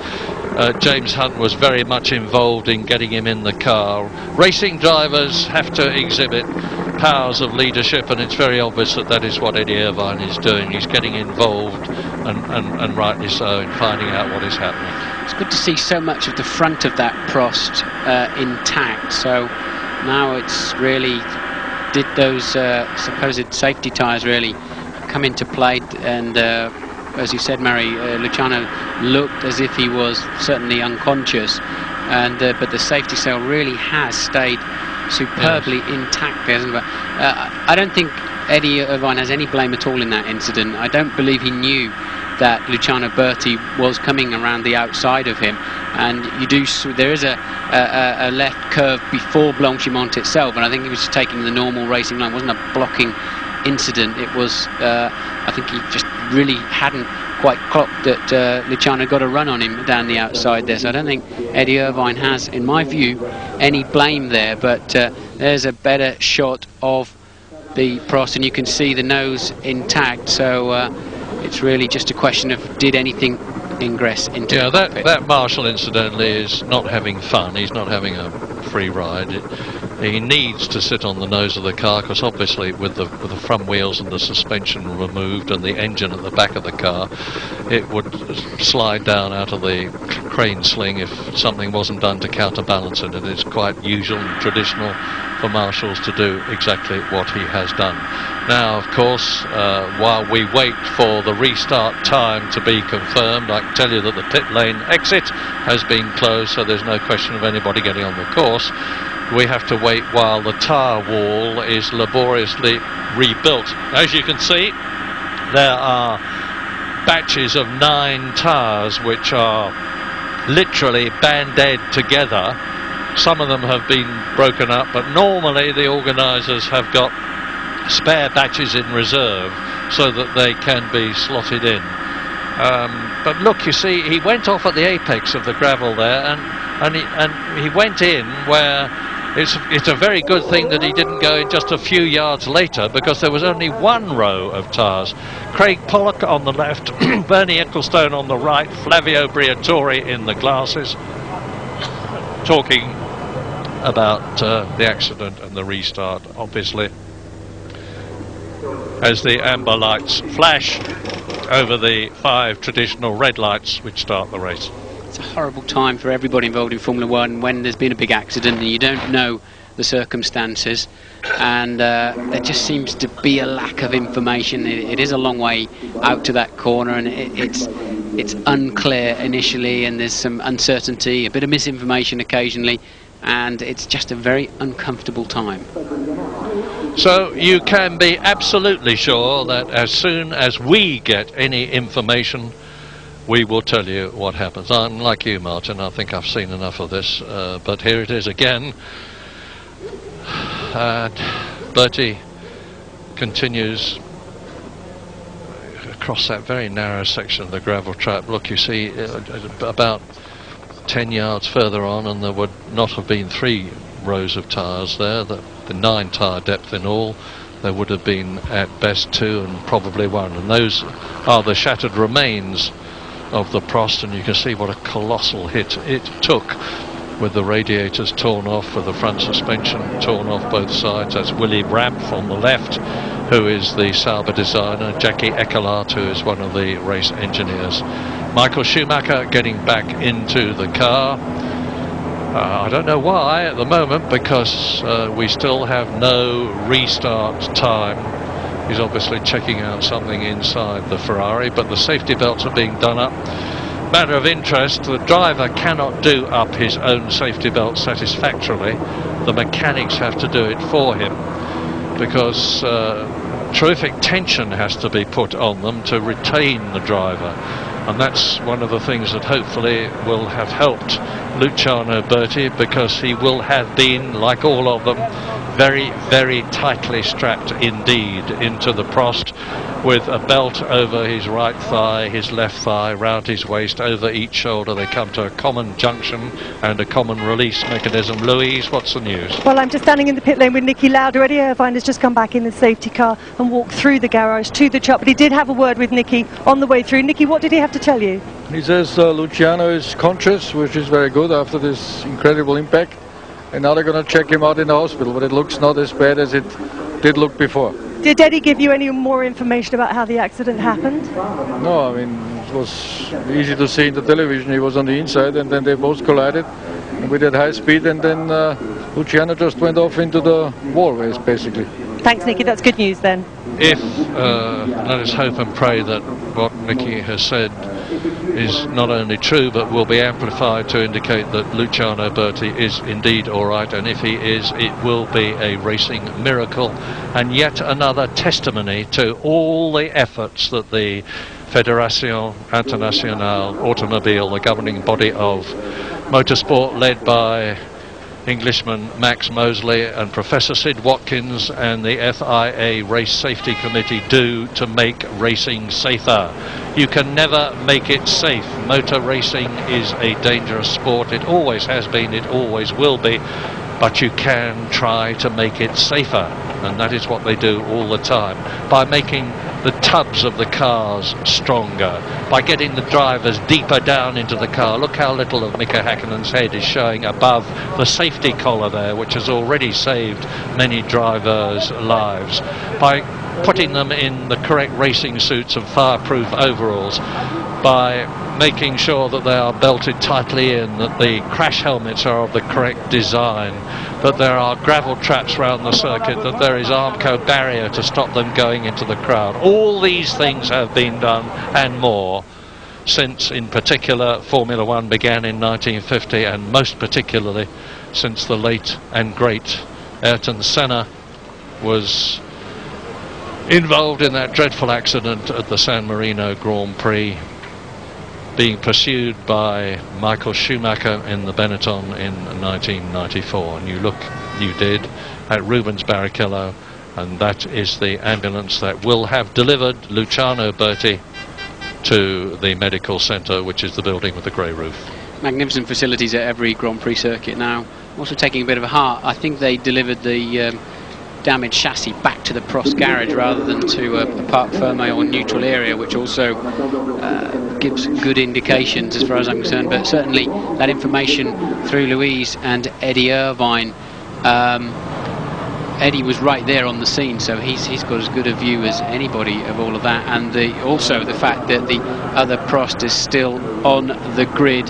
Speaker 12: James Hunt was very much involved in getting him in the car. Racing drivers have to exhibit powers of leadership, and it's very obvious that that is what Eddie Irvine is doing. He's getting involved, and rightly so, in finding out what is happening.
Speaker 8: It's good to see so much of the front of that Prost intact. So now it's really, did those supposed safety tyres really come into play? And as you said, Mary, Luciano looked as if he was certainly unconscious, and but the safety cell really has stayed superbly intact there, hasn't it? I don't think Eddie Irvine has any blame at all in that incident. I don't believe he knew that Luciano Berti was coming around the outside of him, and there is a left curve before Blanchimont itself, and I think he was just taking the normal racing line. It wasn't a blocking incident. It was I think he just really hadn't quite clocked that Luciano got a run on him down the outside there. So I don't think Eddie Irvine has, in my view, any blame there. But there's a better shot of the Prost, and you can see the nose intact. So it's really just a question of did anything ingress into the cockpit.
Speaker 12: That Marshall incidentally is not having fun. He's not having a free ride. He needs to sit on the nose of the car, because obviously with the front wheels and the suspension removed and the engine at the back of the car, it would slide down out of the crane sling if something wasn't done to counterbalance it. And it's quite usual and traditional for marshals to do exactly what he has done. Now, of course, while we wait for the restart time to be confirmed, I can tell you that the pit lane exit has been closed, so there's no question of anybody getting on the course. We have to wait while the tyre wall is laboriously rebuilt. As you can see, there are batches of 9 tyres which are literally band-aid together. Some of them have been broken up, but normally the organisers have got spare batches in reserve so that they can be slotted in. But look, you see, he went off at the apex of the gravel there, and he went in where it's a very good thing that he didn't go in just a few yards later, because there was only one row of tyres. Craig Pollock on the left, Bernie Ecclestone on the right, Flavio Briatore in the glasses, talking about the accident and the restart, obviously, as the amber lights flash over the 5 traditional red lights which start the race.
Speaker 8: It's a horrible time for everybody involved in Formula One when there's been a big accident and you don't know the circumstances, and there just seems to be a lack of information. It is a long way out to that corner, and it's unclear initially, and there's some uncertainty, a bit of misinformation occasionally, and it's just a very uncomfortable time.
Speaker 12: So you can be absolutely sure that as soon as we get any information, we will tell you what happens. I'm like you, Martin. I think I've seen enough of this, but here it is again. Bertie continues across that very narrow section of the gravel trap. Look, you see about 10 yards further on, and there would not have been 3 rows of tyres there, the 9 tyre depth in all. There would have been at best 2 and probably 1, and those are the shattered remains of the Prost, and you can see what a colossal hit it took, with the radiators torn off, with the front suspension torn off both sides. That's Willie Rampf on the left, who is the Sauber designer, Jackie Eckelhardt, who is one of the race engineers. Michael Schumacher getting back into the car. I don't know why at the moment, because we still have no restart time. He's obviously checking out something inside the Ferrari, but the safety belts are being done up. Matter of interest, the driver cannot do up his own safety belt satisfactorily. The mechanics have to do it for him, because terrific tension has to be put on them to retain the driver. And that's one of the things that hopefully will have helped Luciano Berti, because he will have been, like all of them, very, very tightly strapped indeed into the Prost, with a belt over his right thigh, his left thigh, round his waist, over each shoulder. They come to a common junction and a common release mechanism. Louise, what's the news?
Speaker 19: Well, I'm just standing in the pit lane with Nicky Lauda. Eddie Irvine has just come back in the safety car and walked through the garage to the shop, but he did have a word with Nicky on the way through. Nicky, what did he have to tell you?
Speaker 13: He says Luciano is conscious, which is very good after this incredible impact, and now they're going to check him out in the hospital, but it looks not as bad as it did look before.
Speaker 19: Did Eddie give you any more information about how the accident happened?
Speaker 13: No, I mean, it was easy to see in the television. He was on the inside, and then they both collided with that high speed, and then Luciano just went off into the wall, basically.
Speaker 19: Thanks, Nicky. That's good news then.
Speaker 12: If, let us hope and pray that what Nicky has said is not only true but will be amplified to indicate that Luciano Berti is indeed alright, and if he is, it will be a racing miracle and yet another testimony to all the efforts that the Fédération Internationale Automobile, the governing body of motorsport, led by Englishman Max Mosley and Professor Sid Watkins and the FIA Race Safety Committee, do to make racing safer. You can never make it safe. Motor racing is a dangerous sport. It always has been, it always will be, but you can try to make it safer, and that is what they do all the time, by making the tubs of the cars stronger, by getting the drivers deeper down into the car. Look how little of Mika Häkkinen's head is showing above the safety collar there, which has already saved many drivers' lives, by putting them in the correct racing suits and fireproof overalls, by making sure that they are belted tightly in, that the crash helmets are of the correct design, that there are gravel traps around the circuit, that there is Armco barrier to stop them going into the crowd. All these things have been done and more since, in particular, Formula One began in 1950, and most particularly since the late and great Ayrton Senna was involved in that dreadful accident at the San Marino Grand Prix, being pursued by Michael Schumacher in the Benetton in 1994. And you did, at Rubens Barrichello, and that is the ambulance that will have delivered Luciano Berti to the medical centre, which is the building with the grey roof.
Speaker 8: Magnificent facilities at every Grand Prix circuit now. Also taking a bit of a heart, I think they delivered the damaged chassis back to the Prost garage rather than to a Parc Fermé or neutral area, which also gives good indications as far as I'm concerned. But certainly that information through Louise and Eddie Irvine, Eddie was right there on the scene, so he's got as good a view as anybody of all of that, and also the fact that the other Prost is still on the grid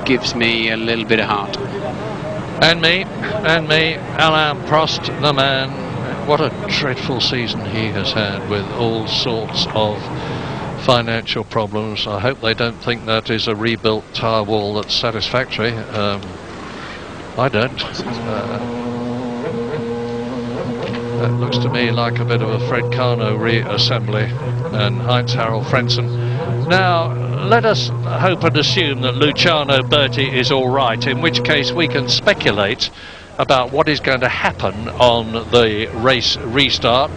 Speaker 8: gives me a little bit of heart.
Speaker 12: And me, Alain Prost, the man. What a dreadful season he has had, with all sorts of financial problems. I hope they don't think that is a rebuilt tyre wall that's satisfactory. I don't. That looks to me like a bit of a Fred Carno reassembly, and Heinz-Harald Frentzen. Now, let us hope and assume that Luciano Berti is all right, in which case we can speculate about what is going to happen on the race restart.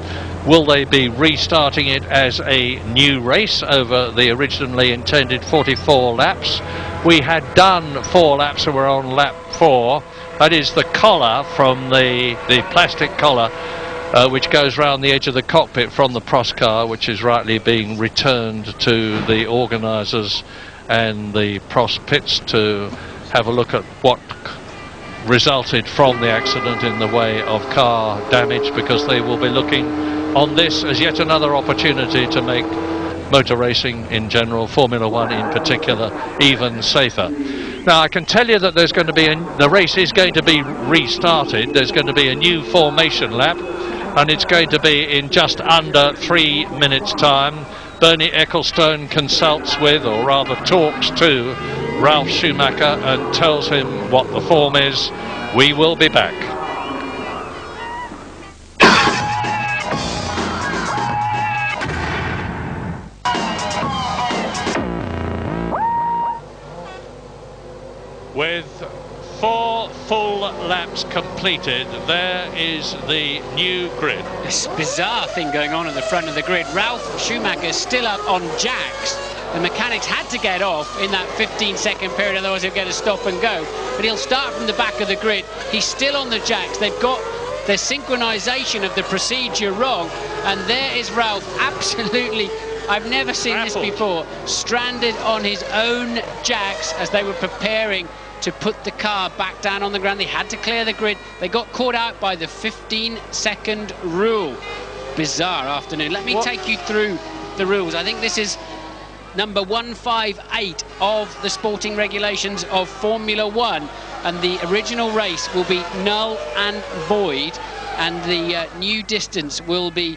Speaker 12: Will they be restarting it as a new race over the originally intended 44 laps? We had done 4 laps and we're on lap 4. That is the collar from the plastic collar which goes round the edge of the cockpit from the Prost car, which is rightly being returned to the organisers and the Prost pits to have a look at what resulted from the accident in the way of car damage, because they will be looking on this as yet another opportunity to make motor racing in general, Formula One in particular, even safer. Now I can tell you that there's going to be the race is going to be restarted. There's going to be a new formation lap, and it's going to be in just under 3 minutes time. Bernie Ecclestone consults with, or rather talks to, Ralf Schumacher and tells him what the form is. We will be back. With 4 full laps completed, there is the new grid.
Speaker 8: This bizarre thing going on at the front of the grid. Ralf Schumacher still up on jacks. The mechanics had to get off in that 15-second period, otherwise he'll get a stop and go. But he'll start from the back of the grid. He's still on the jacks. They've got their synchronization of the procedure wrong. And there is Ralf, absolutely, I've never seen this before, stranded on his own jacks as they were preparing to put the car back down on the ground. They had to clear the grid. They got caught out by the 15-second rule. Bizarre afternoon. Let me take you through the rules. I think this is number 158 of the sporting regulations of Formula One, and the original race will be null and void, and the new distance will be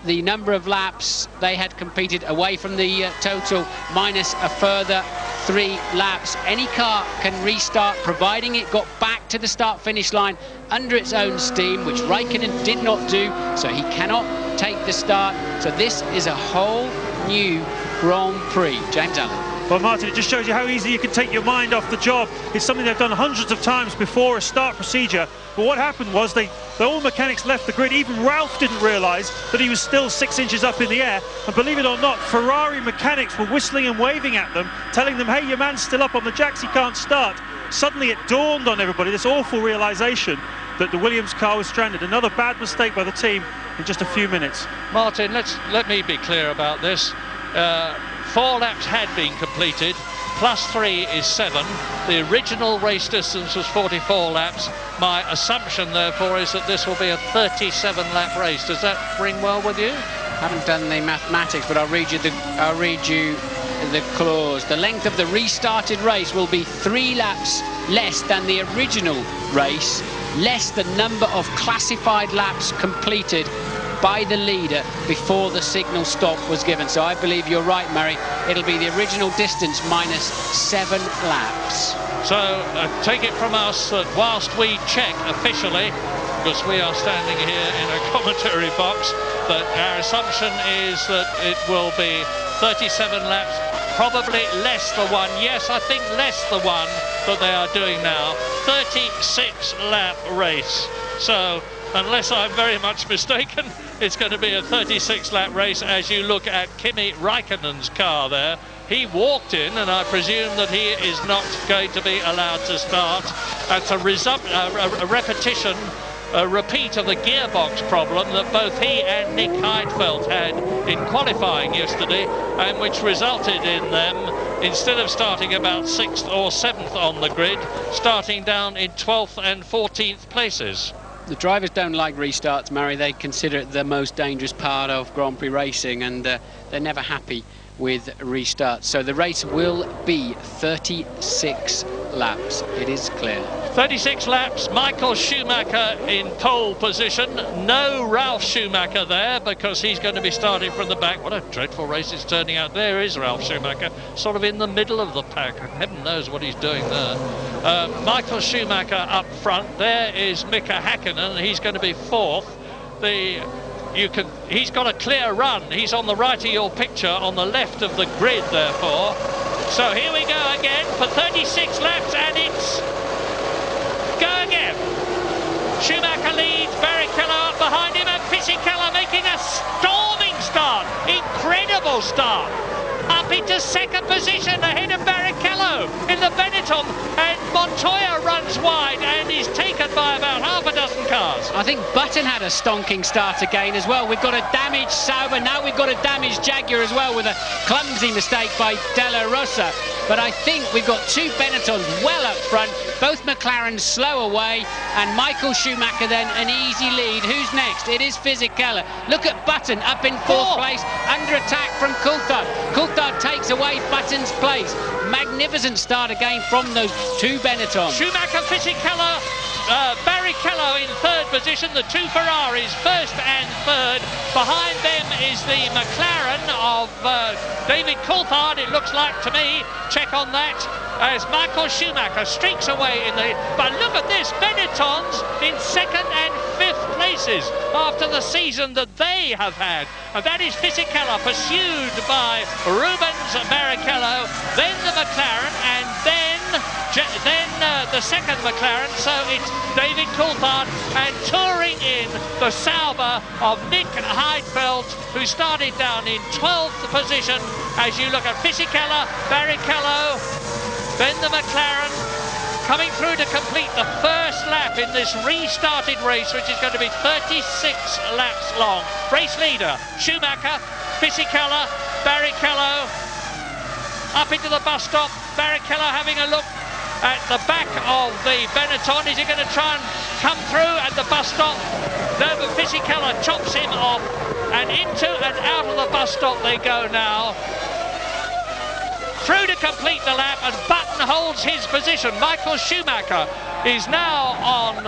Speaker 8: the number of laps they had competed away from the total minus a further 3 laps. Any car can restart providing it got back to the start-finish line under its own steam, which Raikkonen did not do, so he cannot take the start. So this is a whole new Grand Prix. James Allen.
Speaker 5: Well, Martin, it just shows you how easy you can take your mind off the job. It's something they've done hundreds of times before, a start procedure. But what happened was all mechanics left the grid. Even Ralf didn't realise that he was still 6 inches up in the air. And believe it or not, Ferrari mechanics were whistling and waving at them, telling them, hey, your man's still up on the jacks, he can't start. Suddenly it dawned on everybody, this awful realisation that the Williams car was stranded. Another bad mistake by the team in just a few minutes.
Speaker 12: Martin, let me be clear about this. 4 laps had been completed, plus 3 is 7. The original race distance was 44 laps. My assumption, therefore, is that this will be a 37-lap race. Does that ring well with you?
Speaker 8: I haven't done the mathematics, but I'll read you the clause. The length of the restarted race will be 3 laps less than the original race, less the number of classified laps completed by the leader before the signal stop was given. So I believe you're right, Murray. It'll be the original distance minus 7 laps.
Speaker 12: So take it from us that whilst we check officially, because we are standing here in a commentary box, that our assumption is that it will be 37 laps, probably less the one. Yes, I think less the one that they are doing now. 36-lap race. So unless I'm very much mistaken, it's going to be a 36-lap race. As you look at Kimi Raikkonen's car there, he walked in, and I presume that he is not going to be allowed to start. It's a repetition, a repeat of the gearbox problem that both he and Nick Heidfeld had in qualifying yesterday, and which resulted in them, instead of starting about 6th or 7th on the grid, starting down in 12th and 14th places.
Speaker 8: The drivers don't like restarts, Murray. They consider it the most dangerous part of Grand Prix racing, and they're never happy with restarts. So the race will be 36 laps. It is clear.
Speaker 12: 36 laps, Michael Schumacher in pole position. No Ralf Schumacher there, because he's going to be starting from the back. What a dreadful race it's turning out. There is Ralf Schumacher, sort of in the middle of the pack. Heaven knows what he's doing there. Michael Schumacher up front. There is Mika Häkkinen. He's going to be 4th. He's got a clear run. He's on the right of your picture, on the left of the grid, therefore. So here we go again for 36 laps, and it's go again. Schumacher leads, Barrichello up behind him, and Fisichella making a storming start. Incredible start.
Speaker 21: up into second position ahead of Barrichello in the Benetton, and Montoya runs wide and is taken by about half a dozen cars.
Speaker 8: I think Button had a stonking start again as well. We've got a damaged Sauber, now we've got a damaged Jaguar as well with a clumsy mistake by Della Rosa. But I think we've got two Benettons well up front, both McLarens slow away, and Michael Schumacher then an easy lead. Who's next? It is Fisichella. Look at Button up in fourth place, under attack from Coulthard. Coulthard takes away Button's place. Magnificent start again from those two Benettons.
Speaker 21: Schumacher, Fisichella, Barrichello in third position, the two Ferraris first and third. Behind them is the McLaren of David Coulthard, it looks like to me. Check on that. As Michael Schumacher streaks away in the... But look at this, Benettons in second and fifth places after the season that they have had. And that is Fisichella, pursued by Rubens Barrichello, then the McLaren, and then the second McLaren. So it's David Coulthard, and touring in the Sauber of Nick Heidfeld, who started down in 12th position. As you look at Fisichella, Barrichello, then the McLaren coming through to complete the first lap in this restarted race, which is going to be 36 laps long. Race leader, Schumacher, Fisichella, Barrichello, up into the bus stop. Barrichello having a look at the back of the Benetton. Is he going to try and come through at the bus stop? No, but Fisichella chops him off, and into and out of the bus stop they go now. Through to complete the lap, and Button holds his position. Michael Schumacher is now on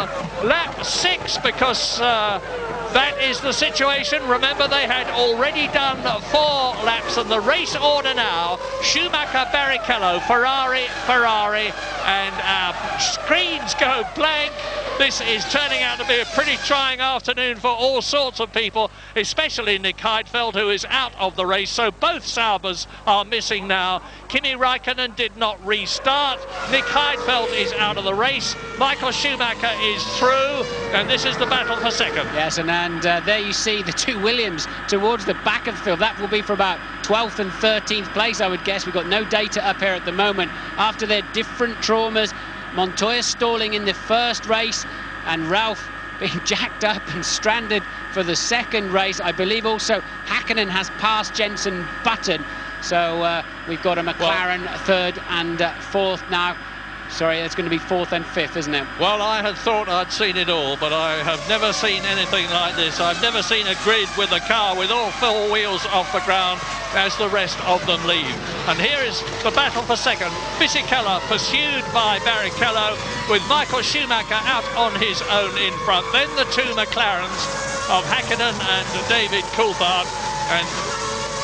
Speaker 21: lap 6 because that is the situation. Remember, they had already done 4 laps, and the race order now: Schumacher, Barrichello, Ferrari, and our screens go blank. This is turning out to be a pretty trying afternoon for all sorts of people, especially Nick Heidfeld, who is out of the race. So both Saubers are missing now. Kimi Räikkönen did not restart. Nick Heidfeld is out of the race. Michael Schumacher is through, and this is the battle for second.
Speaker 8: Yes, and there you see the two Williams towards the back of the field. That will be for about 12th and 13th place, I would guess. We've got no data up here at the moment. After their different traumas, Montoya stalling in the first race, and Ralph being jacked up and stranded for the second race. I believe also Häkkinen has passed Jenson Button. So we've got a McLaren third and fourth now. Sorry, it's going to be fourth and fifth, isn't it?
Speaker 12: Well, I had thought I'd seen it all, but I have never seen anything like this. I've never seen a grid with a car with all 4 wheels off the ground as the rest of them leave. And here is the battle for second. Fisichella pursued by Barrichello, with Michael Schumacher out on his own in front. Then the two McLarens of Häkkinen and David Coulthard, and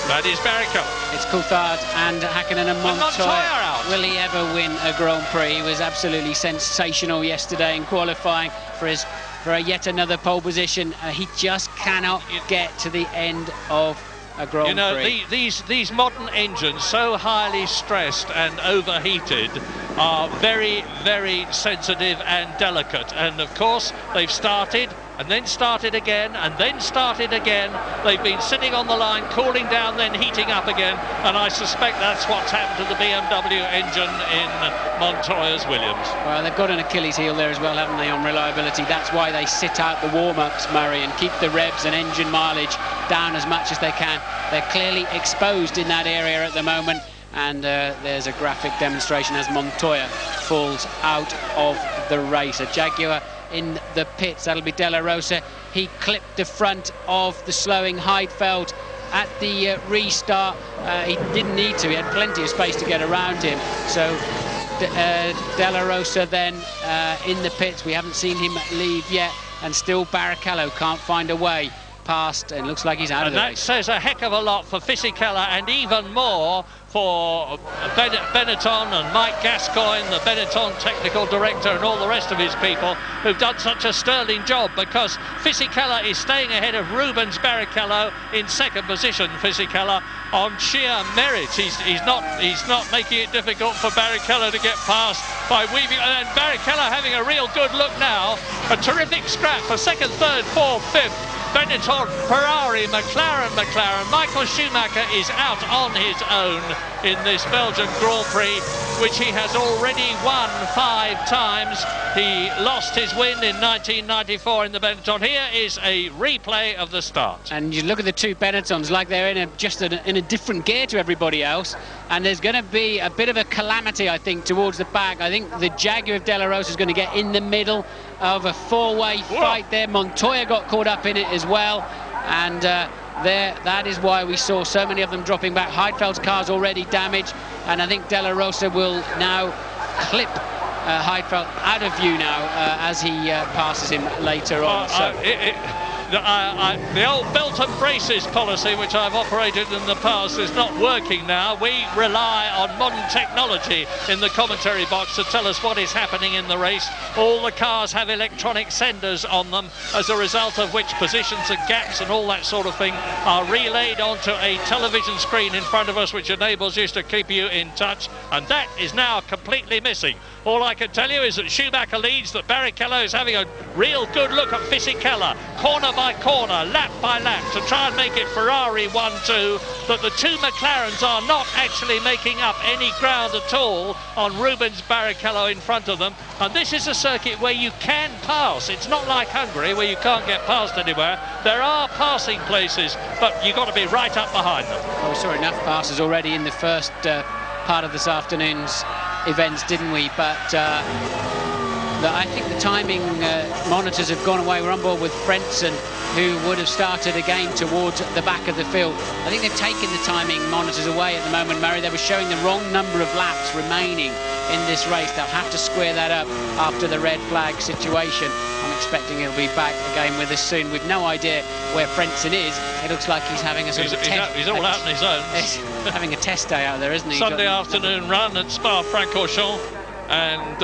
Speaker 12: that is Barrichello.
Speaker 8: It's Coulthard and Häkkinen and Montoya
Speaker 12: out.
Speaker 8: Will he ever win a Grand Prix? He was absolutely sensational yesterday in qualifying for yet another pole position. He just cannot get to the end of a Grand Prix.
Speaker 12: You know, these modern engines, so highly stressed and overheated, are very, very sensitive and delicate. And of course, they've started and then started again, and then started again. They've been sitting on the line, cooling down, then heating up again, and I suspect that's what's happened to the BMW engine in Montoya's Williams.
Speaker 8: Well, they've got an Achilles heel there as well, haven't they, on reliability? That's why they sit out the warm-ups, Murray, and keep the revs and engine mileage down as much as they can. They're clearly exposed in that area at the moment, and there's a graphic demonstration as Montoya falls out of the race. A Jaguar in the pits, that'll be Della Rosa. He clipped the front of the slowing Heidfeld at the restart. He didn't need to, he had plenty of space to get around him. So Della Rosa then in the pits. We haven't seen him leave yet, and still Barrichello can't find a way past, and looks like he's out of the race.
Speaker 12: And that says a heck of a lot for Fisichella, and even more for Benetton and Mike Gascoigne, the Benetton technical director, and all the rest of his people who've done such a sterling job, because Fisichella is staying ahead of Rubens Barrichello in second position. Fisichella on sheer merit. He's not making it difficult for Barrichello to get past by weaving, and Barrichello having a real good look now. A terrific scrap for second, third, fourth, fifth.
Speaker 21: Benetton, Ferrari, McLaren. Michael Schumacher is out on his own in this Belgian Grand Prix, which he has already won 5 times. He lost his win in 1994 in the Benetton. Here is a replay of the start.
Speaker 8: And you look at the two Benettons like they're in a different gear to everybody else, and there's going to be a bit of a calamity, I think, towards the back. I think the Jaguar of De La Rosa is going to get in the middle of a 4-way fight there. Montoya got caught up in it as well, and that is why we saw so many of them dropping back. Heidfeld's car's already damaged, and I think De La Rosa will now clip Heidfeld out of view now as he passes him later on.
Speaker 21: The old belt and braces policy, which I've operated in the past, is not working now. We rely on modern technology in the commentary box to tell us what is happening in the race. All the cars have electronic senders on them, as a result of which positions and gaps and all that sort of thing are relayed onto a television screen in front of us, which enables us to keep you in touch, and that is now completely missing. All I can tell you is that Schumacher leads, that Barrichello is having a real good look at Fisichella, corner by corner, lap by lap, to try and make it Ferrari 1-2, but the two McLarens are not actually making up any ground at all on Rubens Barrichello in front of them, and this is a circuit where you can pass. It's not like Hungary, where you can't get past anywhere. There are passing places, but you've got to be right up behind them.
Speaker 8: Well, we saw enough passes already in the first part of this afternoon's events, didn't we? But I think the timing monitors have gone away. We're on board with Frentzen, who would have started again towards the back of the field. I think they've taken the timing monitors away at the moment, Murray. They were showing the wrong number of laps remaining in this race. They'll have to square that up after the red flag situation. I'm expecting he'll be back again with us soon. We've no idea where Frentzen is. It looks like he's having a sort of a test.
Speaker 21: He's all out on his own.
Speaker 8: Having a test day out there, isn't he?
Speaker 21: Sunday afternoon run at Spa-Francorchamps, and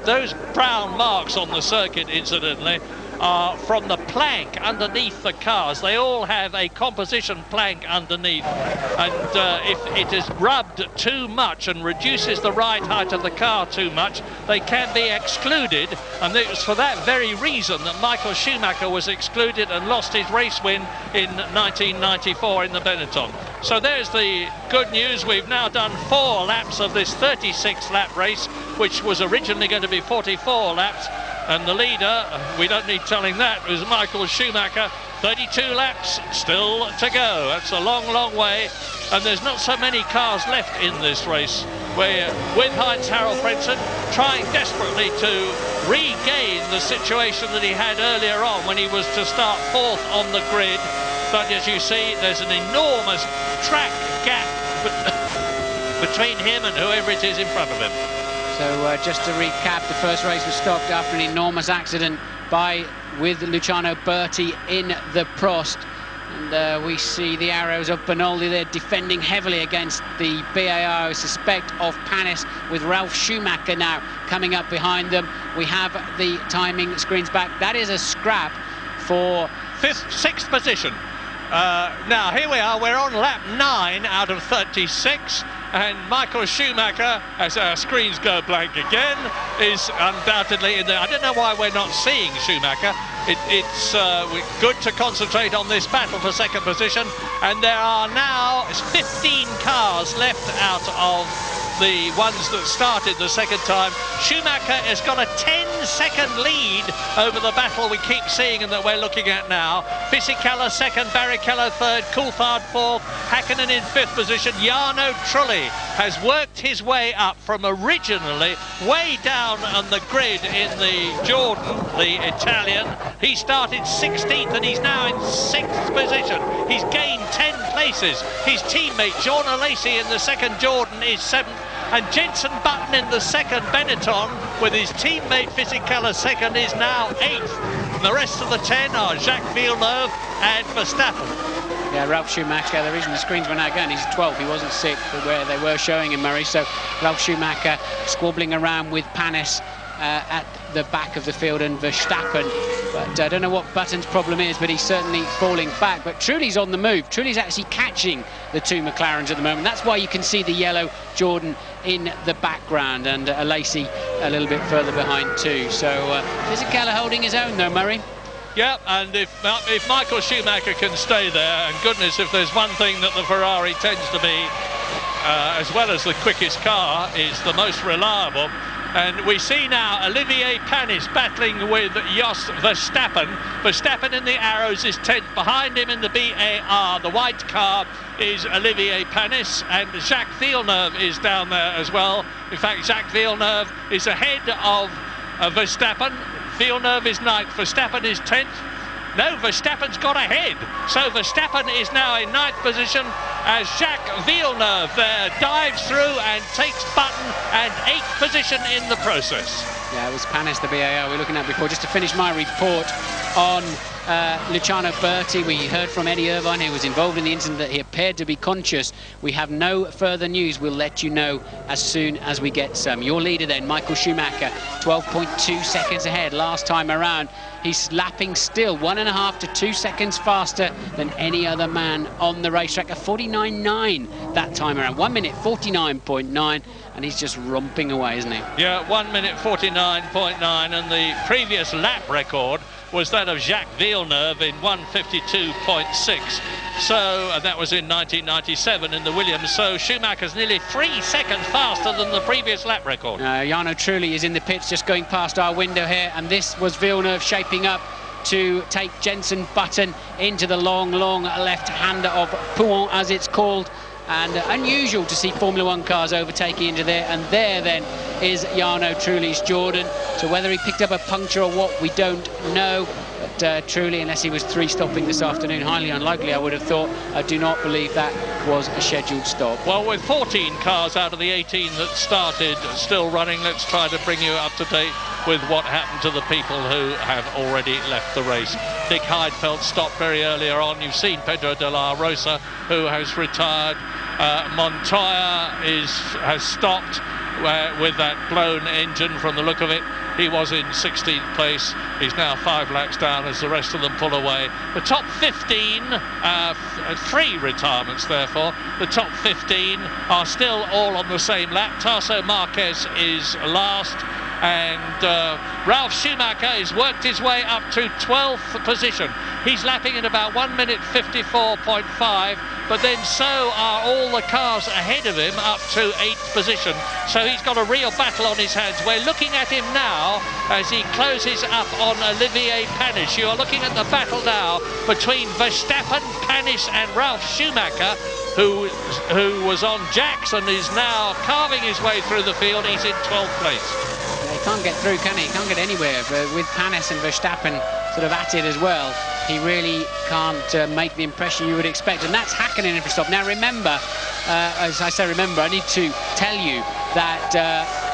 Speaker 21: those brown marks on the circuit, incidentally, are from the plank underneath the cars. They all have a composition plank underneath, and if it is rubbed too much and reduces the ride height of the car too much, they can be excluded, and it was for that very reason that Michael Schumacher was excluded and lost his race win in 1994 in the Benetton. So there's the good news. We've now done 4 laps of this 36-lap race, which was originally going to be 44 laps. And the leader, we don't need telling that, was Michael Schumacher. 32 laps still to go. That's a long, long way. And there's not so many cars left in this race. We're with Heinz-Harald Frentzen, trying desperately to regain the situation that he had earlier on when he was to start 4th on the grid. But as you see, there's an enormous track gap between him and whoever it is in front of him.
Speaker 8: So just to recap, the first race was stopped after an enormous accident with Luciano Berti in the Prost. And we see the arrows of Bernoldi there defending heavily against the BAR, I suspect, of Panis, with Ralf Schumacher now coming up behind them. We have the timing screens back. That is a scrap for
Speaker 21: 6th position. Now here we are, we're on lap 9 out of 36, and Michael Schumacher, as our screens go blank again, is undoubtedly in there. I don't know why we're not seeing Schumacher. It's good to concentrate on this battle for 2nd position, and there are now 15 cars left out of the ones that started the second time. Schumacher has got a 10-second lead over the battle we keep seeing and that we're looking at now. Fisichella 2nd, Barrichello 3rd, Coulthard 4th, Hakkinen in 5th position. Jarno Trulli has worked his way up from originally way down on the grid in the Jordan, the Italian. He started 16th and he's now in 6th position. He's gained 10 places. His teammate Jean Alesi in the 2nd Jordan is 7th. And Jenson Button in the 2nd Benetton with his teammate Fisichella 2nd is now 8th. And the rest of the 10 are Jacques Villeneuve and Verstappen.
Speaker 8: Yeah, Ralf Schumacher, the reason the screens went out again, he's 12th, he wasn't 6th, where they were showing him, Murray. So Ralf Schumacher squabbling around with Panis at the back of the field, and Verstappen But I don't know what Button's problem is, but he's certainly falling back. But Trulli's on the move. Trulli's actually catching the two McLarens at the moment. That's why you can see the yellow Jordan in the background, and Lacey a little bit further behind too. So Fisichella holding his own though, Murray.
Speaker 12: Yeah, and if Michael Schumacher can stay there, and goodness, if there's one thing that the Ferrari tends to be, as well as the quickest car, is the most reliable. And we see now Olivier Panis battling with Jos Verstappen. Verstappen in the arrows is 10th. Behind him in the BAR, the white car, is Olivier Panis, and Jacques Villeneuve is down there as well. In fact, Jacques Villeneuve is ahead of Verstappen. Villeneuve is 9th, Verstappen is 10th. No, Verstappen's got ahead. So Verstappen is now in 9th position as Jacques Villeneuve there dives through and takes Button, and 8th position in the process.
Speaker 8: Yeah, it was Panis, the BAR we were looking at before. Just to finish my report on Luciano Berti, we heard from Eddie Irvine, who was involved in the incident, that he appeared to be conscious. We have no further news. We'll let you know as soon as we get some. Your leader then, Michael Schumacher, 12.2 seconds ahead last time around. He's lapping still 1.5 to 2 seconds faster than any other man on the racetrack. A 49.9 that time around. 1 minute 49.9, and he's just romping away, isn't he?
Speaker 12: Yeah, 1 minute 49.9, and the previous lap record was that of Jacques Villeneuve in 1:52.6. So, and that was in 1997 in the Williams. So Schumacher's nearly 3 seconds faster than the previous lap record.
Speaker 8: Jarno Trulli is in the pits, just going past our window here, and this was Villeneuve shaping up to take Jenson Button into the long left-hander of Pouhon, as it's called. And unusual to see Formula One cars overtaking into there, and there then is Jarno Trulli's Jordan. So whether he picked up a puncture or what, we don't know. But Trulli, unless he was 3-stopping this afternoon, highly unlikely, I would have thought. I do not believe that was a scheduled stop.
Speaker 12: Well, with 14 cars out of the 18 that started still running, let's try to bring you up to date with what happened to the people who have already left the race. Nick Heidfeld stopped very earlier on. You've seen Pedro de la Rosa, who has retired. Montoya has stopped with that blown engine from the look of it. He was in 16th place. He's now 5 laps down as the rest of them pull away. The top 15, 3 retirements therefore. The top 15 are still all on the same lap. Tasso Marquez is last, and Ralf Schumacher has worked his way up to 12th position. He's lapping in about 1 minute 54.5, but then so are all the cars ahead of him up to 8th position. So he's got a real battle on his hands. We're looking at him now as he closes up on Olivier Panis. You are looking at the battle now between Verstappen, Panis and Ralf Schumacher, who was on jacks and is now carving his way through the field. He's in 12th place.
Speaker 8: He can't get through, can he? He can't get anywhere. But with Panis and Verstappen sort of at it as well, he really can't make the impression you would expect. And that's Hakkinen every stop. Now remember, as I say remember, I need to tell you that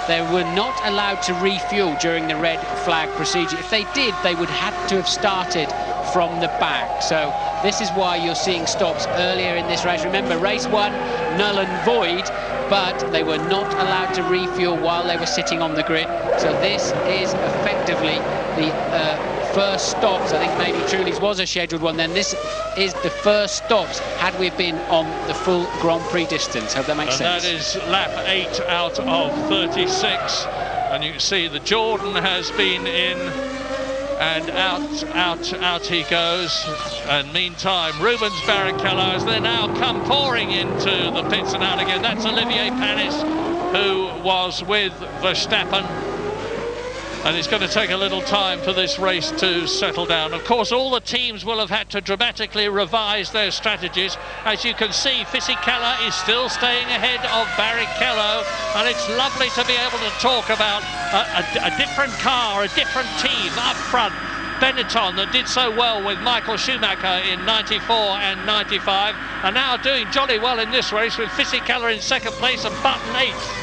Speaker 8: they were not allowed to refuel during the red flag procedure. If they did, they would have to have started from the back. So this is why you're seeing stops earlier in this race. Remember, race 1, null and void, but they were not allowed to refuel while they were sitting on the grid. So this is effectively the first stops. I think maybe Trulli's was a scheduled one then. This is the first stops had we been on the full Grand Prix distance. Hope that makes sense.
Speaker 12: That is lap 8 out of 36. And you can see the Jordan has been in, and out he goes. And meantime, Rubens Barrichello has then now come pouring into the pits and out again. That's Olivier Panis, who was with Verstappen. And it's going to take a little time for this race to settle down. Of course, all the teams will have had to dramatically revise their strategies. As you can see, Fisichella is still staying ahead of Barrichello, and it's lovely to be able to talk about a different car, a different team up front. Benetton, that did so well with Michael Schumacher in 94 and 95, are now doing jolly well in this race with Fisichella in 2nd place and Button 8th.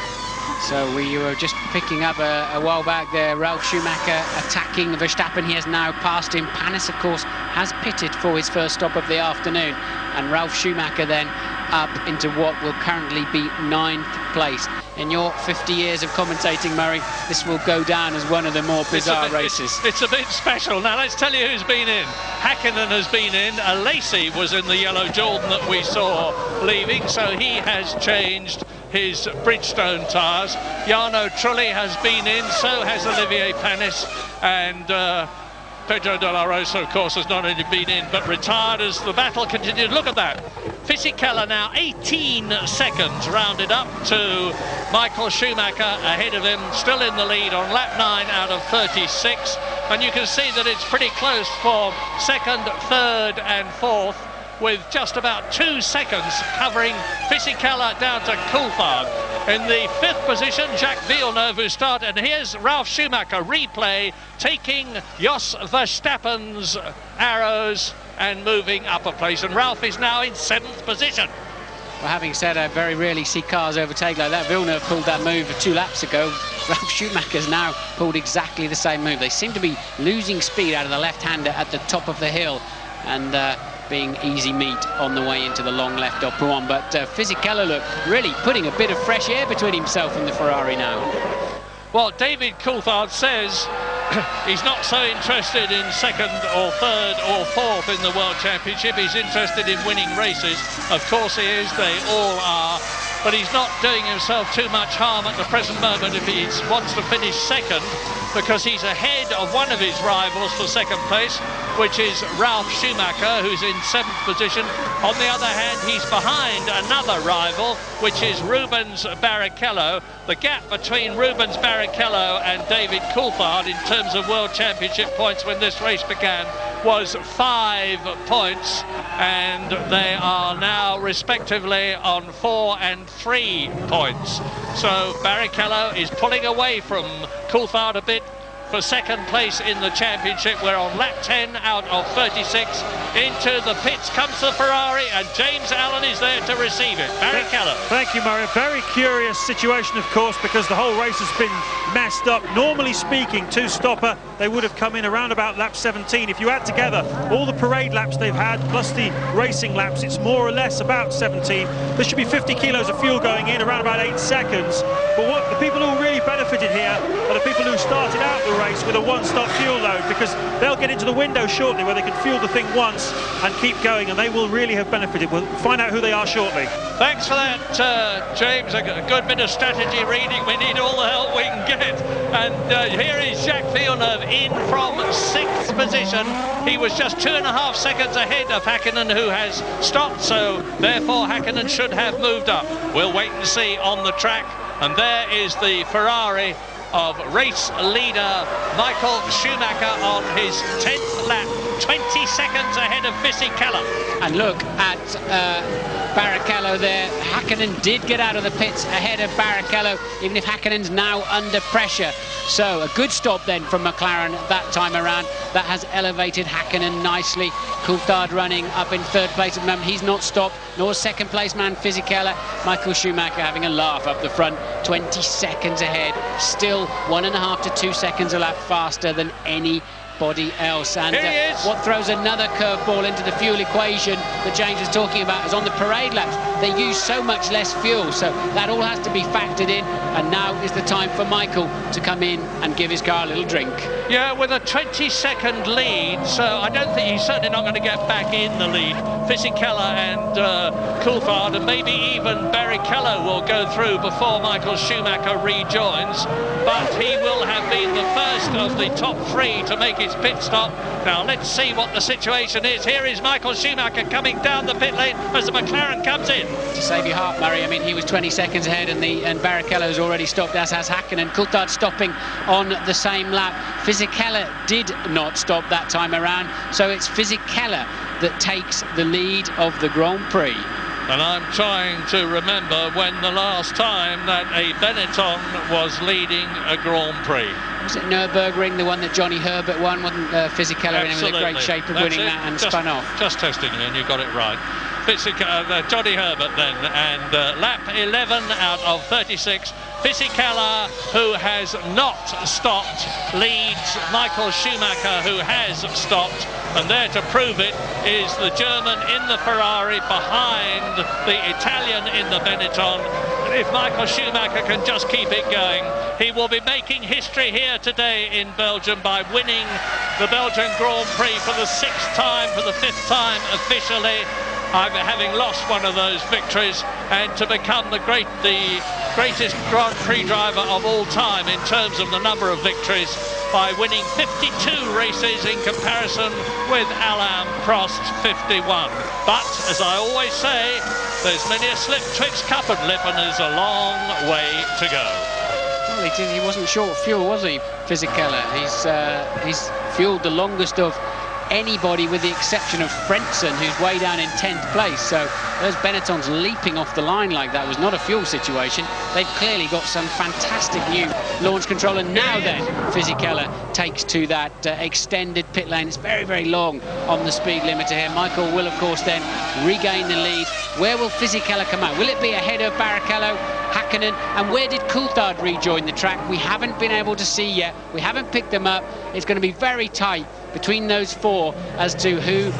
Speaker 8: So we were just picking up a while back there, Ralf Schumacher attacking Verstappen. He has now passed him. Panis, of course, has pitted for his first stop of the afternoon. And Ralf Schumacher then up into what will currently be 9th place. in your 50 years of commentating, Murray, this will go down as one of the more bizarre races.
Speaker 12: It's a bit special. Now let's tell you who's been in. Hakkinen has been in. Lacey was in the yellow Jordan that we saw leaving, so he has changed his Bridgestone tyres. Jarno Trulli has been in, so has Olivier Panis, and Pedro de la Rosa, of course, has not only been in but retired as the battle continued. Look at that. Fisichella now 18 seconds rounded up to Michael Schumacher ahead of him, still in the lead on lap 9 out of 36, and you can see that it's pretty close for second, third and fourth, with just about 2 seconds covering Fisichella down to Coulthard. In the 5th position, Jacques Villeneuve, who started, and here's Ralf Schumacher replay, taking Jos Verstappen's arrows and moving up a place, and Ralf is now in 7th position.
Speaker 8: Well, having said I very rarely see cars overtake like that. Villeneuve pulled that move 2 laps ago. Ralf Schumacher's now pulled exactly the same move. They seem to be losing speed out of the left-hander at the top of the hill, and being easy meat on the way into the long left of Rouen. But Fisichella, look, really putting a bit of fresh air between himself and the Ferrari now.
Speaker 12: Well, David Coulthard says he's not so interested in second or third or fourth in the World Championship. He's interested in winning races. Of course he is, they all are. But he's not doing himself too much harm at the present moment if he wants to finish second, because he's ahead of one of his rivals for second place, which is Ralf Schumacher, who's in 7th position. On the other hand, he's behind another rival, which is Rubens Barrichello. The gap between Rubens Barrichello and David Coulthard in terms of World Championship points when this race began was 5 points, and they are now respectively on 4 and 3 points. So Barrichello is pulling away from Coulthard a bit for second place in the championship. We're on lap 10 out of 36. Into the pits comes the Ferrari, and James Allen is there to receive it. Barrichello.
Speaker 5: Thank you, Murray. A very curious situation, of course, because the whole race has been messed up. Normally speaking, two-stopper, they would have come in around about lap 17. If you add together all the parade laps they've had, plus the racing laps, it's more or less about 17. There should be 50 kilos of fuel going in, around about 8 seconds. But what the people who really benefited here are the people who started out the race with a one-stop fuel load, because they'll get into the window shortly where they can fuel the thing once and keep going, and they will really have benefited. We'll find out who they are shortly.
Speaker 12: Thanks for that, James. A good bit of strategy reading. We need all the help we can get. And here is Jacques Villeneuve in from 6th position. He was just 2.5 seconds ahead of Hakkinen, who has stopped, so therefore Hakkinen should have moved up. We'll wait and see on the track. And there is the Ferrari of race leader Michael Schumacher on his 10th lap, 20 seconds ahead of Fisichella.
Speaker 8: And look at Barrichello there. Hakkinen did get out of the pits ahead of Barrichello, even if Hakkinen's now under pressure. So a good stop then from McLaren that time around. That has elevated Hakkinen nicely. Coulthard running up in 3rd place at the moment. He's not stopped, nor 2nd place man Fisichella. Michael Schumacher having a laugh up the front, 20 seconds ahead. Still 1.5 to 2 seconds a lap faster than anybody else. And what throws another curveball into the fuel equation that James was talking about is on the parade laps. They use so much less fuel, so that all has to be factored in, and now is the time for Michael to come in and give his car a little drink.
Speaker 12: Yeah, with a 20-second lead, so I don't think he's certainly not going to get back in the lead. Fisichella and Coulthard, and maybe even Barrichello will go through before Michael Schumacher rejoins, but he will have been the first of the top 3 to make his pit stop. Now let's see what the situation is. Here is Michael Schumacher coming down the pit lane as the McLaren comes in.
Speaker 8: To save your heart, Murray, I mean, he was 20 seconds ahead, and Barrichello's already stopped, as has Hakkinen. Coulthard stopping on the same lap. Fisichella did not stop that time around, so it's Fisichella that takes the lead of the Grand Prix.
Speaker 12: And I'm trying to remember when the last time that a Benetton was leading a Grand Prix.
Speaker 8: Was it Nürburgring, the one that Johnny Herbert won? Wasn't Fisichella in great shape of winning that and spun off?
Speaker 12: Just testing you, and you got it right. Johnny Herbert then, and lap 11 out of 36. Fisichella, who has not stopped, leads Michael Schumacher, who has stopped, and there to prove it is the German in the Ferrari behind the Italian in the Benetton.
Speaker 21: And if Michael Schumacher can just keep it going, he will be making history here today in Belgium by winning the Belgian Grand Prix for the 6th time, for the 5th time officially, having lost one of those victories, and to become the greatest Grand Prix driver of all time in terms of the number of victories by winning 52 races in comparison with Alain Prost's 51. But, as I always say, there's many a slip twixt cup and lip, and there's a long way to go.
Speaker 8: Well, he wasn't short of fuel, was he, Fisichella? He's fueled the longest of anybody with the exception of Frentzen, who's way down in 10th place. So those Benettons leaping off the line like that was not a fuel situation. They've clearly got some fantastic new launch control. And now then, Fisichella takes to that extended pit lane. It's very, very long on the speed limiter here. Michael will, of course, then regain the lead. Where will Fisichella come out? Will it be ahead of Barrichello, Häkkinen? And where did Coulthard rejoin the track? We haven't been able to see yet. We haven't picked them up. It's going to be very tight between those four as to who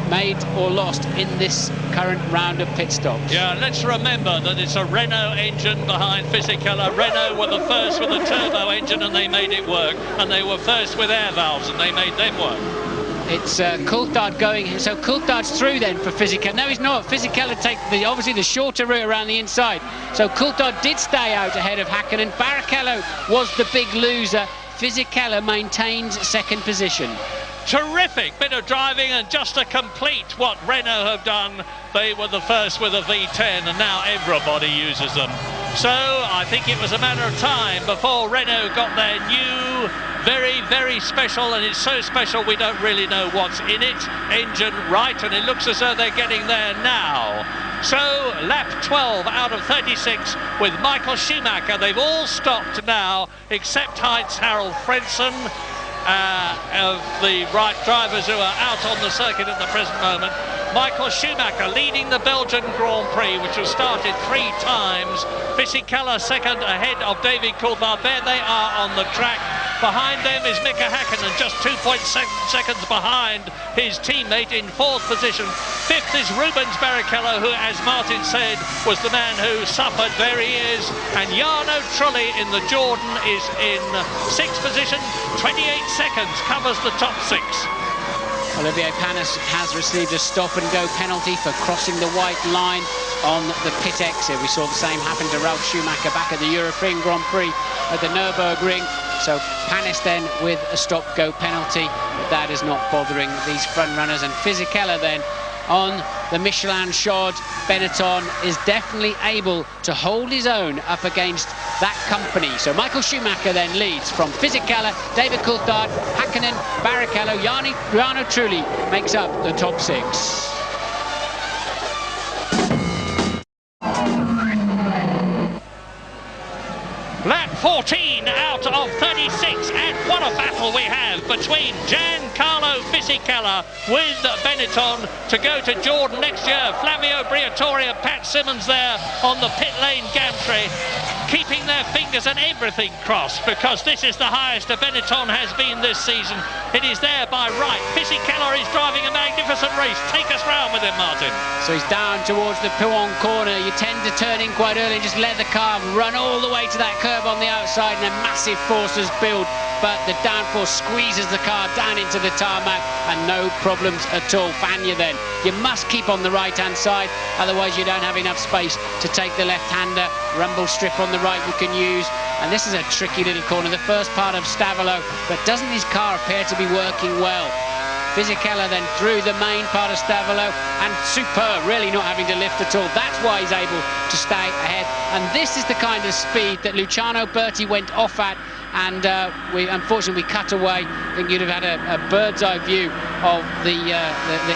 Speaker 8: made or lost in this current round of pit stops.
Speaker 21: Yeah, let's remember that it's a Renault engine behind Fisichella. Renault were the first with a turbo engine and they made it work, and they were first with air valves and they made them work.
Speaker 8: It's Coulthard going, so Coulthard's through then for Fisichella. No, he's not. Fisichella take obviously the shorter route around the inside. So Coulthard did stay out ahead of Häkkinen. Barrichello was the big loser. Fisichella maintains second position.
Speaker 21: Terrific bit of driving, and just to complete what Renault have done, they were the first with a V10 and now everybody uses them. So I think it was a matter of time before Renault got their new, very, very special, and it's so special we don't really know what's in it, engine right, and it looks as though they're getting there now. So lap 12 out of 36 with Michael Schumacher. They've all stopped now except Heinz-Harald Frentzen, of the right drivers who are out on the circuit at the present moment. Michael Schumacher leading the Belgian Grand Prix, which was started 3 times. Fisichella second ahead of David Coulthard. There they are on the track. Behind them is Mika Häkkinen, just 2.7 seconds behind his teammate in 4th position. 5th is Rubens Barrichello, who, as Martin said, was the man who suffered. There he is. And Jarno Trulli in the Jordan is in 6th position. 28 seconds covers the top 6.
Speaker 8: Olivier Panis has received a stop-and-go penalty for crossing the white line on the pit exit. We saw the same happen to Ralf Schumacher back at the European Grand Prix at the Nürburgring. So Panis then with a stop-go penalty, but that is not bothering these front runners. And Fisichella then on the Michelin shod Benetton is definitely able to hold his own up against that company. So Michael Schumacher then leads from Fisichella, David Coulthard, Häkkinen, Barrichello, Jarno Trulli makes up the top 6.
Speaker 21: Lap 14 out of 36, and what a battle we have between Giancarlo Fisichella with Benetton to go to Jordan next year. Flavio Briatore and Pat Simmons there on the pit lane gantry, keeping their fingers and everything crossed, because this is the highest a Benetton has been this season. It is there by right. Fisichella is driving a magnificent race. Take us round with him, Martin.
Speaker 8: So he's down towards the Pouhon corner. You tend to turn in quite early and just let the car run all the way to that curve on the outside, and a massive forces build, but the downforce squeezes the car down into the tarmac, and no problems at all. Fania then, you must keep on the right hand side, otherwise you don't have enough space to take the left-hander. Rumble strip on the right you can use, and this is a tricky little corner, the first part of Stavolo, but doesn't his car appear to be working well? Fisichella then through the main part of Stavolo, and superb, really not having to lift at all. That's why he's able to stay ahead. And this is the kind of speed that Luciano Berti went off at, and unfortunately we cut away. I think you'd have had a bird's eye view of the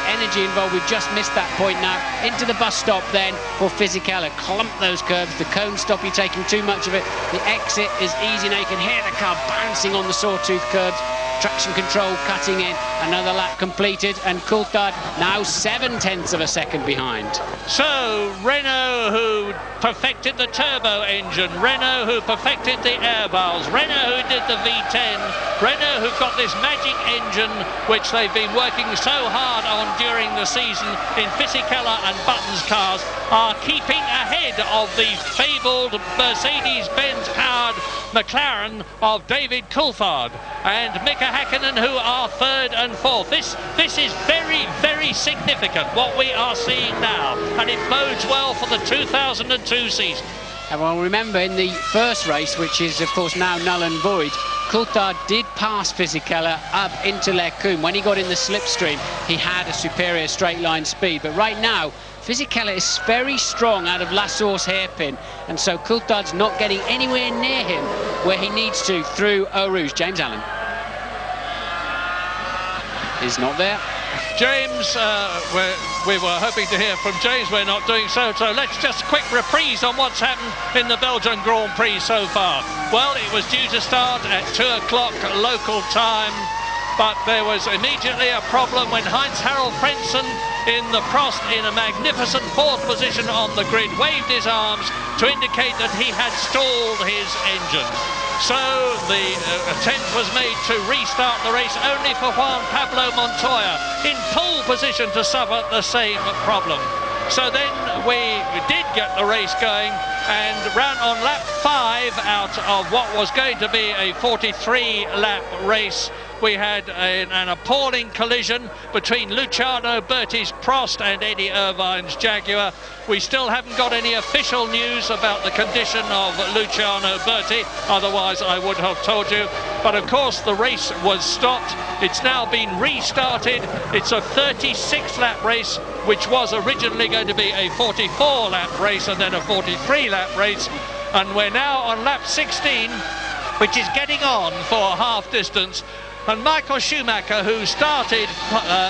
Speaker 8: energy involved. We've just missed that point now. Into the bus stop then for Fisichella. Clump those curbs. The cone stop, you're taking too much of it. The exit is easy now. You can hear the car bouncing on the sawtooth curbs. Traction control cutting in, another lap completed, and Coulthard now 0.7 of a second behind.
Speaker 21: So Renault, who perfected the turbo engine, Renault who perfected the air valves, Renault who did the V10, Renault who've got this magic engine which they've been been working so hard on during the season in Fisichella and Button's cars are keeping ahead of the fabled Mercedes-Benz powered McLaren of David Coulthard and Mika Häkkinen, who are third and fourth. This is very, very significant, what we are seeing now, and it bodes well for the 2002 season.
Speaker 8: And well, remember, in the first race, which is of course now null and void, Coulthard did pass Fisichella up into Lecumbe. When he got in the slipstream, he had a superior straight line speed, but right now Fisichella is very strong out of La Source hairpin, and so Coulthard's not getting anywhere near him where he needs to through Eau Rouge. James Allen is not there.
Speaker 21: James, we were hoping to hear from James, we're not doing so let's just quick reprise on what's happened in the Belgian Grand Prix so far. Well, it was due to start at 2 o'clock local time, but there was immediately a problem when Heinz-Harald Frentzen in the Prost in a magnificent fourth position on the grid waved his arms to indicate that he had stalled his engine. So the attempt was made to restart the race, only for Juan Pablo Montoya in pole position to suffer the same problem. So then we did get the race going and ran on lap 5 out of what was going to be a 43-lap race. We had an appalling collision between Luciano Berti's Prost and Eddie Irvine's Jaguar. We still haven't got any official news about the condition of Luciano Berti, otherwise I would have told you. But of course the race was stopped. It's now been restarted. It's a 36-lap race, which was originally going to be a 44-lap race and then a 43-lap race. And we're now on lap 16, which is getting on for half distance. And Michael Schumacher, who started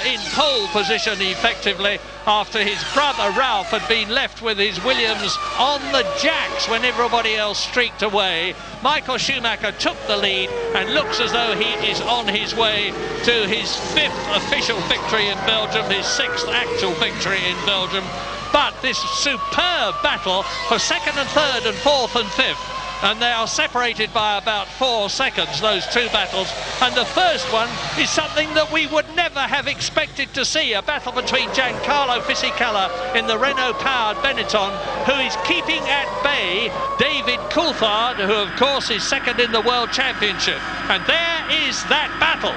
Speaker 21: in pole position effectively after his brother Ralph had been left with his Williams on the jacks when everybody else streaked away, Michael Schumacher took the lead and looks as though he is on his way to his 5th official victory in Belgium, his 6th actual victory in Belgium. But this superb battle for 2nd and 3rd and 4th and 5th. And they are separated by about 4 seconds, those two battles. And the first one is something that we would never have expected to see, a battle between Giancarlo Fisichella in the Renault-powered Benetton, who is keeping at bay David Coulthard, who of course is second in the World Championship. And there is that battle.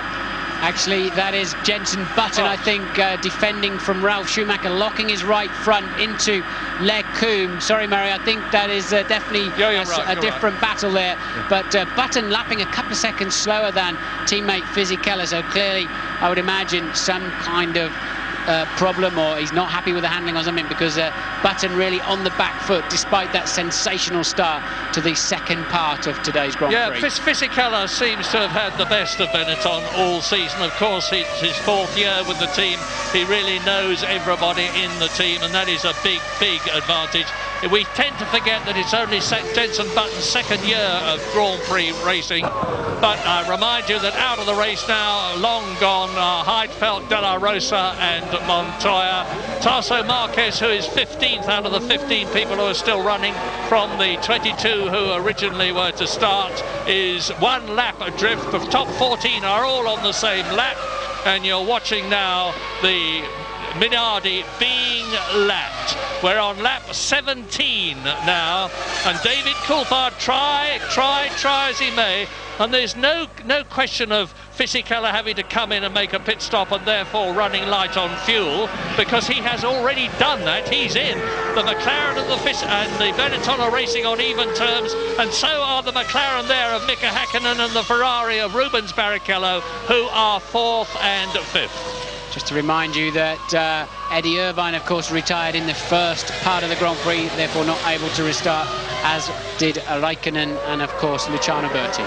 Speaker 8: Actually, that is Jenson Button, I think, defending from Ralf Schumacher, locking his right front into Lecumbe. Sorry, Murray, I think that is definitely a different battle there. Yeah. But Button lapping a couple of seconds slower than teammate Fisichella, so clearly I would imagine some kind of problem, or he's not happy with the handling or something, because Button really on the back foot despite that sensational start to the second part of today's Grand Prix.
Speaker 21: Yeah, Fisichella seems to have had the best of Benetton all season. Of course, it's his 4th year with the team. He really knows everybody in the team, and that is a big, big advantage. We tend to forget that it's only Jenson Button's 2nd year of Grand Prix racing. But I remind you that out of the race now, long gone, Heidfeld, De La Rosa and Montoya. Tasso Marquez, who is 15th out of the 15 people who are still running from the 22 who originally were to start, is 1 lap adrift. The top 14 are all on the same lap. And you're watching now the Minardi being lapped. We're on lap 17 now, and David Coulthard try as he may, and there's no question of Fisichella having to come in and make a pit stop and therefore running light on fuel, because he has already done that. He's in. The McLaren and the Benetton are racing on even terms, and so are the McLaren there of Mika Häkkinen and the Ferrari of Rubens Barrichello, who are 4th and 5th.
Speaker 8: Just to remind you that Eddie Irvine, of course, retired in the first part of the Grand Prix, therefore not able to restart, as did Raikkonen and, of course, Luciano Berti.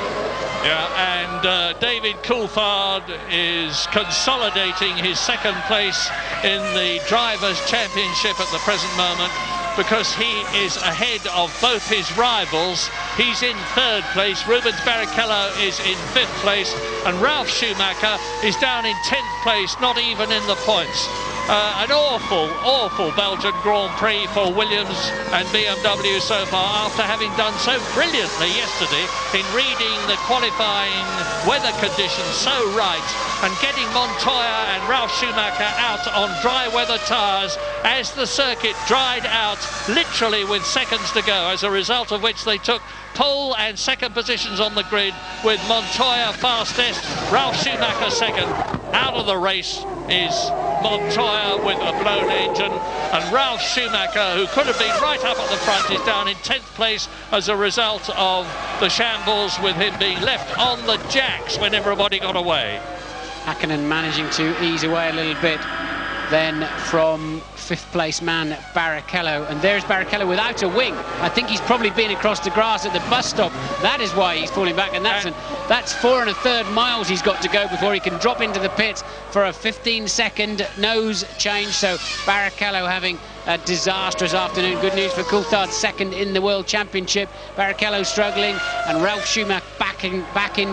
Speaker 21: Yeah, and David Coulthard is consolidating his 2nd place in the Drivers' Championship at the present moment, because he is ahead of both his rivals. He's in 3rd place, Rubens Barrichello is in 5th place, and Ralf Schumacher is down in 10th place, not even in the points.
Speaker 12: An awful Belgian Grand Prix for Williams and BMW so far, after having done so brilliantly yesterday in reading the qualifying weather conditions so right and getting Montoya and Ralf Schumacher out on dry weather tyres as the circuit dried out literally with seconds to go, as a result of which they took pole and second positions on the grid, with Montoya fastest, Ralf Schumacher second. Out of the race is Montoya with a blown engine, and Ralf Schumacher, who could have been right up at the front, is down in 10th place as a result of the shambles, with him being left on the jacks when everybody got away.
Speaker 8: Hakkinen managing to ease away a little bit then from 5th place man Barrichello, and there's Barrichello without a wing. I think he's probably been across the grass at the bus stop. That is why he's falling back, and that's 4 1/3 miles he's got to go before he can drop into the pit for a 15-second nose change. So Barrichello having a disastrous afternoon. Good news for Coulthard, second in the World Championship. Barrichello struggling, and Ralf Schumacher back in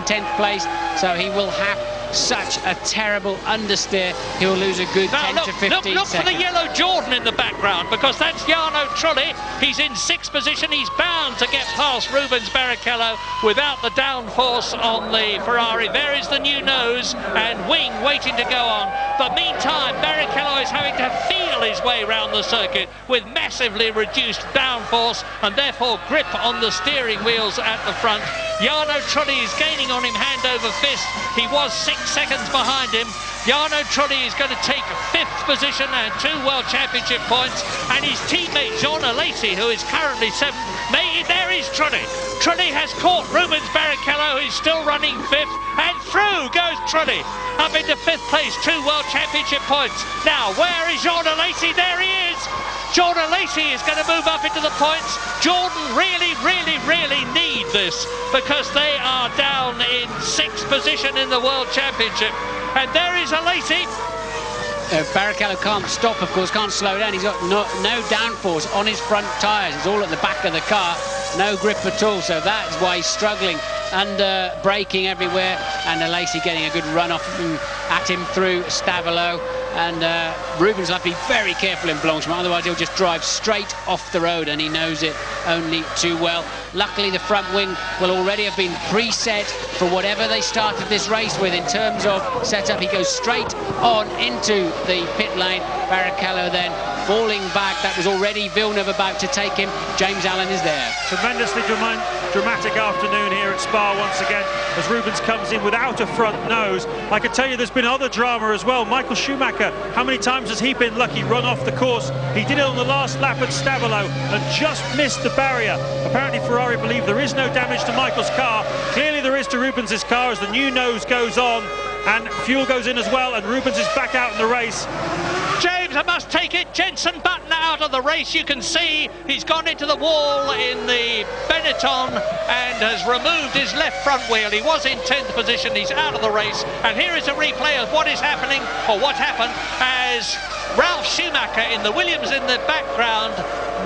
Speaker 8: 10th place, so he will have such a terrible understeer. He'll lose a good 10 to 15 seconds.
Speaker 12: Look for the yellow Jordan in the background, because that's Jarno Trulli. He's in 6th position. He's bound to get past Rubens Barrichello without the downforce on the Ferrari. There is the new nose and wing waiting to go on. But meantime, Barrichello is having to feel his way round the circuit with massively reduced downforce and therefore grip on the steering wheels at the front. Jarno Trulli is gaining on him hand over fist. He was 6 seconds behind him. Jarno Trulli is going to take 5th position and 2 World Championship points, and his teammate Jean Alesi, who is currently 7th, there is Trulli. Trulli has caught Rubens Barrichello, who's still running 5th, and through goes Trulli up into 5th place, 2 World Championship points. Now, where is Jean Alesi? There he is. Jean Alesi is going to move up into the points. Jordan really need this, because they are down in 6th position in the World Championship. And there is Alesi.
Speaker 8: Barrichello can't stop, of course, can't slow down. He's got no downforce on his front tyres. It's all at the back of the car, no grip at all, so that's why he's struggling under braking everywhere. And Alesi getting a good run off at him through Stavolo. And Rubens will have to be very careful in Blanchimont, otherwise he'll just drive straight off the road, and he knows it only too well. Luckily, the front wing will already have been preset for whatever they started this race with in terms of setup. He goes straight on into the pit lane. Barrichello then falling back. That was already Villeneuve about to take him. James Allen is there.
Speaker 5: Tremendously dramatic afternoon here at Spa once again, as Rubens comes in without a front nose. I can tell you there's been other drama as well. Michael Schumacher, how many times has he been lucky run off the course? He did it on the last lap at Stavolo and just missed the barrier. Apparently Ferrari believe there is no damage to Michael's car. Clearly there is to Rubens's car, as the new nose goes on and fuel goes in as well, and Rubens is back out in the race.
Speaker 12: James, I must take it. Jenson Button out of the race. You can see he's gone into the wall in the Benetton and has removed his left front wheel. He was in 10th position. He's out of the race. And here is a replay of what is happening, or what happened, as Ralf Schumacher in the Williams in the background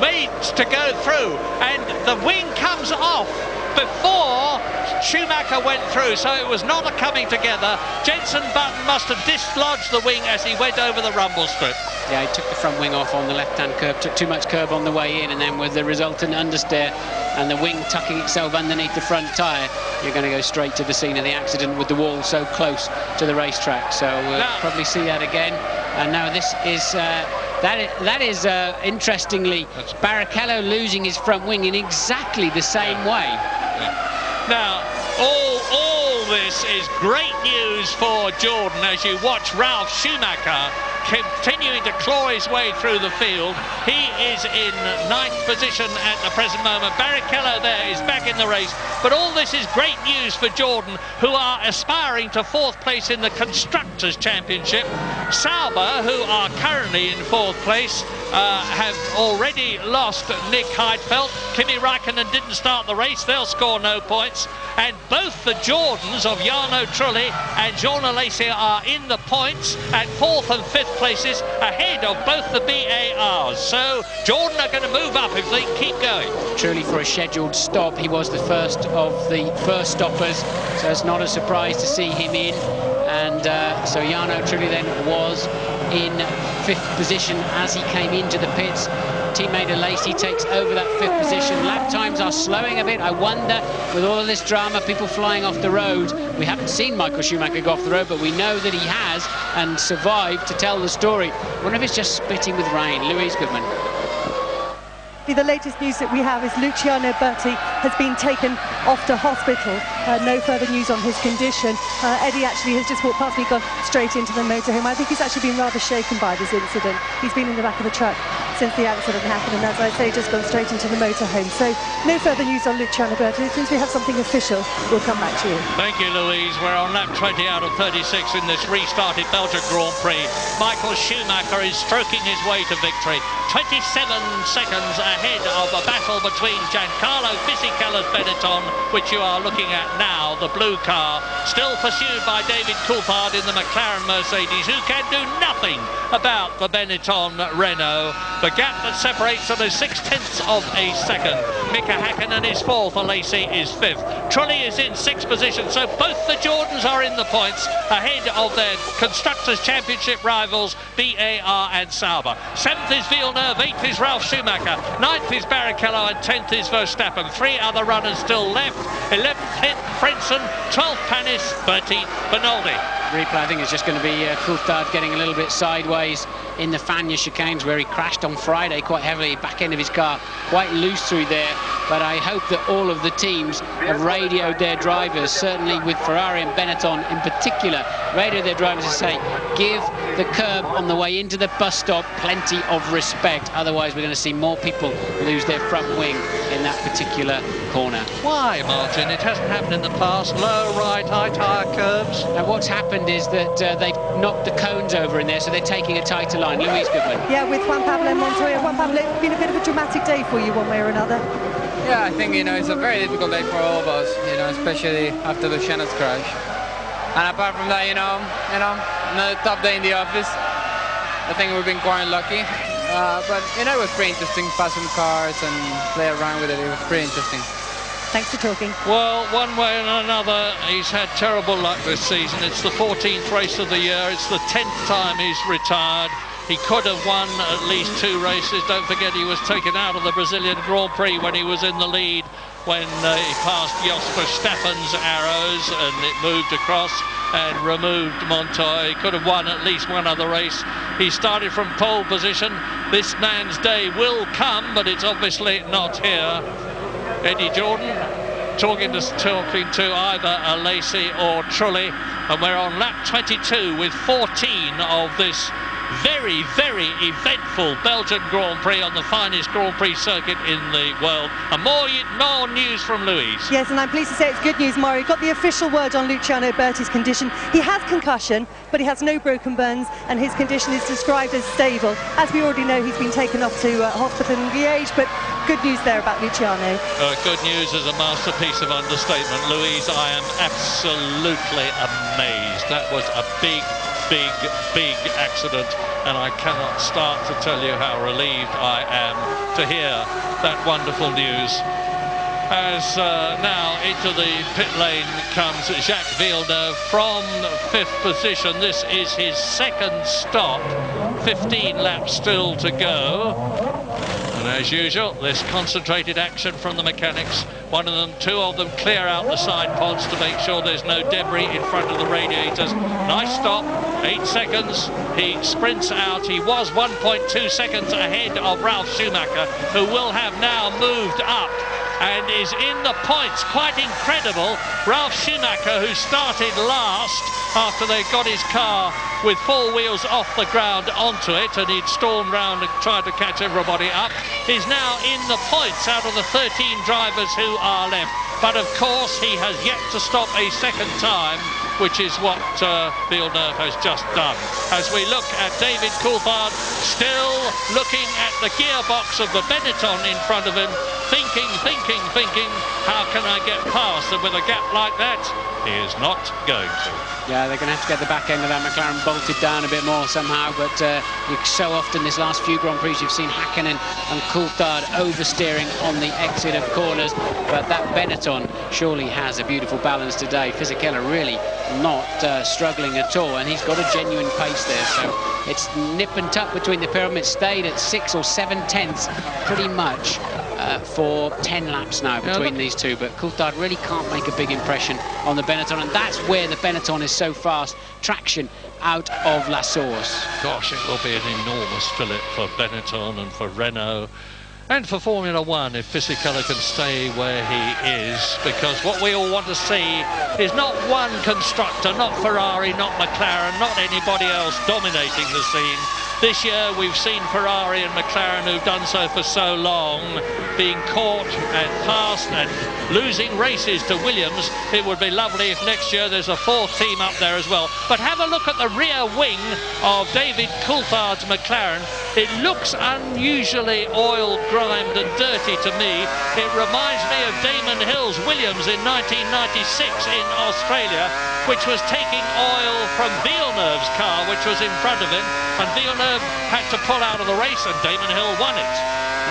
Speaker 12: made to go through, and the wing comes off before Schumacher went through, so it was not a coming together. Jenson Button must have dislodged the wing as he went over the rumble strip.
Speaker 8: Yeah, he took the front wing off on the left-hand curve, took too much curve on the way in, and then with the resultant understeer and the wing tucking itself underneath the front tyre, you're going to go straight to the scene of the accident with the wall so close to the racetrack. So we'll probably see that again. And now this is... That is interestingly, Barrichello losing his front wing in exactly the same way.
Speaker 12: Now, all this is great news for Jordan as you watch Ralf Schumacher continuing to claw his way through the field. He is in 9th position at the present moment. Barrichello there is back in the race. But all this is great news for Jordan, who are aspiring to 4th place in the Constructors' Championship. Sauber, who are currently in 4th place, have already lost Nick Heidfeld. Kimi Räikkönen didn't start the race. They'll score no points. And both the Jordans of Jarno Trulli and Jean Alesi are in the points at 4th and 5th places, ahead of both the BARs. So Jordan are going to move up if they keep going.
Speaker 8: Trulli for a scheduled stop. He was the first of the first stoppers, so it's not a surprise to see him in. And so Jarno Trulli then was in 5th position as he came into the pits. Teammate Lacey takes over that 5th position. Lap times are slowing a bit. I wonder, with all of this drama, people flying off the road, we haven't seen Michael Schumacher go off the road, but we know that he has and survived to tell the story. I wonder if it's just spitting with rain. Louise Goodman.
Speaker 19: The latest news that we have is Luciano Berti has been taken off to hospital. No further news on his condition. Eddie actually has just walked past me, gone straight into the motorhome. I think he's actually been rather shaken by this incident. He's been in the back of the truck since the accident happened, and as I say, just gone straight into the motorhome. So no further news on Luciano Berti. As soon as we have something official, we'll come back to you.
Speaker 12: Thank you, Louise. We're on lap 20 out of 36 in this restarted Belgian Grand Prix. Michael Schumacher is stroking his way to victory. 27 seconds ahead of a battle between Giancarlo Fisichella's Benetton, which you are looking at now, the blue car, still pursued by David Coulthard in the McLaren Mercedes, who can do nothing about the Benetton Renault. The gap that separates them is 0.6 of a second. Mika Häkkinen is 4th, Alesi is 5th. Trulli is in 6th position, so both the Jordans are in the points ahead of their Constructors' Championship rivals, BAR and Sauber. 7th is Villeneuve, 8th is Ralf Schumacher, 9th is Barrichello and 10th is Verstappen. 3 other runners still left. 11th Frentzen, 12th Panis, 13th Bernaldi.
Speaker 8: Replay, I think, is just going to be Coulthard getting a little bit sideways in the Fagnes chicanes where he crashed on Friday quite heavily. Back end of his car quite loose through there, but I hope that all of the teams have radioed their drivers, certainly with Ferrari and Benetton in particular, radioed their drivers to say, give the curb on the way into the bus stop plenty of respect, otherwise we're going to see more people lose their front wing in that particular corner.
Speaker 12: Why, Martin? It hasn't happened in the past. Low, right, high tyre curbs.
Speaker 8: Now what's happened is that they've knocked the cones over in there, so they're taking a tighter line. Louise Goodman.
Speaker 19: Yeah, with Juan Pablo Montoya. Juan Pablo, it's been a bit of a dramatic day for you one way or another.
Speaker 2: Yeah, I think, it's a very difficult day for all of us, especially after Luciano's crash. And apart from that, another tough day in the office. I think we've been quite lucky. But, it was pretty interesting, pass some cars and play around with it. It was pretty interesting.
Speaker 19: Thanks for talking.
Speaker 12: Well, one way and another, he's had terrible luck this season. It's the 14th race of the year. It's the 10th time he's retired. He could have won at least 2 races. Don't forget he was taken out of the Brazilian Grand Prix when he was in the lead, when he passed Jos Verstappen's arrows and it moved across and removed Montoya. He could have won at least one other race. He started from pole position. This man's day will come, but it's obviously not here. Eddie Jordan talking to either Alesi or Trulli, and we're on lap 22 with 14 of this very, very eventful Belgian Grand Prix on the finest Grand Prix circuit in the world. And more news from Louise.
Speaker 19: Yes, and I'm pleased to say it's good news, Mario. Got the official word on Luciano Berti's condition. He has concussion, but he has no broken bones, and his condition is described as stable. As we already know, he's been taken off to hospital in Liège, but good news there about Luciano.
Speaker 12: Good news is a masterpiece of understatement. Louise, I am absolutely amazed. That was a big accident, and I cannot start to tell you how relieved I am to hear that wonderful news. As now into the pit lane comes Jacques Villeneuve from 5th position. This is his 2nd stop, 15 laps still to go. And as usual, this concentrated action from the mechanics. Two of them clear out the side pods to make sure there's no debris in front of the radiators. Nice stop, 8 seconds. He sprints out. He was 1.2 seconds ahead of Ralf Schumacher, who will have now moved up and is in the points. Quite incredible. Ralf Schumacher, who started last after they got his car with 4 wheels off the ground onto it, and he'd stormed round and tried to catch everybody up, is now in the points out of the 13 drivers who are left. But of course he has yet to stop a second time, which is what Villeneuve has just done. As we look at David Coulthard, still looking at the gearbox of the Benetton in front of him, thinking, how can I get past? And with a gap like that, he is not going to.
Speaker 8: Yeah, they're going to have to get the back end of that McLaren bolted down a bit more somehow, but so often this last few Grand Prix you've seen Hakkinen and Coulthard oversteering on the exit of corners, but that Benetton surely has a beautiful balance today. Fisichella really not struggling at all, and he's got a genuine pace there, so it's nip and tuck between the pyramids. Stayed at 6 or 7 tenths pretty much for 10 laps now between these two, but Coulthard really can't make a big impression on the Benetton, and that's where the Benetton is so fast. Traction out of La Source.
Speaker 12: Gosh, it will be an enormous fillip for Benetton and for Renault and for Formula One if Fisichella can stay where he is, because what we all want to see is not one constructor, not Ferrari, not McLaren, not anybody else dominating the scene. This year we've seen Ferrari and McLaren, who've done so for so long, being caught and passed and losing races to Williams. It would be lovely if next year there's a fourth team up there as well. But have a look at the rear wing of David Coulthard's McLaren. It looks unusually oil-grimed and dirty to me. It reminds me of Damon Hill's Williams in 1996 in Australia, which was taking oil from Villeneuve's car, which was in front of him, and Villeneuve had to pull out of the race, and Damon Hill won it.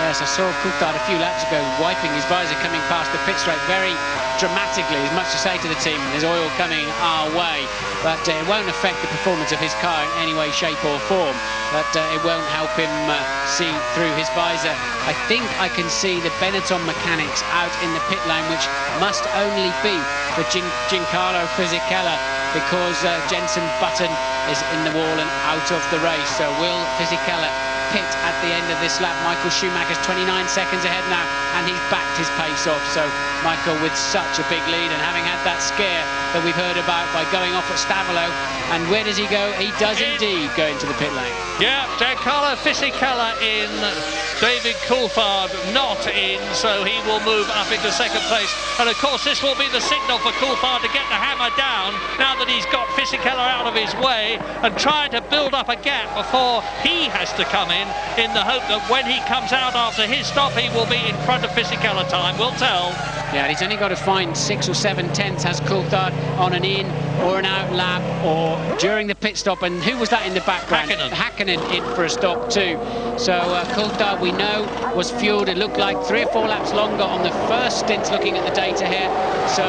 Speaker 8: Yes, I saw Coulthard a few laps ago wiping his visor coming past the pit straight very dramatically, as much to say to the team, there's oil coming our way, but it won't affect the performance of his car in any way, shape or form, but it won't help him see through his visor. I think I can see the Benetton mechanics out in the pit lane, which must only be for Giancarlo Fisichella, because Jenson Button is in the wall and out of the race. So will Fisichella pit at the end of this lap? Michael Schumacher's 29 seconds ahead now, and he's backed his pace off. So Michael with such a big lead, and having had that scare that we've heard about by going off at Stavolo. And where does he go? He does indeed go into the pit lane.
Speaker 12: Yeah, Giancarlo Fisichella in, David Coulthard not in, so he will move up into second place. And of course this will be the signal for Coulthard to get the hammer down now that he's got Fisichella out of his way, and try to build up a gap before he has to come in the hope that when he comes out after his stop he will be in front of Fisichella. Time will tell.
Speaker 8: Yeah, and he's only got to find 6 or 7 tenths, has Coulthard, on an in or an out lap or during the pit stop. And who was that in the background? Hakkinen in for a stop too. So Coulthard, we know, was fueled, it looked like 3 or 4 laps longer on the first stint, looking at the data here. So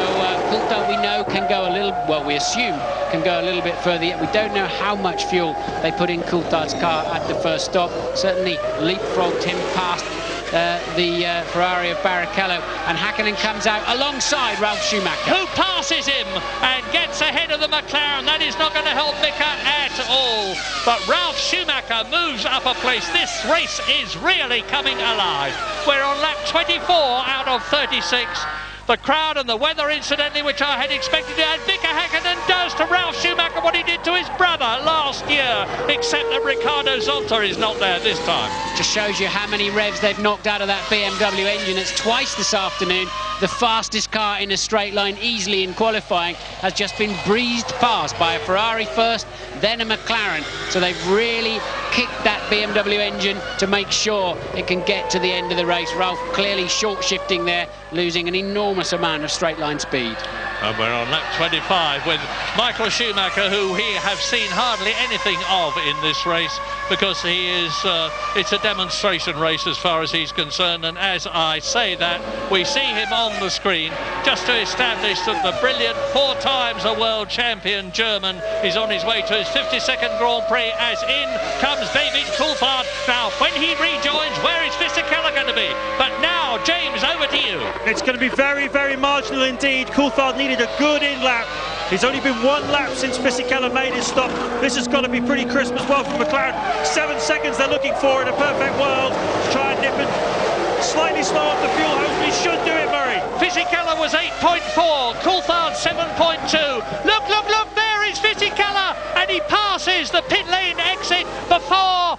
Speaker 8: Coulthard, we know, can go a little, well, we assume can go a little bit further yet. We don't know how much fuel they put in Coulthard's car at the first stop. Certainly leapfrogged him past the Ferrari of Barrichello, and Hakkinen comes out alongside Ralf Schumacher,
Speaker 12: who passes him and gets ahead of the McLaren. That is not going to help Mika at all, but Ralf Schumacher moves up a place. This race is really coming alive. We're on lap 24 out of 36. The crowd and the weather, incidentally, which I had expected to, and Mika Hakkinen does to Ralf Schumacher what he did to his brother last year, except that Ricardo Zonta is not there this time.
Speaker 8: Just shows you how many revs they've knocked out of that BMW engine. It's twice this afternoon. The fastest car in a straight line easily in qualifying has just been breezed past by a Ferrari first, then a McLaren. So they've really kicked that BMW engine to make sure it can get to the end of the race. Ralf clearly short shifting there, losing an enormous amount of straight line speed.
Speaker 12: And we're on lap 25 with Michael Schumacher, who we have seen hardly anything of in this race, because he is, it's a demonstration race as far as he's concerned. And as I say that, we see him on the screen just to establish that the brilliant 4 times a world champion German is on his way to his 52nd Grand Prix, as in comes David Coulthard. Now, when he rejoins, where is Fisichella going to be? But now, James, over to you.
Speaker 5: It's going to be very, very marginal indeed. Coulthard needed a good in-lap. He's only been 1 lap since Fisichella made his stop. This has got to be pretty crisp as well from McLaren. 7 seconds they're looking for in a perfect world. Try and nip it slightly slow off the fuel hose, but he should do it, Murray.
Speaker 12: Fisichella was 8.4, Coulthard 7.2. Look, look, look, there is Fisichella, and he passes the pit lane exit before,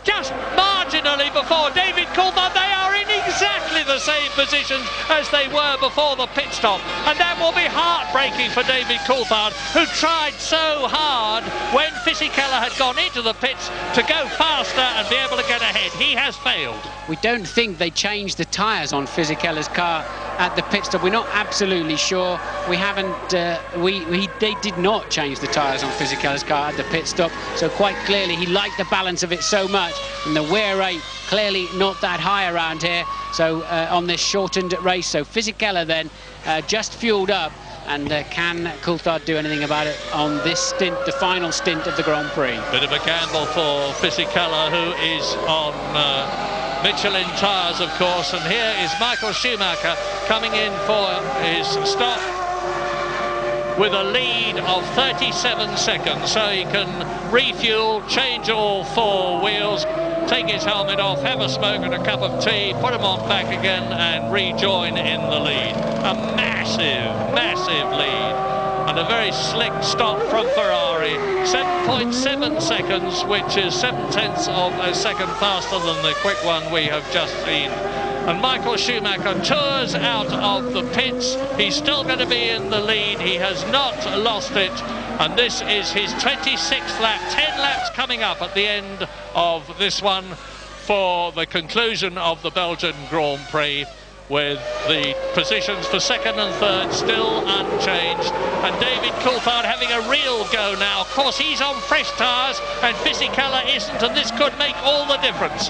Speaker 12: just marginally before David Coulthard. They are in exactly the
Speaker 21: the same positions as they were before the pit stop. And that will be heartbreaking for David Coulthard, who tried so hard when Fisichella had gone into the pits to go faster and be able to get ahead. He has failed.
Speaker 8: We don't think they changed the tyres on Fisichella's car at the pit stop. We're not absolutely sure. We haven't. They did not change the tyres on Fisichella's car at the pit stop. So quite clearly, he liked the balance of it so much, and the wear rate clearly not that high around here. So on this shortened race, so Fisichella then just fueled up. And can Coulthard do anything about it on this stint, the final stint of the Grand Prix?
Speaker 12: Bit of a gamble for Fisichella, who is on Michelin tyres, of course. And here is Michael Schumacher coming in for his stop with a lead of 37 seconds. So he can refuel, change all four wheels, take his helmet off, have a smoke and a cup of tea, put him on back again and rejoin in the lead. A massive, massive lead. And a very slick stop from Ferrari. 7.7 seconds, which is 0.7 of a second faster than the quick one we have just seen. And Michael Schumacher tours out of the pits. He's still going to be in the lead. He has not lost it. And this is his 26th lap. 10 laps coming up at the end of this one for the conclusion of the Belgian Grand Prix, with the positions for second and third still unchanged. And David Coulthard having a real go now. Of course, he's on fresh tyres and Fisichella isn't, and this could make all the difference.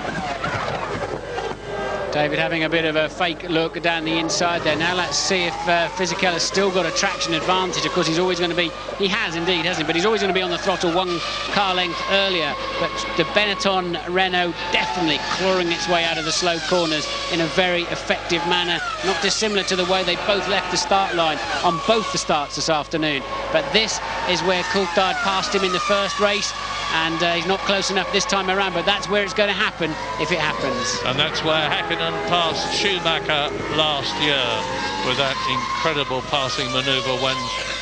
Speaker 8: David having a bit of a fake look down the inside there. Now let's see if Fisichella's still got a traction advantage. Of course, he's always going to be, he has indeed, hasn't he? But he's always going to be on the throttle one car length earlier. But the Benetton Renault definitely clawing its way out of the slow corners in a very effective manner. Not dissimilar to the way they both left the start line on both the starts this afternoon. But this is where Coulthard passed him in the first race. And he's not close enough this time around, but that's where it's going to happen if it happens.
Speaker 12: And that's where Hakkinen passed Schumacher last year with that incredible passing manoeuvre when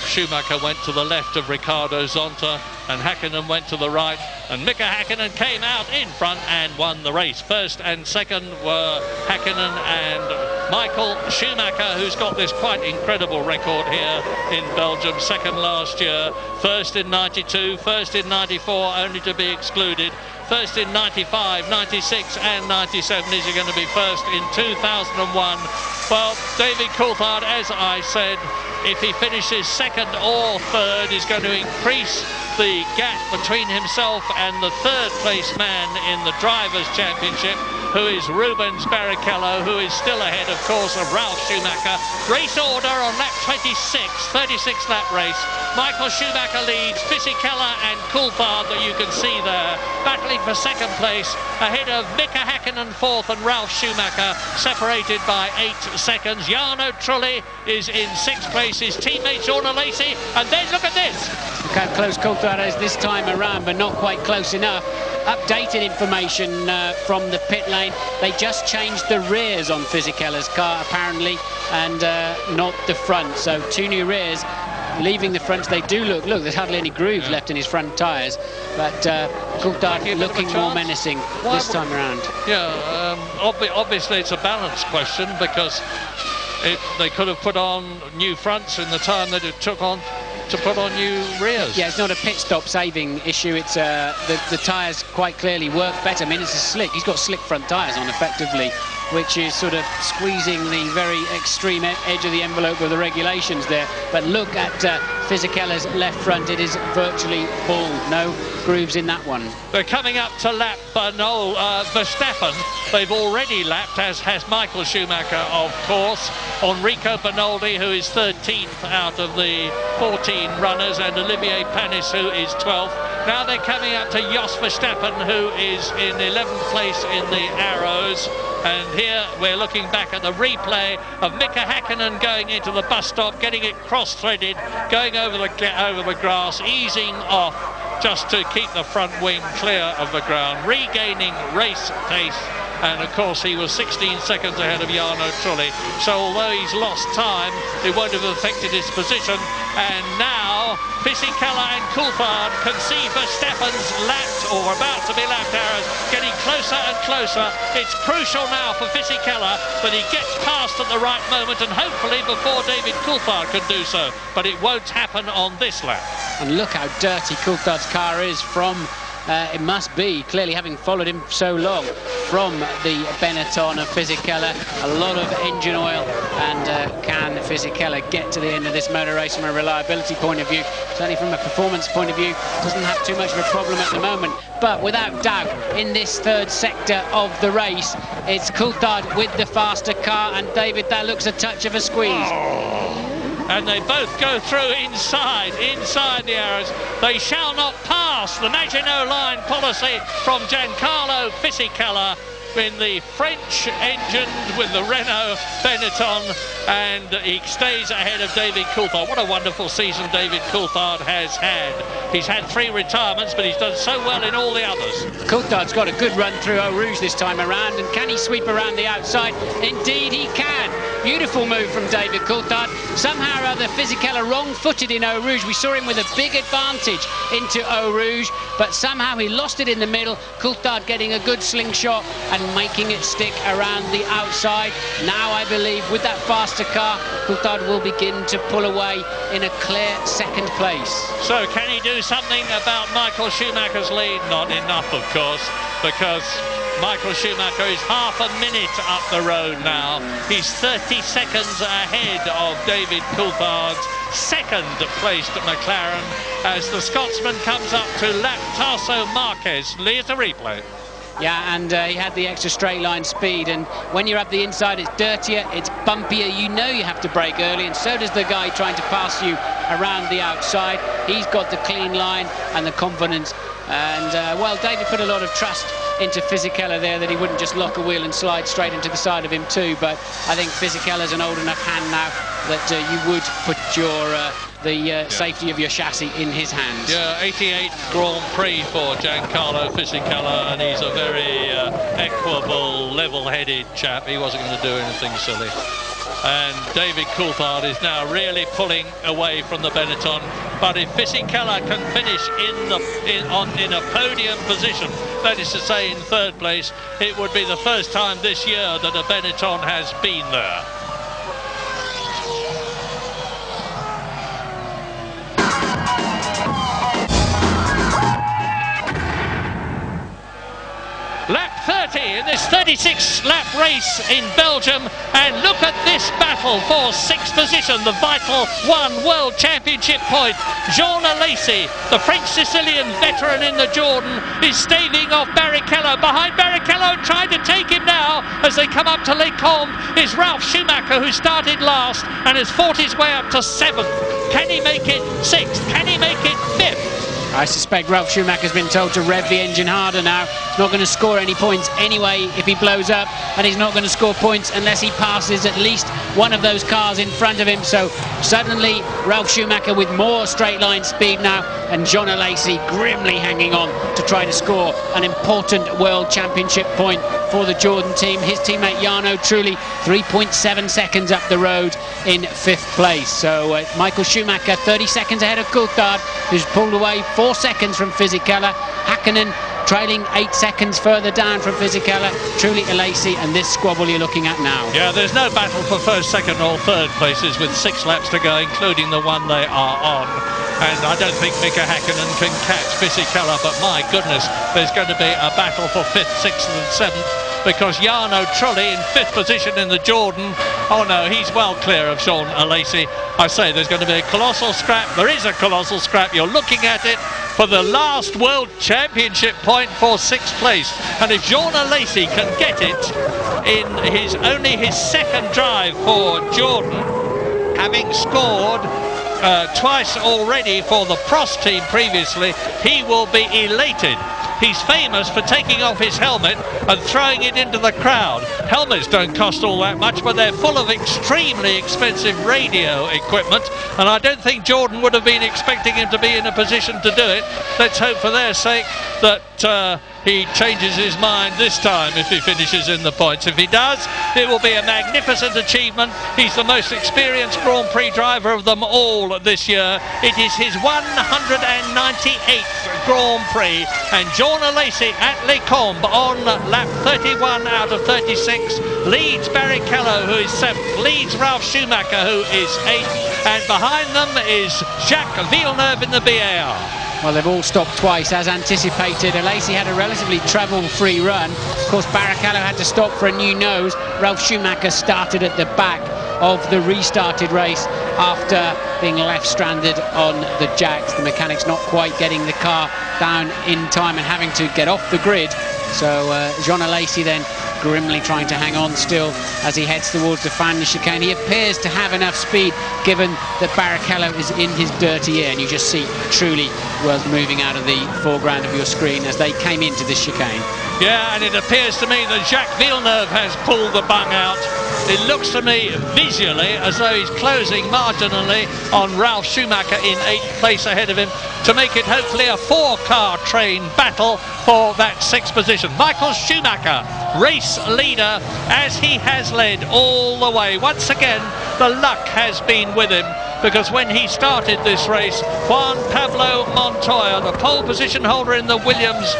Speaker 12: Schumacher went to the left of Ricardo Zonta and Hakkinen went to the right, and Mika Hakkinen came out in front and won the race. First and second were Hakkinen and Michael Schumacher, who's got this quite incredible record here in Belgium. Second last year, first in 92, first in 94, only to be excluded. First in 95, 96 and 97. Is he going to be first in 2001? Well, David Coulthard, as I said, if he finishes second or third, is going to increase the gap between himself and the third place man in the Drivers' Championship, who is Rubens Barrichello, who is still ahead, of course, of Ralf Schumacher. Race order on lap 26, 36 lap race. Michael Schumacher leads, Fisichella and Coulthard, that you can see there, battling for second place, ahead of Mika Hakkinen fourth and Ralf Schumacher, separated by 8 seconds. Jarno Trulli is in sixth place, his teammate Jorna Lacey, and then look at this.
Speaker 8: Look how close Coulthard is this time around, but not quite close enough. Updated information from the pit lane. They just changed the rears on Fisichella's car, apparently, and not the front. So 2 new rears. Leaving the fronts, they do look, there's hardly any grooves left in his front tyres, but Coulthard looking more menacing this time around.
Speaker 12: Yeah, obviously it's a balance question, because they could have put on new fronts in the time that it took on to put on new rears.
Speaker 8: Yeah, it's not a pit stop saving issue. It's the tyres quite clearly work better. I mean, it's a slick. He's got slick front tyres on effectively, which is sort of squeezing the very extreme edge of the envelope of the regulations there. But look at Fisichella's left front. It is virtually bald. No grooves in that one.
Speaker 12: They're coming up to lap Verstappen. They've already lapped, as has Michael Schumacher, of course, Enrico Bernoldi, who is 13th out of the 14 runners, and Olivier Panis, who is 12th. Now they're coming up to Jos Verstappen, who is in 11th place in the Arrows. And here we're looking back at the replay of Mika Hakkinen going into the bus stop, getting it cross-threaded, going over the grass, easing off just to keep the front wing clear of the ground, regaining race pace. And of course he was 16 seconds ahead of Jarno Trulli. So although he's lost time, it won't have affected his position. And now
Speaker 21: Fisichella and Coulthard can see Verstappen's lapped or about to be lapped arrows getting closer and closer. It's crucial now for Fisichella that he gets past at the right moment and hopefully before David Coulthard can do so, but it won't happen on this lap.
Speaker 8: And look how dirty Coulthard's car is from, it must be, clearly having followed him so long, from the Benetton of Fisichella. A lot of engine oil, and can Fisichella get to the end of this motor race from a reliability point of view? Certainly from a performance point of view, doesn't have too much of a problem at the moment. But without doubt, in this third sector of the race, it's Coulthard with the faster car, and David, that looks a touch of a squeeze.
Speaker 21: And they both go through inside the arrows. They shall not pass the Maginot Line policy from Giancarlo Fisichella in the French engined with the Renault Benetton, and he stays ahead of David Coulthard. What a wonderful season David Coulthard has had. He's had 3 retirements, but he's done so well in all the others.
Speaker 8: Coulthard's got a good run through Eau Rouge this time around, and can he sweep around the outside? Indeed he can. Beautiful move from David Coulthard. Somehow or other Fisichella wrong-footed in Eau Rouge. We saw him with a big advantage into Eau Rouge, but somehow he lost it in the middle. Coulthard getting a good slingshot and making it stick around the outside. Now I believe with that faster car, Coulthard will begin to pull away in a clear second place.
Speaker 21: So can he do something about Michael Schumacher's lead? Not enough, of course, because Michael Schumacher is half a minute up the road now. He's 30 seconds ahead of David Coulthard's second-placed McLaren as the Scotsman comes up to lap Tasso Marquez. Here's a replay.
Speaker 8: Yeah, and he had the extra straight line speed, and when you're up the inside, it's dirtier, it's bumpier. You know you have to brake early, and so does the guy trying to pass you around the outside. He's got the clean line and the confidence, and well, David put a lot of trust into Fisichella there, that he wouldn't just lock a wheel and slide straight into the side of him too. But I think Fisichella's an old enough hand now that you would put your safety of your chassis in his hands.
Speaker 12: Yeah, 88 Grand Prix for Giancarlo Fisichella, and he's a very equable, level-headed chap. He wasn't going to do anything silly. And David Coulthard is now really pulling away from the Benetton. But if Fisichella can finish in a podium position, that is to say in third place, it would be the first time this year that a Benetton has been there.
Speaker 21: Lap 30 in this 36-lap race in Belgium, and look at this battle for 6th position, the vital World Championship point. Jean Alesi, the French-Sicilian veteran in the Jordan, is staving off Barrichello. Behind Barrichello, trying to take him now as they come up to Les Combes, is Ralf Schumacher, who started last and has fought his way up to 7th. Can he make it 6th? Can he make it 5th?
Speaker 8: I suspect Ralf Schumacher's been told to rev the engine harder now. He's not going to score any points anyway if he blows up, and he's not going to score points unless he passes at least one of those cars in front of him. So suddenly Ralf Schumacher with more straight line speed now, and Jean Alesi grimly hanging on to try to score an important World Championship point for the Jordan team. His teammate Jarno Trulli 3.7 seconds up the road in 5th place. So Michael Schumacher 30 seconds ahead of Coulthard, who's pulled away 4 seconds from Fisichella. Hakkinen trailing 8 seconds further down from Fisichella. Trulli, Alesi, and this squabble you're looking at now.
Speaker 21: Yeah, there's no battle for first, second or third places with 6 laps to go, including the one they are on. And I don't think Mika Hakkinen can catch Fisichella, but my goodness, there's going to be a battle for 5th, 6th and 7th, because Jarno Trulli in 5th position in the Jordan. Oh no, he's well clear of Jean Alesi. I say there's going to be a colossal scrap. There is a colossal scrap. You're looking at it for the last World Championship point for 6th place. And if Jean Alesi can get it in only his 2nd drive for Jordan, having scored twice already for the Prost team previously, he will be elated.
Speaker 12: he's famous for taking off his helmet and throwing it into the crowd. Helmets don't cost all that much, but they're full of extremely expensive radio equipment, and I don't think Jordan would have been expecting him to be in a position to do it. Let's hope for their sake that he changes his mind this time if he finishes in the points. If he does, it will be a magnificent achievement. He's the most experienced Grand Prix driver of them all this year. It is his 198th Grand Prix, and Jean Alesi at Les Combes on lap 31 out of 36 leads Barrichello, who is 7th, leads Ralf Schumacher, who is 8th, and behind them is Jacques Villeneuve in the BAR.
Speaker 8: Well, they've all stopped twice, as anticipated. Alesi had a relatively travel-free run. Of course, Barrichello had to stop for a new nose. Ralf Schumacher started at the back of the restarted race after being left stranded on the jacks. The mechanics not quite getting the car down in time and having to get off the grid. So Jean Alesi then grimly trying to hang on still as he heads towards the final chicane. He appears to have enough speed, given that Barrichello is in his dirty air, and you just see truly was moving out of the foreground of your screen as they came into this chicane.
Speaker 12: Yeah, and it appears to me that Jacques Villeneuve has pulled the bung out. It looks to me visually as though he's closing marginally on Ralf Schumacher in 8th place ahead of him to make it hopefully a 4-car train battle for that 6th position. Michael Schumacher, race leader, as he has led all the way. Once again, the luck has been with him, because when he started this race, Juan Pablo Montoya, the pole position holder in the Williams,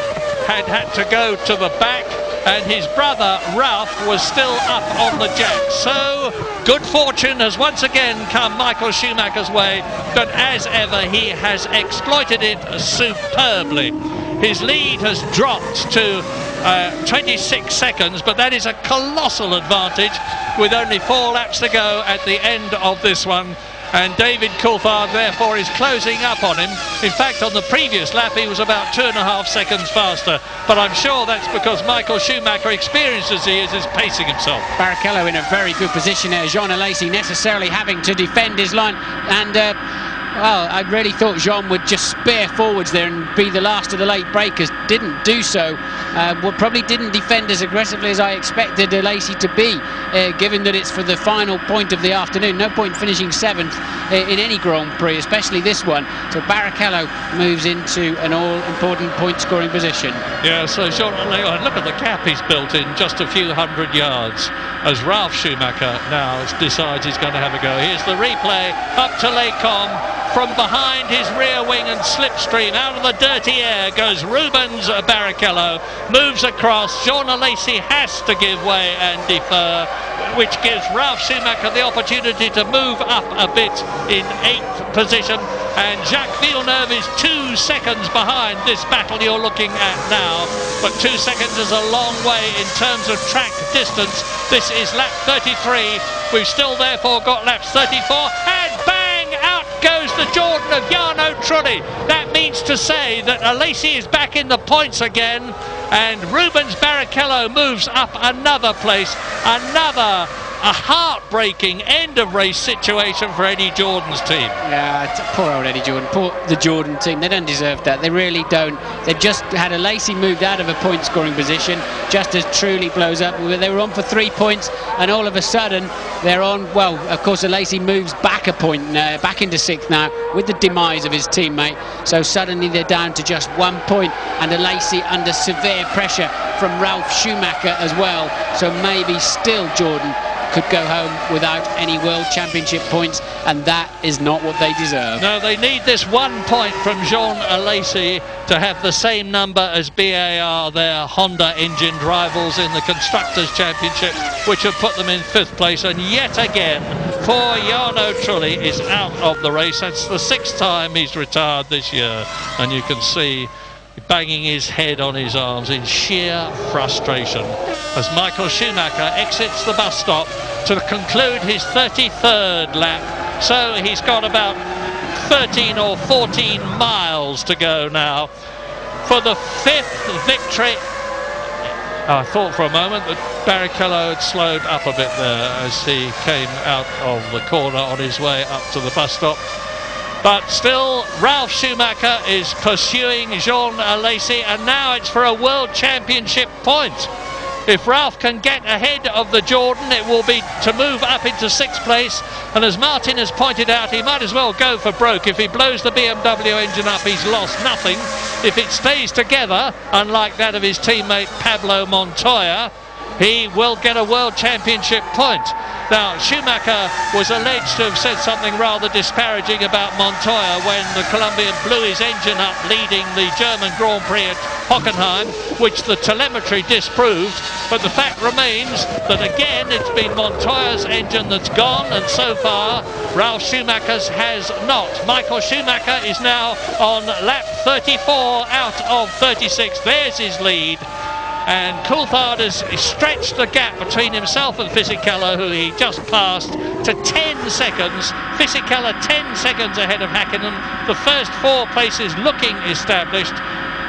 Speaker 12: had to go to the back, and his brother Ralph was still up on the jack. So good fortune has once again come Michael Schumacher's way, but as ever he has exploited it superbly. His lead has dropped to 26 seconds, but that is a colossal advantage with only 4 laps to go at the end of this one. And David Coulthard therefore is closing up on him. In fact, on the previous lap he was about 2.5 seconds faster, but I'm sure that's because Michael Schumacher, experienced as he is pacing himself.
Speaker 8: Barrichello in a very good position there. Jean Alesi necessarily having to defend his line, and well, I really thought Jean would just spear forwards there and be the last of the late breakers. Didn't do so. Probably didn't defend as aggressively as I expected Alesi to be, given that it's for the final point of the afternoon. No point finishing 7th in any Grand Prix, especially this one. So Barrichello moves into an all-important point-scoring position.
Speaker 12: Yeah, so Jean, look at the gap he's built in just a few hundred yards, as Ralf Schumacher now decides he's going to have a go. Here's the replay up to Les Combes. From behind his rear wing and slipstream, out of the dirty air goes Rubens Barrichello, moves across. Jean Alesi has to give way and defer, which gives Ralf Schumacher the opportunity to move up a bit in 8th position, and Jacques Villeneuve is 2 seconds behind this battle you're looking at now, but 2 seconds is a long way in terms of track distance. This is lap 33. We've still therefore got laps 34, and bang, out goes the Jordan of Jarno Trulli. That means to say that Alesi is back in the points again, and Rubens Barrichello moves up another place. Another heartbreaking end of race situation for Eddie Jordan's team.
Speaker 8: Yeah, poor old Eddie Jordan, poor the Jordan team. They don't deserve that. They really don't. They've just had Alesi moved out of a point scoring position just as Trulli blows up. They were on for 3 points, and all of a sudden they're on, well, of course Alesi moves back a point, back into 6th now with the demise of his teammate. So suddenly they're down to just 1 point, and Alesi under severe pressure from Ralf Schumacher as well. So maybe still Jordan could go home without any World Championship points, and that is not what they deserve.
Speaker 12: No, they need this 1 point from Jean Alesi to have the same number as BAR, their Honda engined rivals in the Constructors' Championship, which have put them in 5th place. And yet again, poor Jarno Trulli is out of the race. That's the 6th time he's retired this year, and you can see banging his head on his arms in sheer frustration as Michael Schumacher exits the bus stop to conclude his 33rd lap. So he's got about 13 or 14 miles to go now for the 5th victory. I thought for a moment that Barrichello had slowed up a bit there as he came out of the corner on his way up to the bus stop.
Speaker 21: But still, Ralph Schumacher is pursuing Jean Alesi, and now it's for a World Championship point. If Ralph can get ahead of the Jordan, it will be to move up into 6th place, and as Martin has pointed out, he might as well go for broke. If he blows the BMW engine up, he's lost nothing. If it stays together, unlike that of his teammate Pablo Montoya, he will get a World Championship point. Now, Schumacher was alleged to have said something rather disparaging about Montoya when the Colombian blew his engine up leading the German Grand Prix at Hockenheim, which the telemetry disproved. But the fact remains that again it's been Montoya's engine that's gone, and so far Ralf Schumacher's has not. Michael Schumacher is now on lap 34 out of 36. There's his lead. And Coulthard has stretched the gap between himself and Fisichella, who he just passed, to 10 seconds. Fisichella 10 seconds ahead of Häkkinen. The first 4 places looking established,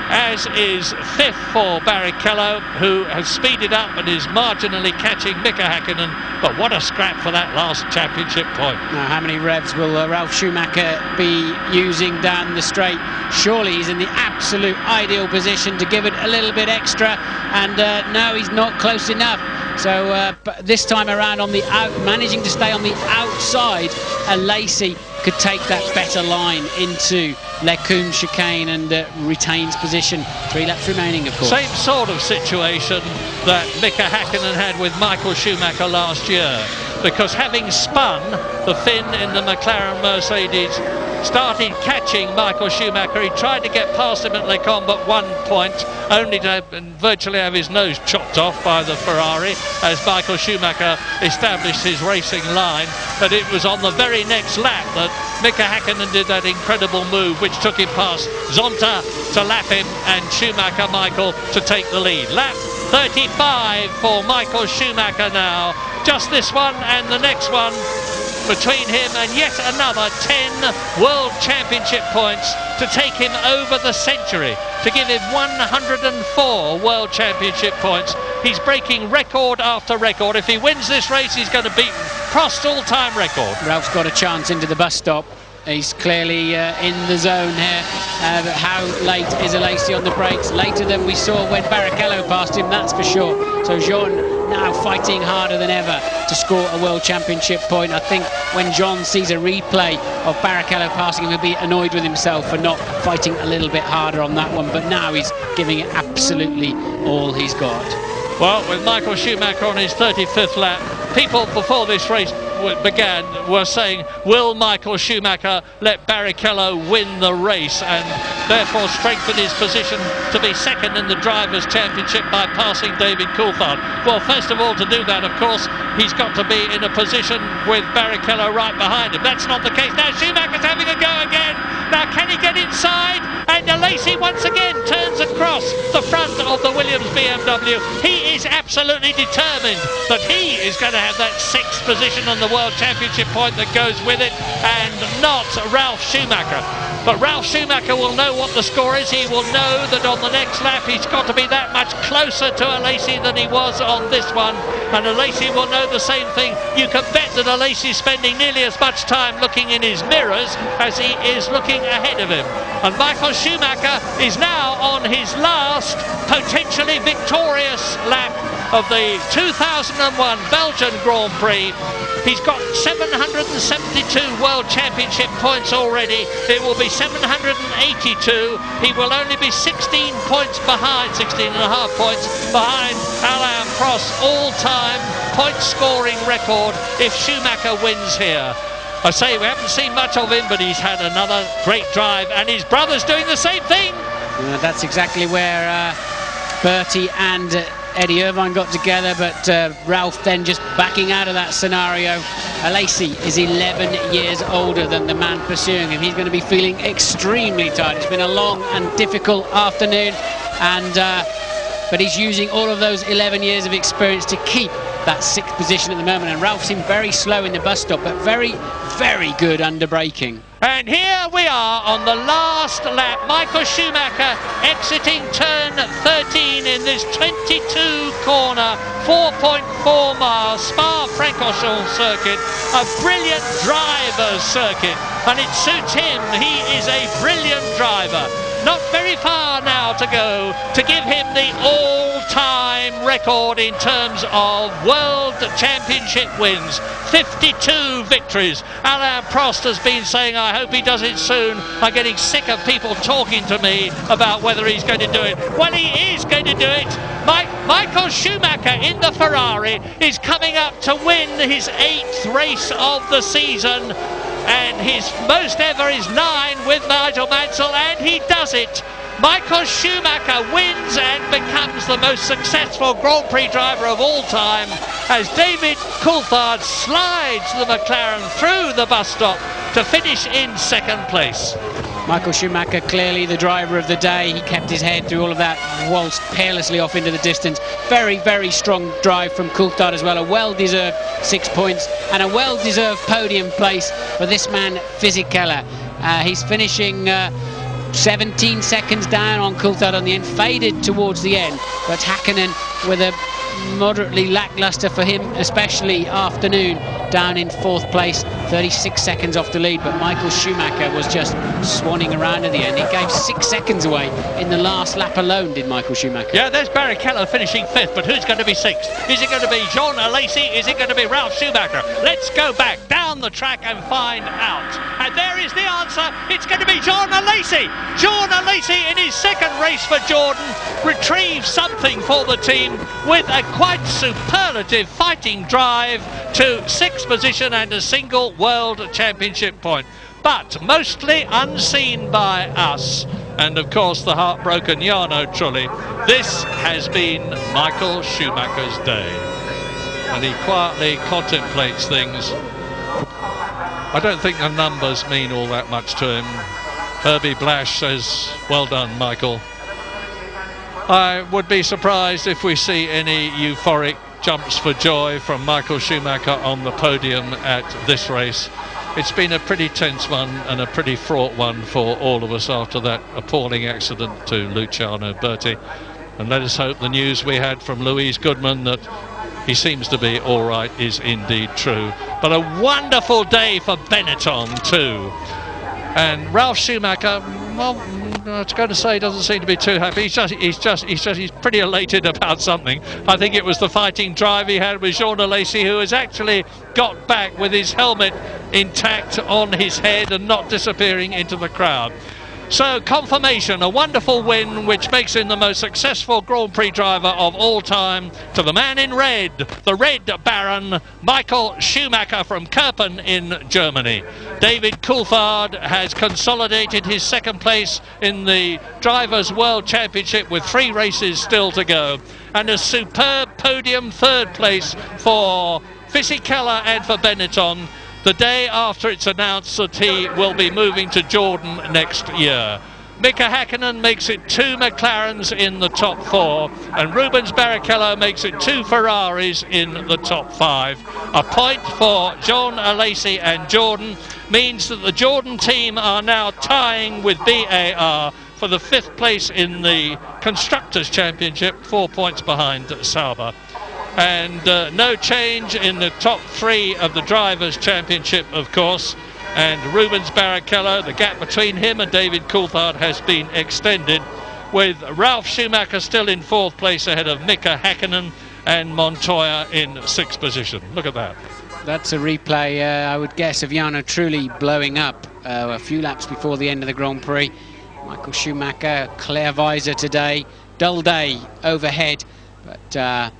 Speaker 21: as is 5th for Barrichello, who has speeded up and is marginally catching Mika Häkkinen. But what a scrap for that last championship point.
Speaker 8: Now, how many revs will Ralf Schumacher be using down the straight? Surely he's in the absolute ideal position to give it a little bit extra, and no, he's not close enough. So but this time around on the managing to stay on the outside, Alesi could take that better line into Lecombe chicane and retains position. 3 laps remaining, of course.
Speaker 21: Same sort of situation that Mika Häkkinen had with Michael Schumacher last year, because having spun, the Finn in the McLaren Mercedes started catching Michael Schumacher. He tried to get past him at Lecombe at 1 point, only to virtually have his nose chopped off by the Ferrari as Michael Schumacher established his racing line. But it was on the very next lap that Mika Häkkinen did that incredible move which took him past Zonta to lap him and Schumacher Michael to take the lead. Lap 35 for Michael Schumacher now. Just this one and the next one between him, and yet another 10 World Championship points to take him over the century, to give him 104 World Championship points. He's breaking record after record. If he wins this race, he's going to beat Prost's all-time record.
Speaker 8: Ralph's got a chance into the bus stop. He's clearly in the zone here. But how late is Alesi on the brakes? Later than we saw when Barrichello passed him, that's for sure. So Jean now fighting harder than ever to score a World Championship point. I think when Jean sees a replay of Barrichello passing him, he'll be annoyed with himself for not fighting a little bit harder on that one. But now he's giving it absolutely all he's got.
Speaker 21: Well, with Michael Schumacher on his 35th lap, people before this race began were saying, will Michael Schumacher let Barrichello win the race and therefore strengthen his position to be second in the Drivers' Championship by passing David Coulthard? Well, first of all, to do that, of course, he's got to be in a position with Barrichello right behind him. That's not the case. Now Schumacher's having a go again. Now can he get inside? And Alesi once again turns across the front of the Williams BMW. He is absolutely determined that he is going to have that 6th position on the World Championship point that goes with it, and not Ralf Schumacher. But Ralf Schumacher will know what the score is. He will know that on the next lap he's got to be that much closer to Alesi than he was on this one, and Alesi will know the same thing. You can bet that Alesi is spending nearly as much time looking in his mirrors as he is looking ahead of him. And Michael Schumacher is now on his last potentially victorious lap of the 2001 Belgian Grand Prix. He's got 772 World Championship points already. It will be 782. He will only be 16 points behind, 16 and a half points behind Alain Prost's all-time point scoring record if Schumacher wins here. I say we haven't seen much of him, but he's had another great drive, and his brother's doing the same thing.
Speaker 8: That's exactly where Bertie and Eddie Irvine got together, but Ralph then just backing out of that scenario. Alesi is 11 years older than the man pursuing him. He's going to be feeling extremely tired. It's been a long and difficult afternoon, and but he's using all of those 11 years of experience to keep that 6th position at the moment, and Ralph seemed very slow in the bus stop, but very, very good under braking.
Speaker 21: And here we are on the last lap. Michael Schumacher exiting turn 13 in this 22 corner, 4.4 mile Spa-Francorchamps circuit. A brilliant driver's circuit, and it suits him. He is a brilliant driver. Not very far now to go to give him the all-time record in terms of World Championship wins. 52 victories. Alain Prost has been saying, I hope he does it soon. I'm getting sick of people talking to me about whether he's going to do it. Well, he is going to do it. Michael Schumacher in the Ferrari is coming up to win his 8th race of the season. And his most ever is 9 with Nigel Mansell, and he does it. Michael Schumacher wins and becomes the most successful Grand Prix driver of all time as David Coulthard slides the McLaren through the bus stop to finish in 2nd place.
Speaker 8: Michael Schumacher, clearly the driver of the day. He kept his head through all of that, waltzed peerlessly off into the distance. Very, very strong drive from Coulthard as well. A well-deserved 6 points and a well-deserved podium place for this man, Fisichella. He's finishing 17 seconds down on Coulthard on the end, faded towards the end, but Häkkinen with a moderately lackluster for him, especially afternoon, down in 4th place, 36 seconds off the lead. But Michael Schumacher was just swanning around at the end. He gave 6 seconds away in the last lap alone, did Michael Schumacher.
Speaker 21: Yeah, there's Barrichello finishing 5th, but who's going to be 6th? Is it going to be Jean Alesi? Is it going to be Ralph Schumacher? Let's go back down the track and find out. And there is the answer. It's going to be Jean Alesi. Jean Alesi in his 2nd race for Jordan retrieves something for the team with a quite superlative fighting drive to 6th position and a single World Championship point. But mostly unseen by us, and of course the heartbroken Jarno Trulli, this has been Michael Schumacher's day. And he quietly contemplates things. I don't think the numbers mean all that much to him. Herbie Blash says, well done, Michael. I would be surprised if we see any euphoric jumps for joy from Michael Schumacher on the podium at this race. It's been a pretty tense one and a pretty fraught one for all of us after that appalling accident to Luciano Berti. And let us hope the news we had from Louise Goodman that he seems to be all right is indeed true. But a wonderful day for Benetton too. And Ralph Schumacher, well, I was going to say, doesn't seem to be too happy. He's pretty elated about something. I think it was the fighting drive he had with Jean Alesi, who has actually got back with his helmet intact on his head and not disappearing into the crowd. So confirmation, a wonderful win which makes him the most successful Grand Prix driver of all time, to the man in red, the Red Baron, Michael Schumacher from Kerpen in Germany. David Coulthard has consolidated his 2nd place in the Drivers' World Championship with 3 races still to go. And a superb podium 3rd place for Fisichella and for Benetton, the day after it's announced that he will be moving to Jordan next year. Mika Häkkinen makes it 2 McLarens in the top 4, and Rubens Barrichello makes it 2 Ferraris in the top 5. A point for Jean Alesi and Jordan means that the Jordan team are now tying with BAR for the 5th place in the Constructors' Championship, 4 points behind Sauber. And no change in the top 3 of the Drivers' Championship, of course. And Rubens Barrichello, the gap between him and David Coulthard has been extended, with Ralph Schumacher still in 4th place ahead of Mika Häkkinen and Montoya in 6th position. Look at that.
Speaker 8: That's a replay, I would guess, of Jarno Trulli blowing up a few laps before the end of the Grand Prix. Michael Schumacher, clear visor today, dull day overhead, but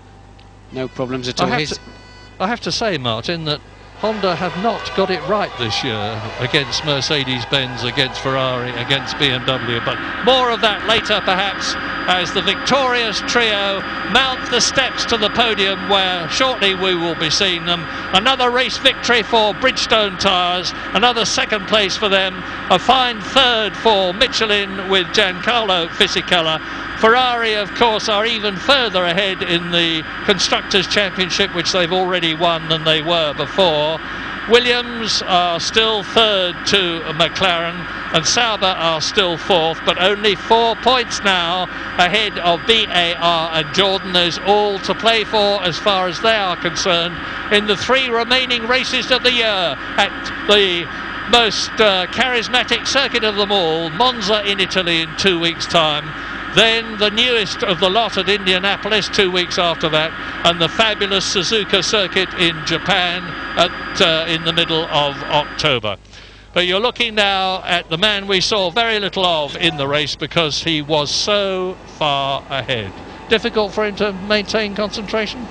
Speaker 8: no problems at all.
Speaker 21: I have to say, Martin, that
Speaker 12: Honda have not got it right this year against Mercedes-Benz, against Ferrari, against BMW, but more of that later perhaps as the victorious trio mount the steps to the podium, where shortly we will be seeing them. Another race victory for Bridgestone tyres, another second place for them, a fine third for Michelin with Giancarlo Fisichella. Ferrari, of course, are even further ahead in the Constructors' Championship, which they've already won than they were before. Williams are still third to McLaren, and Sauber are still fourth, but only 4 points now ahead of BAR and Jordan. There's all to play for as far as they are concerned in the 3 remaining races of the year at the most charismatic circuit of them all, Monza in Italy in 2 weeks' time. Then the newest of the lot at Indianapolis 2 weeks after that, and the fabulous Suzuka circuit in Japan in the middle of October. But you're looking now at the man we saw very little of in the race because he was so far ahead. Difficult for him to maintain concentration?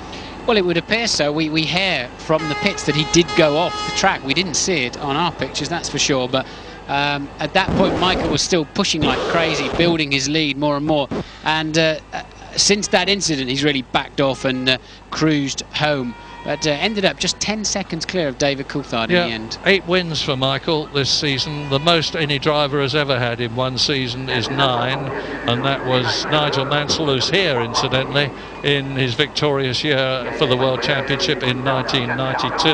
Speaker 8: Well, it would appear so. We hear from the pits that he did go off the track. We didn't see it on our pictures, that's for sure, but at that point Michael was still pushing like crazy, building his lead more and more, and since that incident he's really backed off and cruised home, but ended up just 10 seconds clear of David Coulthard in the end. 8
Speaker 12: wins for Michael this season. The most any driver has ever had in one season is 9, and that was Nigel Mansell, who's here incidentally in his victorious year for the World Championship in 1992,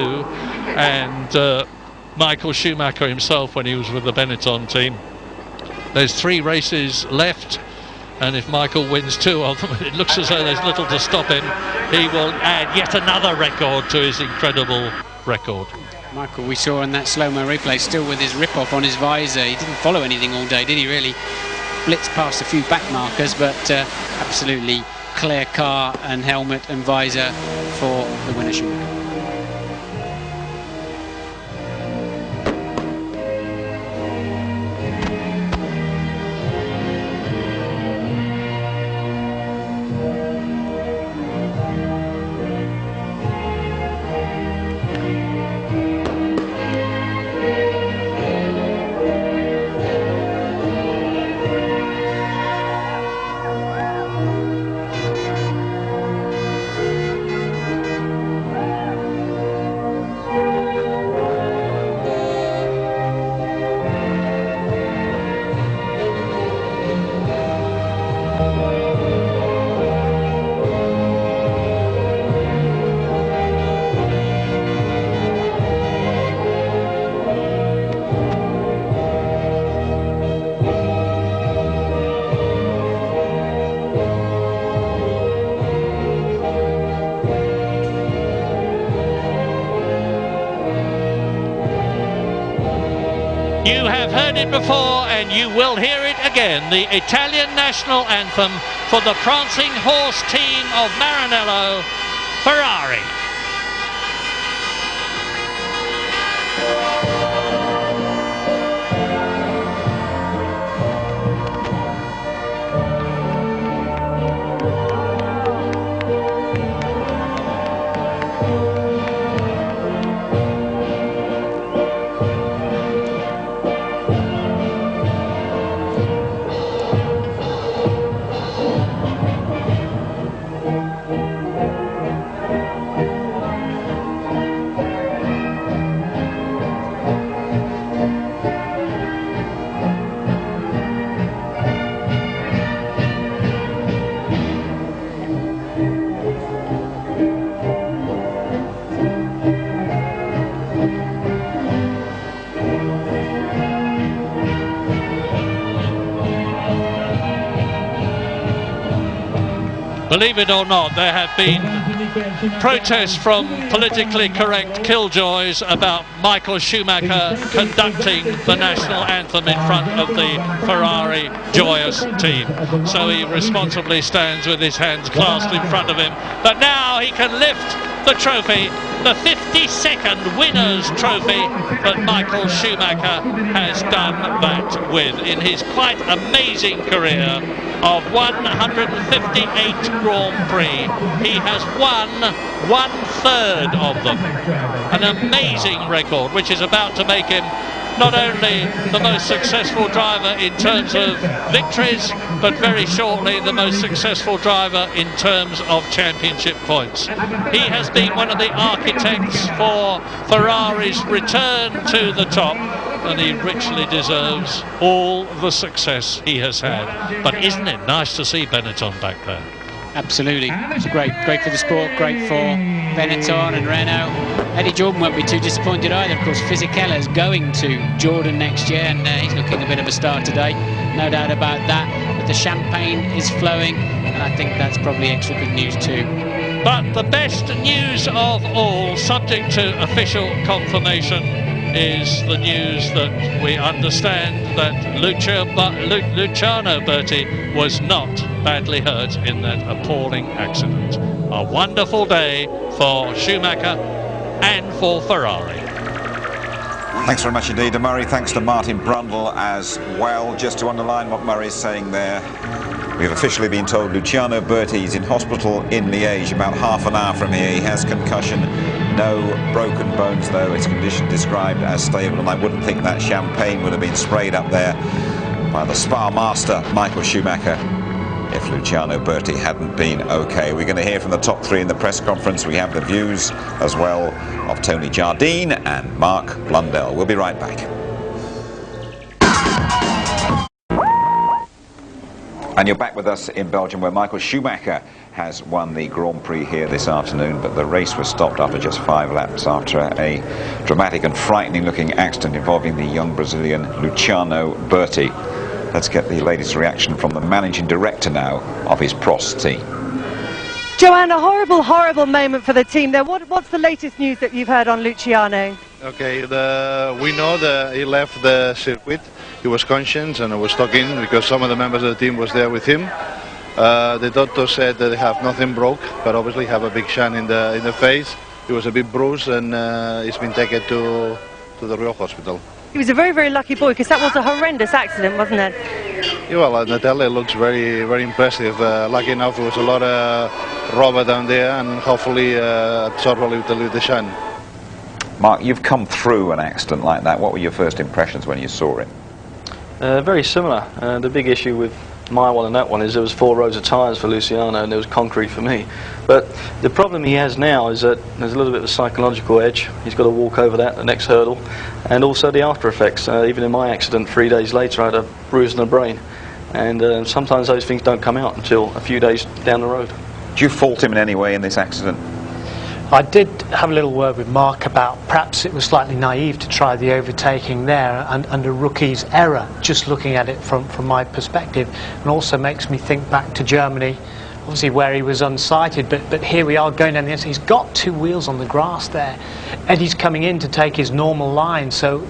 Speaker 12: and Michael Schumacher himself when he was with the Benetton team. There's 3 races left, and if Michael wins 2 of them, it looks as though there's little to stop him. He will add yet another record to his incredible record.
Speaker 8: Michael, we saw in that slow-mo replay, still with his rip-off on his visor. He didn't follow anything all day, did he really? Blitzed past a few back markers, but absolutely clear car and helmet and visor for the winner Schumacher.
Speaker 12: You have heard it before and you will hear it again, the Italian national anthem for the prancing horse team of Maranello, Ferrari. Believe it or not, there have been protests from politically correct killjoys about Michael Schumacher conducting the national anthem in front of the Ferrari joyous team. So he responsibly stands with his hands clasped in front of him. But now he can lift
Speaker 21: the trophy, the 52nd winner's trophy that Michael Schumacher has done that with in his quite amazing career of 158 Grand Prix. He has won 1/3 of them. An amazing record, which is about to make him not only the most successful driver in terms of victories, but very shortly the most successful driver in terms of championship points. He has been one of the architects for Ferrari's return to the top, and he richly deserves all the success he has had. But isn't it nice to see Benetton back there?
Speaker 8: Absolutely, it's great for the sport, great for Benetton and Renault. Eddie Jordan won't be too disappointed either. Of course, Fisichella is going to Jordan next year, and he's looking a bit of a star today, no doubt about that. But the champagne is flowing, and I think that's probably extra good news too.
Speaker 21: But the best news of all, subject to official confirmation, is the news that we understand that Luciano Berti was not badly hurt in that appalling accident. A wonderful day for Schumacher and for Ferrari.
Speaker 1: Thanks very much indeed to Murray. Thanks to Martin Brundle as well. Just to underline what Murray's saying there, we've officially been told Luciano Berti is in hospital in Liège, about half an hour from here. He has concussion, no broken bones though. His condition described as stable, and I wouldn't think that champagne would have been sprayed up there by the Spa master Michael Schumacher if Luciano Berti hadn't been okay. We're going to hear from the top three in the press conference. We have the views as well of Tony Jardine and Mark Blundell. We'll be right back. And you're back with us in Belgium, where Michael Schumacher has won the Grand Prix here this afternoon, but the race was stopped after just 5 laps after a dramatic and frightening looking accident involving the young Brazilian Luciano Berti. Let's get the latest reaction from the managing director now of his Prost team.
Speaker 19: Joanne, a horrible moment for the team there. What's the latest news that you've heard on Luciano?
Speaker 14: Okay, we know that he left the circuit. He was conscious and I was talking because some of the members of the team was there with him. The doctor said that they have nothing broke, but obviously have a big shine in the face. He was a bit bruised and he's been taken to the Rio Hospital.
Speaker 19: He was a very lucky boy, because that was a horrendous accident, wasn't it?
Speaker 14: Yeah, well, Natalia looks very impressive. Lucky enough, there was a lot of rubber down there, and hopefully absorb a little bit the shine.
Speaker 1: Mark, you've come through an accident like that. What were your first impressions when you saw it?
Speaker 3: Very similar. The big issue with my one and that one is there was 4 rows of tyres for Luciano and there was concrete for me. But the problem he has now is that there's a little bit of a psychological edge. He's got to walk over that, the next hurdle, and also the after effects. Even in my accident 3 days later I had a bruise in the brain, and sometimes those things don't come out until a few days down the road.
Speaker 1: Do you fault him in any way in this accident?
Speaker 4: I did have a little word with Mark about perhaps it was slightly naive to try the overtaking there and a rookie's error, just looking at it from my perspective, and also makes me think back to Germany, obviously where he was unsighted, but here we are going down the inside. He's got 2 wheels on the grass there. Eddie's coming in to take his normal line, so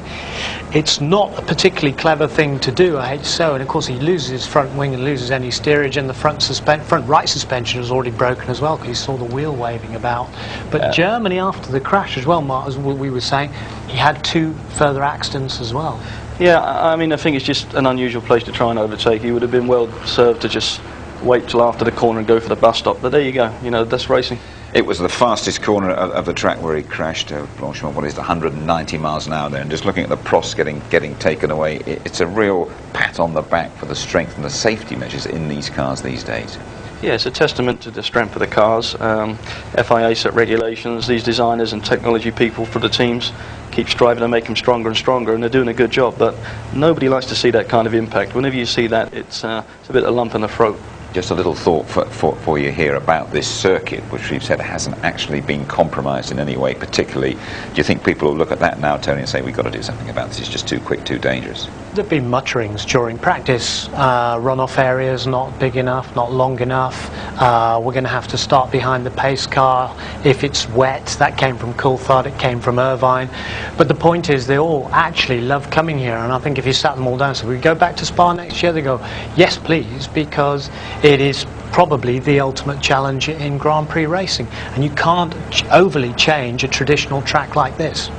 Speaker 4: it's not a particularly clever thing to do, I hate to say, and of course he loses his front wing and loses any steerage, and the front right suspension is already broken as well, because he saw the wheel waving about. But Germany, after the crash as well, Mark, as we were saying, he had 2 further accidents as well.
Speaker 3: Yeah, I mean, I think it's just an unusual place to try and overtake. He would have been well served to just wait till after the corner and go for the bus stop, but there you go, you know, that's racing.
Speaker 1: It was the fastest corner of the track where he crashed. Blanchimont, what is it, 190 miles an hour there, and just looking at the Prost getting taken away, it's a real pat on the back for the strength and the safety measures in these cars these days.
Speaker 3: Yeah, it's a testament to the strength of the cars. FIA set regulations, these designers and technology people for the teams keep striving to make them stronger and stronger, and they're doing a good job, but nobody likes to see that kind of impact. Whenever you see that, it's a bit of a lump in the throat.
Speaker 1: Just a little thought for you here about this circuit, which we've said hasn't actually been compromised in any way particularly. Do you think people will look at that now, Tony, and say we've got to do something about this, it's just too quick, too dangerous?
Speaker 4: There've been mutterings during practice. Runoff areas not big enough, not long enough. We're going to have to start behind the pace car if it's wet. That came from Coulthard, it came from Irvine. But the point is they all actually love coming here, and I think if you sat them all down, so we go back to Spa next year, they go, yes please, because it is probably the ultimate challenge in Grand Prix racing, and you can't overly change a traditional track like this.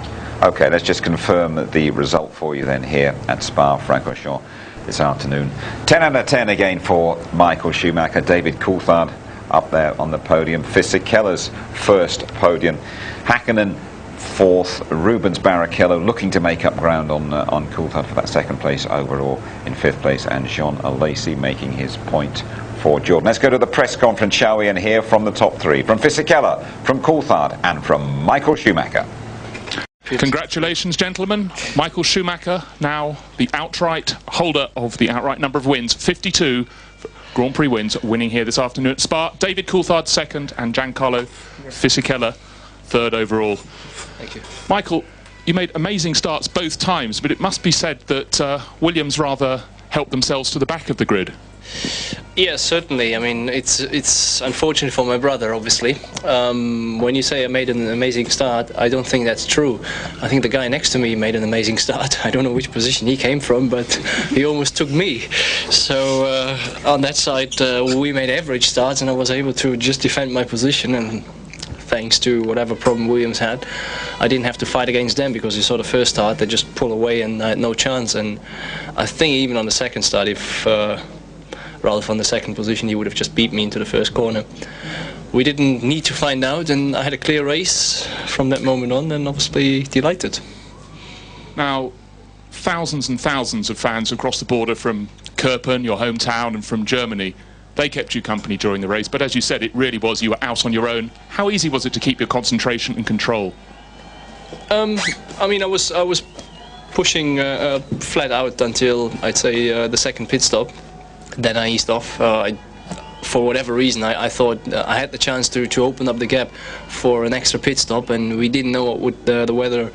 Speaker 1: Okay, let's just confirm the result for you then here at Spa-Francorchamps this afternoon. 10 out of 10 again for Michael Schumacher. David Coulthard up there on the podium. Fisichella's first podium. Hakkinen fourth. Rubens Barrichello looking to make up ground on Coulthard for that second place overall in fifth place, and Jean Alesi making his point for Jordan. Let's go to the press conference, shall we, and hear from the top three, from Fisichella, from Coulthard and from Michael Schumacher.
Speaker 15: Congratulations, gentlemen. Michael Schumacher, now the outright holder of the outright number of wins, 52 Grand Prix wins, winning here this afternoon at Spa. David Coulthard second, and Giancarlo Fisichella third overall.
Speaker 17: Thank you.
Speaker 15: Michael, you made amazing starts both times, but it must be said that Williams rather helped themselves to the back of the grid.
Speaker 17: Yeah, certainly. I mean, it's unfortunate for my brother, obviously. When you say I made an amazing start, I don't think that's true. I think the guy next to me made an amazing start. I don't know which position he came from, but he almost took me. So on that side, we made average starts, and I was able to just defend my position, and thanks to whatever problem Williams had, I didn't have to fight against them, because you saw the first start, they just pull away and I had no chance. And I think even on the second start, if Ralph on the second position, he would have just beat me into the first corner. We didn't need to find out, and I had a clear race from that moment on, and obviously delighted.
Speaker 15: Now, thousands and thousands of fans across the border from Kerpen, your hometown, and from Germany, they kept you company during the race, but as you said, it really was, you were out on your own. How easy was it to keep your concentration and control?
Speaker 17: I mean, I was pushing flat out until, I'd say, the second pit stop. Then I eased off. For whatever reason, I thought I had the chance to open up the gap for an extra pit stop, and we didn't know what would the weather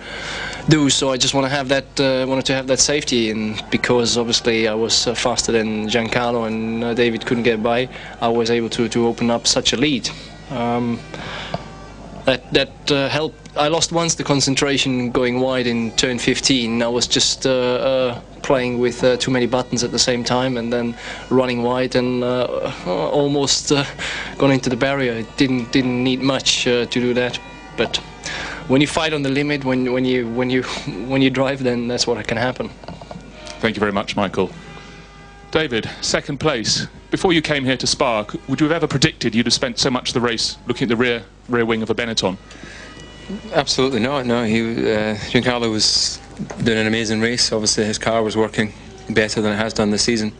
Speaker 17: do. So I just wanted to have that safety, and because obviously I was faster than Giancarlo and David couldn't get by, I was able to open up such a lead. That helped. I lost once the concentration going wide in turn 15. I was just playing with too many buttons at the same time, and then running wide and almost gone into the barrier. It didn't need much to do that, but when you fight on the limit, when you drive, then that's what can happen.
Speaker 15: Thank you very much, Michael. David, second place. Before you came here to Spa, would you have ever predicted you'd have spent so much of the race looking at the rear wing of a Benetton?
Speaker 18: Absolutely not. No, Giancarlo was doing an amazing race. Obviously, his car was working better than it has done this season,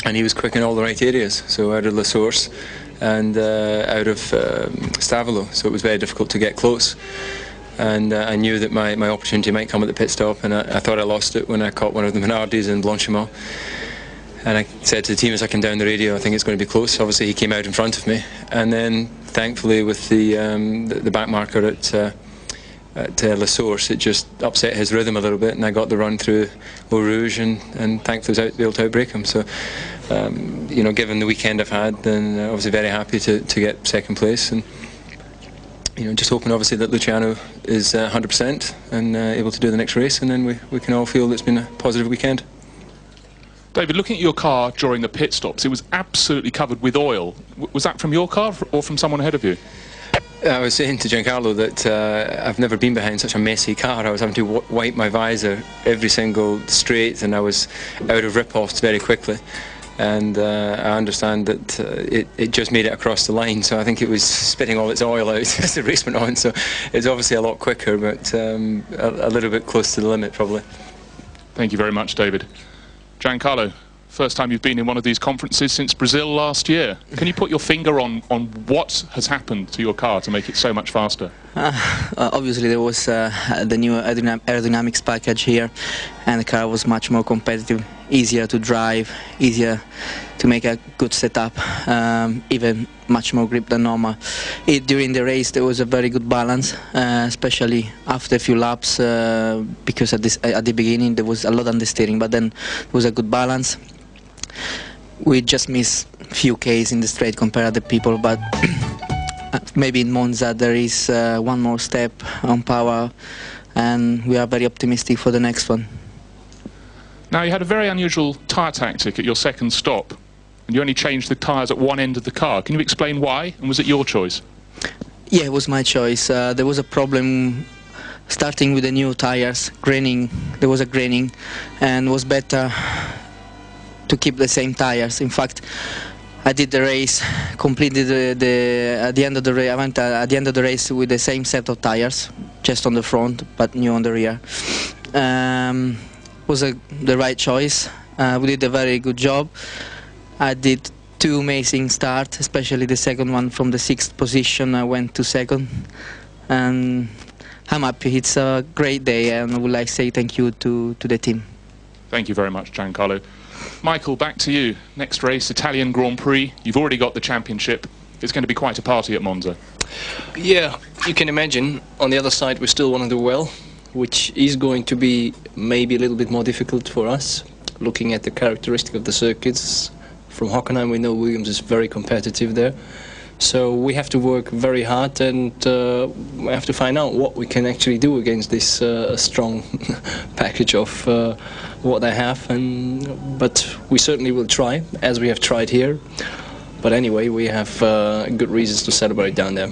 Speaker 18: and he was quick in all the right areas. So out of La Source and out of Stavolo, so it was very difficult to get close. And I knew that my opportunity might come at the pit stop, and I thought I lost it when I caught one of the Minardis in Blanchimont. And I said to the team as I came down the radio, I think it's going to be close. Obviously, he came out in front of me, and then thankfully with the back marker at La Source, it just upset his rhythm a little bit, and I got the run through Eau Rouge, and thankfully was able to outbrake him. So, you know, given the weekend I've had, then obviously very happy to get second place, and you know, just hoping obviously that Luciano is 100% and able to do the next race, and then we can all feel it's been a positive weekend.
Speaker 15: David, looking at your car during the pit stops, it was absolutely covered with oil. Was that from your car or from someone ahead of you?
Speaker 18: I was saying to Giancarlo that I've never been behind such a messy car. I was having to wipe my visor every single straight, and I was out of rip-offs very quickly. And I understand that it just made it across the line, so I think it was spitting all its oil out as the race went on. So it's obviously a lot quicker, but a little bit close to the limit probably.
Speaker 15: Thank you very much, David. Giancarlo, first time you've been in one of these conferences since Brazil last year. Can you put your finger on what has happened to your car to make it so much faster?
Speaker 24: Obviously there was the new aerodynamics package here, and the car was much more competitive, easier to drive, easier to make a good setup, even much more grip than normal. During the race there was a very good balance, especially after a few laps, because at the beginning there was a lot on the steering, but then there was a good balance. We just missed a few Ks in the straight compared to other people, but maybe in Monza there is one more step on power, and we are very optimistic for the next one.
Speaker 15: Now, you had a very unusual tyre tactic at your second stop, and you only changed the tyres at one end of the car. Can you explain why, and was it your choice?
Speaker 24: Yeah, it was my choice. There was a problem starting with the new tyres, graining. There was a graining, and it was better to keep the same tyres. In fact, I did the race, completed at the end of the race. I went at the end of the race with the same set of tyres, just on the front, but new on the rear. Was the right choice. We did a very good job. I did 2 amazing starts, especially the second one from the 6th position. I went to 2nd, and I'm happy. It's a great day, and I would like to say thank you to the team.
Speaker 15: Thank you very much, Giancarlo. Michael, back to you. Next race, Italian Grand Prix. You've already got the championship. It's going to be quite a party at Monza.
Speaker 17: Yeah, you can imagine. On the other side, we still want to do well, which is going to be maybe a little bit more difficult for us, looking at the characteristic of the circuits. From Hockenheim, we know Williams is very competitive there. So we have to work very hard, and we have to find out what we can actually do against this strong package of what they have. But we certainly will try, as we have tried here. But anyway, we have good reasons to celebrate down there.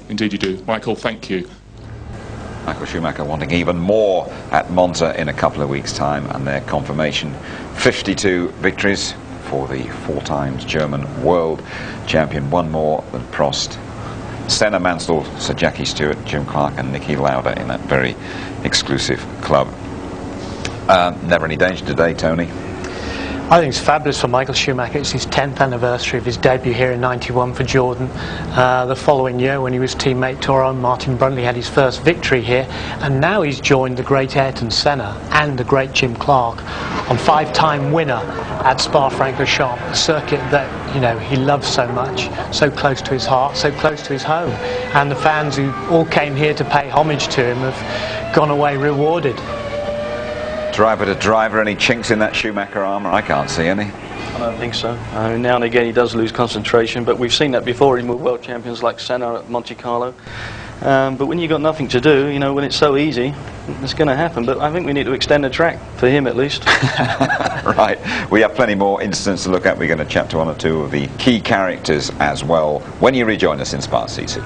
Speaker 15: Indeed you do. Michael, thank you.
Speaker 1: Michael Schumacher wanting even more at Monza in a couple of weeks' time, and their confirmation 52 victories for the 4 times German world champion, 1 more than Prost, Senna, Mansell, Sir Jackie Stewart, Jim Clark and Niki Lauda in that very exclusive club. Never any danger today, Tony?
Speaker 4: I think it's fabulous for Michael Schumacher. It's his 10th anniversary of his debut here in '91 for Jordan. The following year, when he was teammate to our own Martin Brundle, had his first victory here, and now he's joined the great Ayrton Senna and the great Jim Clark on 5-time winner at Spa-Francorchamps, a circuit that, you know, he loves so much, so close to his heart, so close to his home, and the fans who all came here to pay homage to him have gone away rewarded.
Speaker 1: Driver to driver, any chinks in that Schumacher armour? I can't see any.
Speaker 3: I don't think so. I mean, now and again he does lose concentration, but we've seen that before in world champions like Senna at Monte Carlo. But when you've got nothing to do, you know, when it's so easy, it's going to happen. But I think we need to extend the track, for him at least.
Speaker 1: Right, we have plenty more incidents to look at. We're going to chat to 1 or 2 of the key characters as well when you rejoin us in Spa Seated.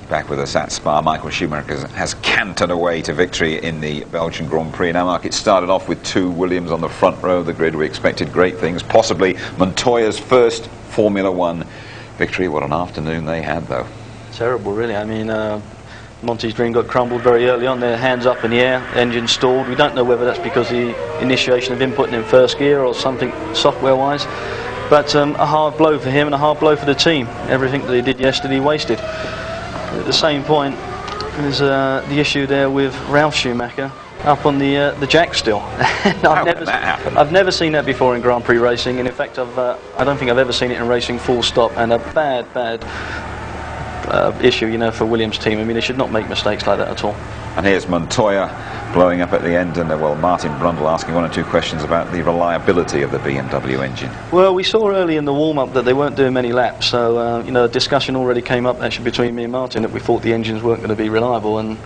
Speaker 1: Back with us at Spa, Michael Schumacher has cantered away to victory in the Belgian Grand Prix. Now, Mark, it started off with 2 Williams on the front row of the grid. We expected great things, possibly Montoya's first Formula 1 victory. What an afternoon they had, though.
Speaker 3: Terrible, really. I mean, Monty's dream got crumbled very early on. Their hands up in the air, engine stalled. We don't know whether that's because the initiation of him putting in first gear or something software-wise. But a hard blow for him and a hard blow for the team. Everything that he did yesterday, he wasted. At the same point, there's the issue there with Ralf Schumacher up on the jack still.
Speaker 1: How can that happen?
Speaker 3: I've never seen that before in Grand Prix racing, and in fact I don't think I've ever seen it in racing full stop, and a bad issue, you know, for Williams' team. I mean, they should not make mistakes like that at all.
Speaker 1: And here's Montoya blowing up at the end, and well, Martin Brundle asking 1 or 2 questions about the reliability of the BMW engine.
Speaker 3: Well, we saw early in the warm-up that they weren't doing many laps, so you know, a discussion already came up actually between me and Martin that we thought the engines weren't going to be reliable, and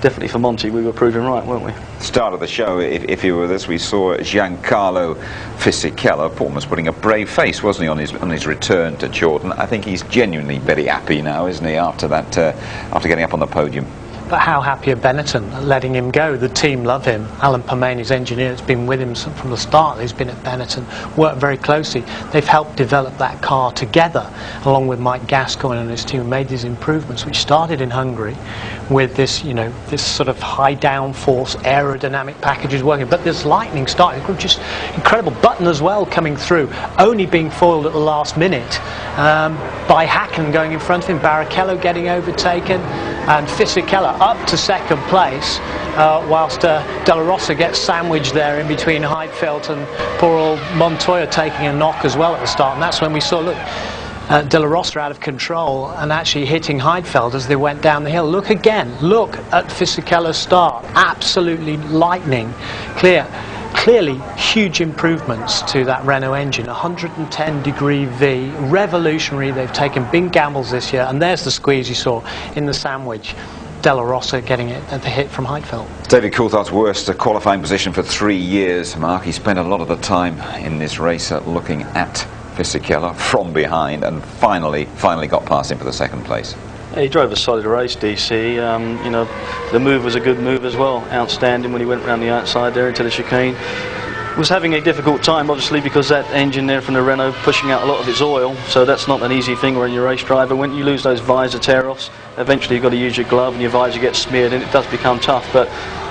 Speaker 3: definitely for Monty we were proving right, weren't we?
Speaker 1: Start of the show, if you were with us, we saw Giancarlo Fisichella almost putting a brave face, wasn't he, on his return to Jordan. I think he's genuinely very happy now, isn't he, after that, after getting up on the podium.
Speaker 4: But how happy are Benetton letting him go? The team love him. Alan Permain, his engineer, has been with him from the start. He's been at Benetton, worked very closely. They've helped develop that car together, along with Mike Gascoigne and his team, and made these improvements, which started in Hungary with this, you know, this sort of high downforce aerodynamic packages working. But this lightning start, just incredible. Button as well coming through, only being foiled at the last minute by Hacken going in front of him, Barrichello getting overtaken, and Fisichella up to second place, whilst De La Rosa gets sandwiched there in between Heidfeld and poor old Montoya taking a knock as well at the start. And that's when we saw, look, De La Rosa out of control and actually hitting Heidfeld as they went down the hill. Look again, look at Fisichella's start, absolutely lightning clear. Clearly huge improvements to that Renault engine, 110 degree V, revolutionary. They've taken big gambles this year, and there's the squeeze you saw in the sandwich. Della Rosa getting it at the hit from Heidfeld.
Speaker 1: David Coulthard's worst qualifying position for 3 years, Mark. He spent a lot of the time in this race looking at Fisichella from behind and finally got past him for the second place.
Speaker 3: He drove a solid race, DC. You know, the move was a good move as well. Outstanding when he went around the outside there into the chicane. Was having a difficult time, obviously, because that engine there from the Renault pushing out a lot of its oil, so that's not an easy thing when you're a race driver. When you lose those visor tear-offs, eventually you've got to use your glove and your visor gets smeared and it does become tough. But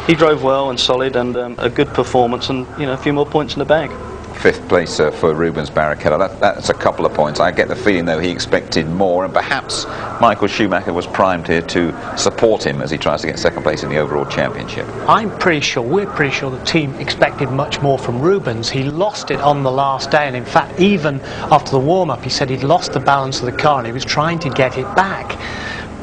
Speaker 3: he drove well and solid and a good performance and, you know, a few more points in the bag.
Speaker 1: 5th place for Rubens Barrichello. That's a couple of points. I get the feeling, though, he expected more, and perhaps Michael Schumacher was primed here to support him as he tries to get second place in the overall championship.
Speaker 4: We're pretty sure the team expected much more from Rubens. He lost it on the last day, and in fact, even after the warm-up, he said he'd lost the balance of the car and he was trying to get it back.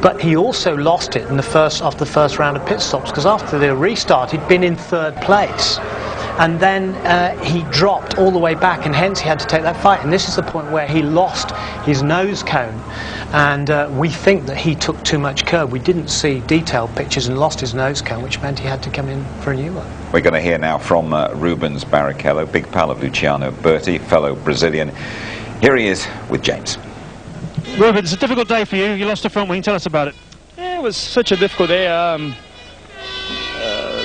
Speaker 4: But he also lost it in after the first round of pit stops, because after the restart, he'd been in 3rd place. And then he dropped all the way back, and hence he had to take that fight. And this is the point where he lost his nose cone, and we think that he took too much curb. We didn't see detailed pictures and lost his nose cone, which meant he had to come in for a new one.
Speaker 1: We're going to hear now from Rubens Barrichello, big pal of Luciano Berti, fellow Brazilian. Here he is with James.
Speaker 6: Rubens, it's a difficult day for you. You lost the front wing. Tell us about it.
Speaker 23: Yeah, it was such a difficult day.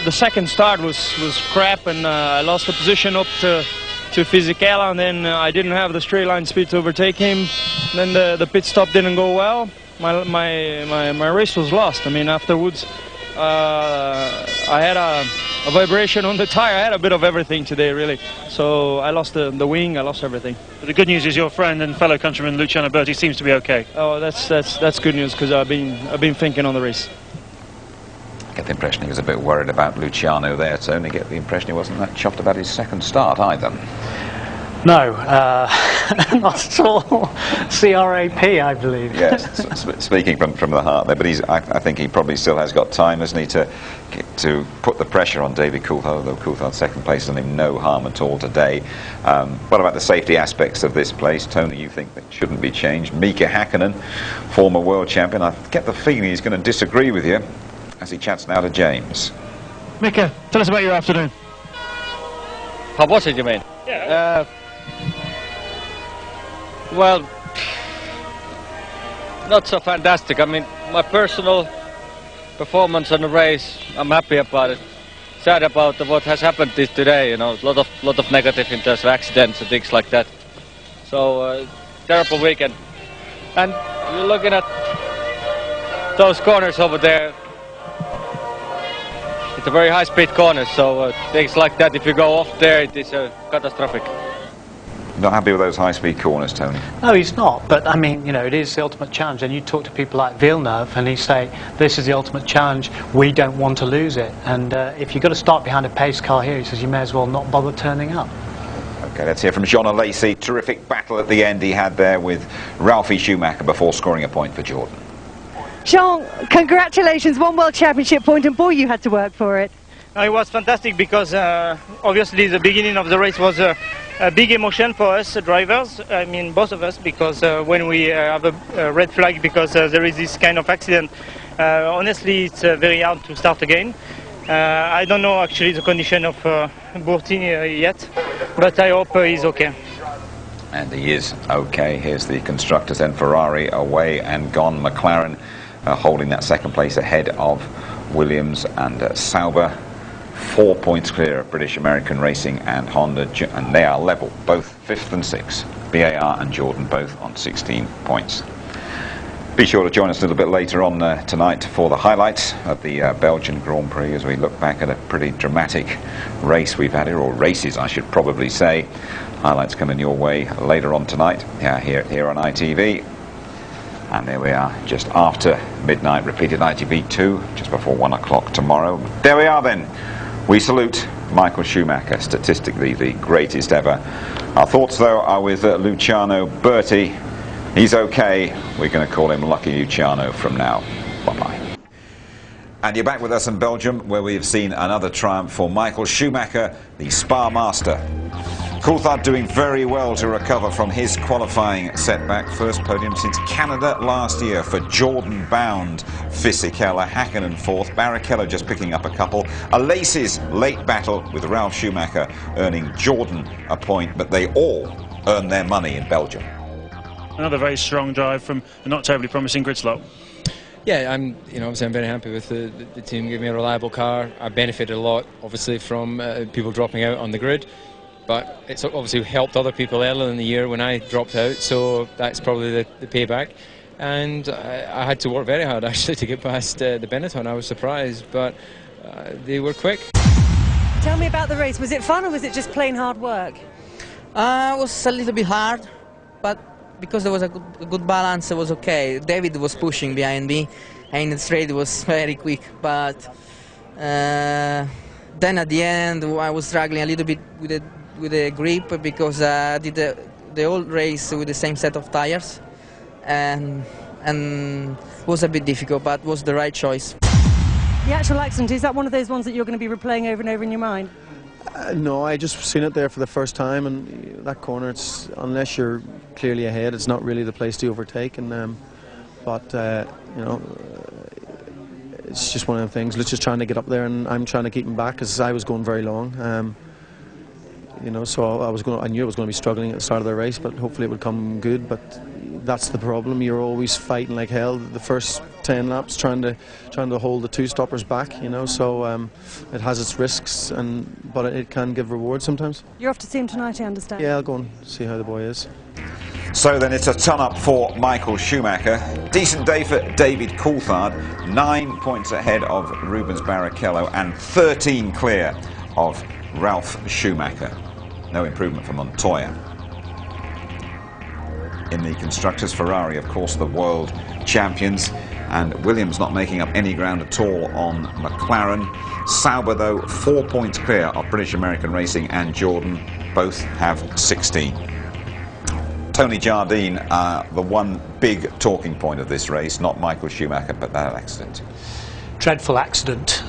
Speaker 23: The second start was crap, and I lost the position up to Fisichella, and then I didn't have the straight line speed to overtake him. Then the pit stop didn't go well. My race was lost. I mean, afterwards, I had a vibration on the tire. I had a bit of everything today, really. So I lost the wing. I lost everything.
Speaker 6: But the good news is your friend and fellow countryman Luciano Berti seems to be okay.
Speaker 23: Oh, that's good news, because I've been thinking on the race.
Speaker 1: Get the impression he was a bit worried about Luciano there, Tony. Get the impression he wasn't that chuffed about his second start either.
Speaker 4: No, not at all. CRAP, I believe.
Speaker 1: Yes, speaking from the heart there, but I think he probably still has got time, hasn't he, to put the pressure on David Coulthard, although Coulthard's second place has done him no harm at all today. What about the safety aspects of this place? Tony, you think that shouldn't be changed? Mika Häkkinen, former world champion, I get the feeling he's going to disagree with you as he chats now to James.
Speaker 6: Mika, tell us about your afternoon.
Speaker 11: How was it, you mean?
Speaker 6: Yeah.
Speaker 11: Well, not so fantastic. I mean, my personal performance on the race, I'm happy about it. Sad about what has happened today. You know, a lot of negative in terms of accidents and things like that. So terrible weekend. And you're looking at those corners over there. It's a very high-speed corner, so things like that, if you go off there, it is catastrophic.
Speaker 1: Not happy with those high-speed corners, Tony?
Speaker 4: No, he's not. But, I mean, you know, it is the ultimate challenge. And you talk to people like Villeneuve, and he say, this is the ultimate challenge. We don't want to lose it. And if you've got to start behind a pace car here, he says, you may as well not bother turning up.
Speaker 1: Okay, let's hear from Jean Alesi. Terrific battle at the end he had there with Ralphie Schumacher before scoring a point for Jordan.
Speaker 19: Jean, congratulations, 1 World Championship point, and boy, you had to work for it.
Speaker 16: It was fantastic because obviously the beginning of the race was a big emotion for us drivers, I mean both of us, because when we have a red flag because there is this kind of accident, honestly it's very hard to start again. I don't know actually the condition of Burti yet, but I hope he's okay.
Speaker 1: And he is okay. Here's the constructors then. Ferrari away and gone. McLaren holding that second place ahead of Williams and Sauber. 4 points clear of British American Racing and Honda, and they are level, both 5th and 6th. BAR and Jordan both on 16 points. Be sure to join us a little bit later on tonight for the highlights of the Belgian Grand Prix as we look back at a pretty dramatic race we've had here, or races I should probably say. Highlights coming your way later on tonight here on ITV. And there we are, just after midnight, repeated ITV2, just before 1 o'clock tomorrow. There we are then. We salute Michael Schumacher, statistically the greatest ever. Our thoughts, though, are with Luciano Berti. He's okay. We're going to call him Lucky Luciano from now. Bye-bye. And you're back with us in Belgium, where we've seen another triumph for Michael Schumacher, the Spa master. Coulthard doing very well to recover from his qualifying setback. First podium since Canada last year for Jordan-bound Fisichella. Häkkinen fourth. Barrichello just picking up a couple. Alesi's late battle with Ralf Schumacher earning Jordan a point, but they all earn their money in Belgium.
Speaker 5: Another very strong drive from a not terribly promising grid slot.
Speaker 7: Yeah, obviously I'm very happy with the team giving me a reliable car. I benefited a lot, obviously, from people dropping out on the grid. But it's obviously helped other people earlier in the year when I dropped out, so that's probably the payback. And I had to work very hard, actually, to get past the Benetton. I was surprised, but they were quick.
Speaker 19: Tell me about the race. Was it fun or was it just plain hard work?
Speaker 24: It was a little bit hard, but because there was a good balance, it was okay. David was pushing behind me, and in the straight it was very quick. But then at the end, I was struggling a little bit with the grip because I did the whole race with the same set of tires, and it was a bit difficult, but it was the right choice.
Speaker 19: The actual accident, is that one of those ones that you're going to be replaying over and over in your mind?
Speaker 10: No, I just seen it there for the first time, and that corner, it's, unless you're clearly ahead, it's not really the place to overtake. And it's just one of the things. Let's just trying to get up there, and I'm trying to keep him back because I was going very long. So I knew I was going to be struggling at the start of the race, but hopefully it would come good. But that's the problem. You're always fighting like hell the first 10 laps, trying to hold the two stoppers back. So it has its risks, but it can give rewards sometimes.
Speaker 19: You're off to see him tonight, I understand.
Speaker 10: Yeah, I'll go and see how the boy is.
Speaker 1: So then it's a ton up for Michael Schumacher. Decent day for David Coulthard. 9 points ahead of Rubens Barrichello and 13 clear of Ralf Schumacher. No improvement for Montoya. In the constructors, Ferrari, of course, the world champions, and Williams not making up any ground at all on McLaren. Sauber, though, 4 points clear of British American Racing and Jordan. Both have 16. Tony Jardine, the one big talking point of this race, not Michael Schumacher, but that accident.
Speaker 4: Dreadful accident.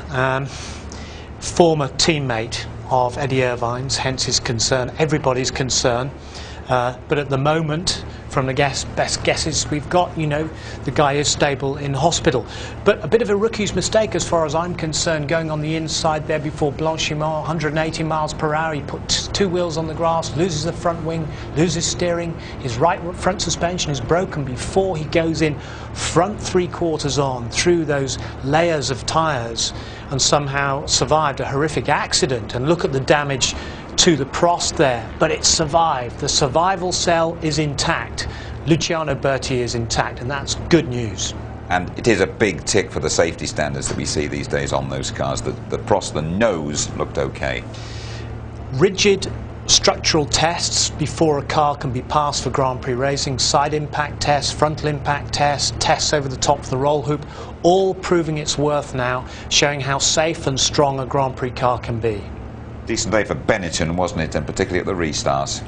Speaker 4: Former teammate of Eddie Irvine's, hence his concern, everybody's concern. But at the moment, from the best guesses we've got, the guy is stable in hospital. But a bit of a rookie's mistake as far as I'm concerned, going on the inside there before Blanchimont, 180 miles per hour. He puts two wheels on the grass, loses the front wing, loses steering. His right front suspension is broken before he goes in front 3/4 on through those layers of tyres, and somehow survived a horrific accident. And look at the damage to the Prost there, but it survived. The survival cell is intact. Luciano Berti is intact, and that's good news.
Speaker 1: And it is a big tick for the safety standards that we see these days on those cars. The Prost, the nose looked okay.
Speaker 4: Rigid structural tests before a car can be passed for Grand Prix racing, side impact tests, frontal impact tests, tests over the top of the roll hoop, all proving its worth now, showing how safe and strong a Grand Prix car can be.
Speaker 1: Decent day for Benetton, wasn't it, and particularly at the restarts.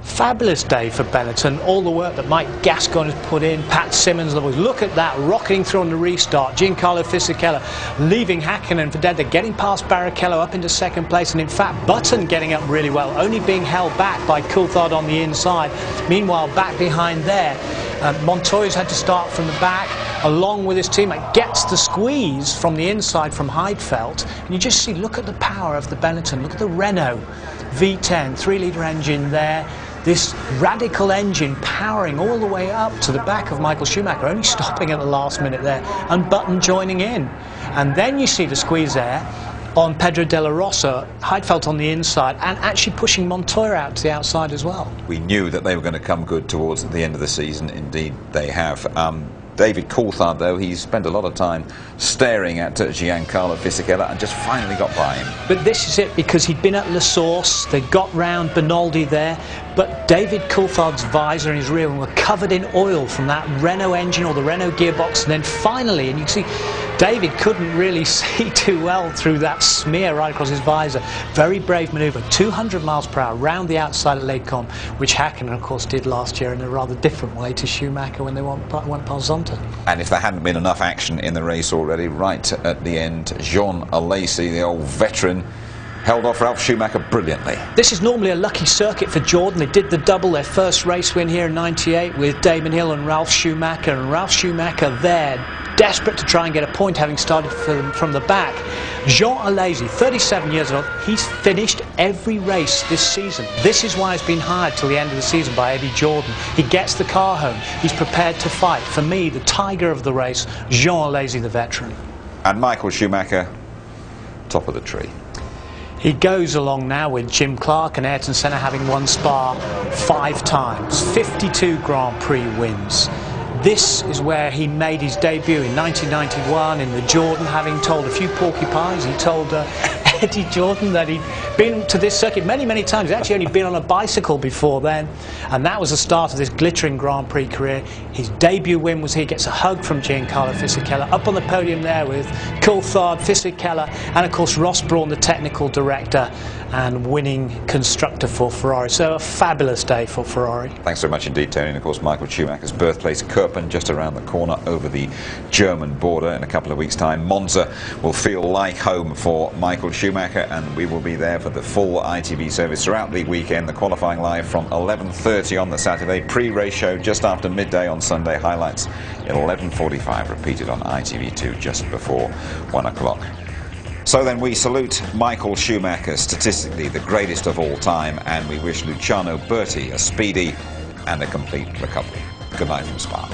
Speaker 4: Fabulous day for Benetton. All the work that Mike Gascoigne has put in, Pat Simmons, look at that, rocketing through on the restart. Giancarlo Fisichella leaving Häkkinen for dead. They're getting past Barrichello up into second place, and in fact Button getting up really well, only being held back by Coulthard on the inside. Meanwhile, back behind there, Montoya's had to start from the back along with his teammate, gets the squeeze from the inside from Heidfeld, and you just see, look at the power of the Benetton, look at the Renault V10 3-litre engine there, this radical engine powering all the way up to the back of Michael Schumacher, only stopping at the last minute there, and Button joining in. And then you see the squeeze there on Pedro de la Rosa, Heidfeld on the inside, and actually pushing Montoya out to the outside as well.
Speaker 1: We knew that they were going to come good towards the end of the season. Indeed they have. David Coulthard, though, he's spent a lot of time staring at Giancarlo Fisichella and just finally got by him.
Speaker 4: But this is it, because he'd been at La Source, they got round Benaldi there, but David Coulthard's visor and his rear were covered in oil from that Renault engine or the Renault gearbox, and then finally, and you can see David couldn't really see too well through that smear right across his visor. Very brave manoeuvre, 200 miles per hour round the outside at Les Combes, which Häkkinen, of course, did last year in a rather different way to Schumacher when they went past Zonta.
Speaker 1: And if there hadn't been enough action in the race already, right at the end, Jean Alesi, the old veteran, held off Ralf Schumacher brilliantly.
Speaker 21: This is normally a lucky circuit for Jordan. They did the double, their first race win here in '98 with Damon Hill and Ralf Schumacher. And Ralf Schumacher there, desperate to try and get a point, having started from the back. Jean Alesi, 37 years old, he's finished every race this season. This is why he's been hired till the end of the season by Eddie Jordan. He gets the car home. He's prepared to fight. For me, the tiger of the race, Jean Alesi, the veteran.
Speaker 1: And Michael Schumacher, top of the tree.
Speaker 21: He goes along now with Jim Clark and Ayrton Senna having won Spa 5 times, 52 Grand Prix wins. This is where he made his debut in 1991 in the Jordan, having told a few porcupines. He told Eddie Jordan that he'd been to this circuit many, many times. He'd actually only been on a bicycle before then, and that was the start of this glittering Grand Prix career. His debut win was here. He gets a hug from Giancarlo Fisichella, up on the podium there with Coulthard, Fisichella, and of course Ross Brawn, the technical director and winning constructor for Ferrari. So a fabulous day for Ferrari.
Speaker 1: Thanks so much indeed, Tony. And of course Michael Schumacher's birthplace, Kirpen, just around the corner over the German border. In a couple of weeks' time, Monza will feel like home for Michael Schumacher, and we will be there for the full ITV service throughout the weekend. The qualifying live from 11:30 on the Saturday, pre-race show just after midday on Sunday, highlights at 11:45, repeated on ITV2 just before 1 o'clock. So then we salute Michael Schumacher, statistically the greatest of all time, and we wish Luciano Berti a speedy and a complete recovery. Good night from Spa.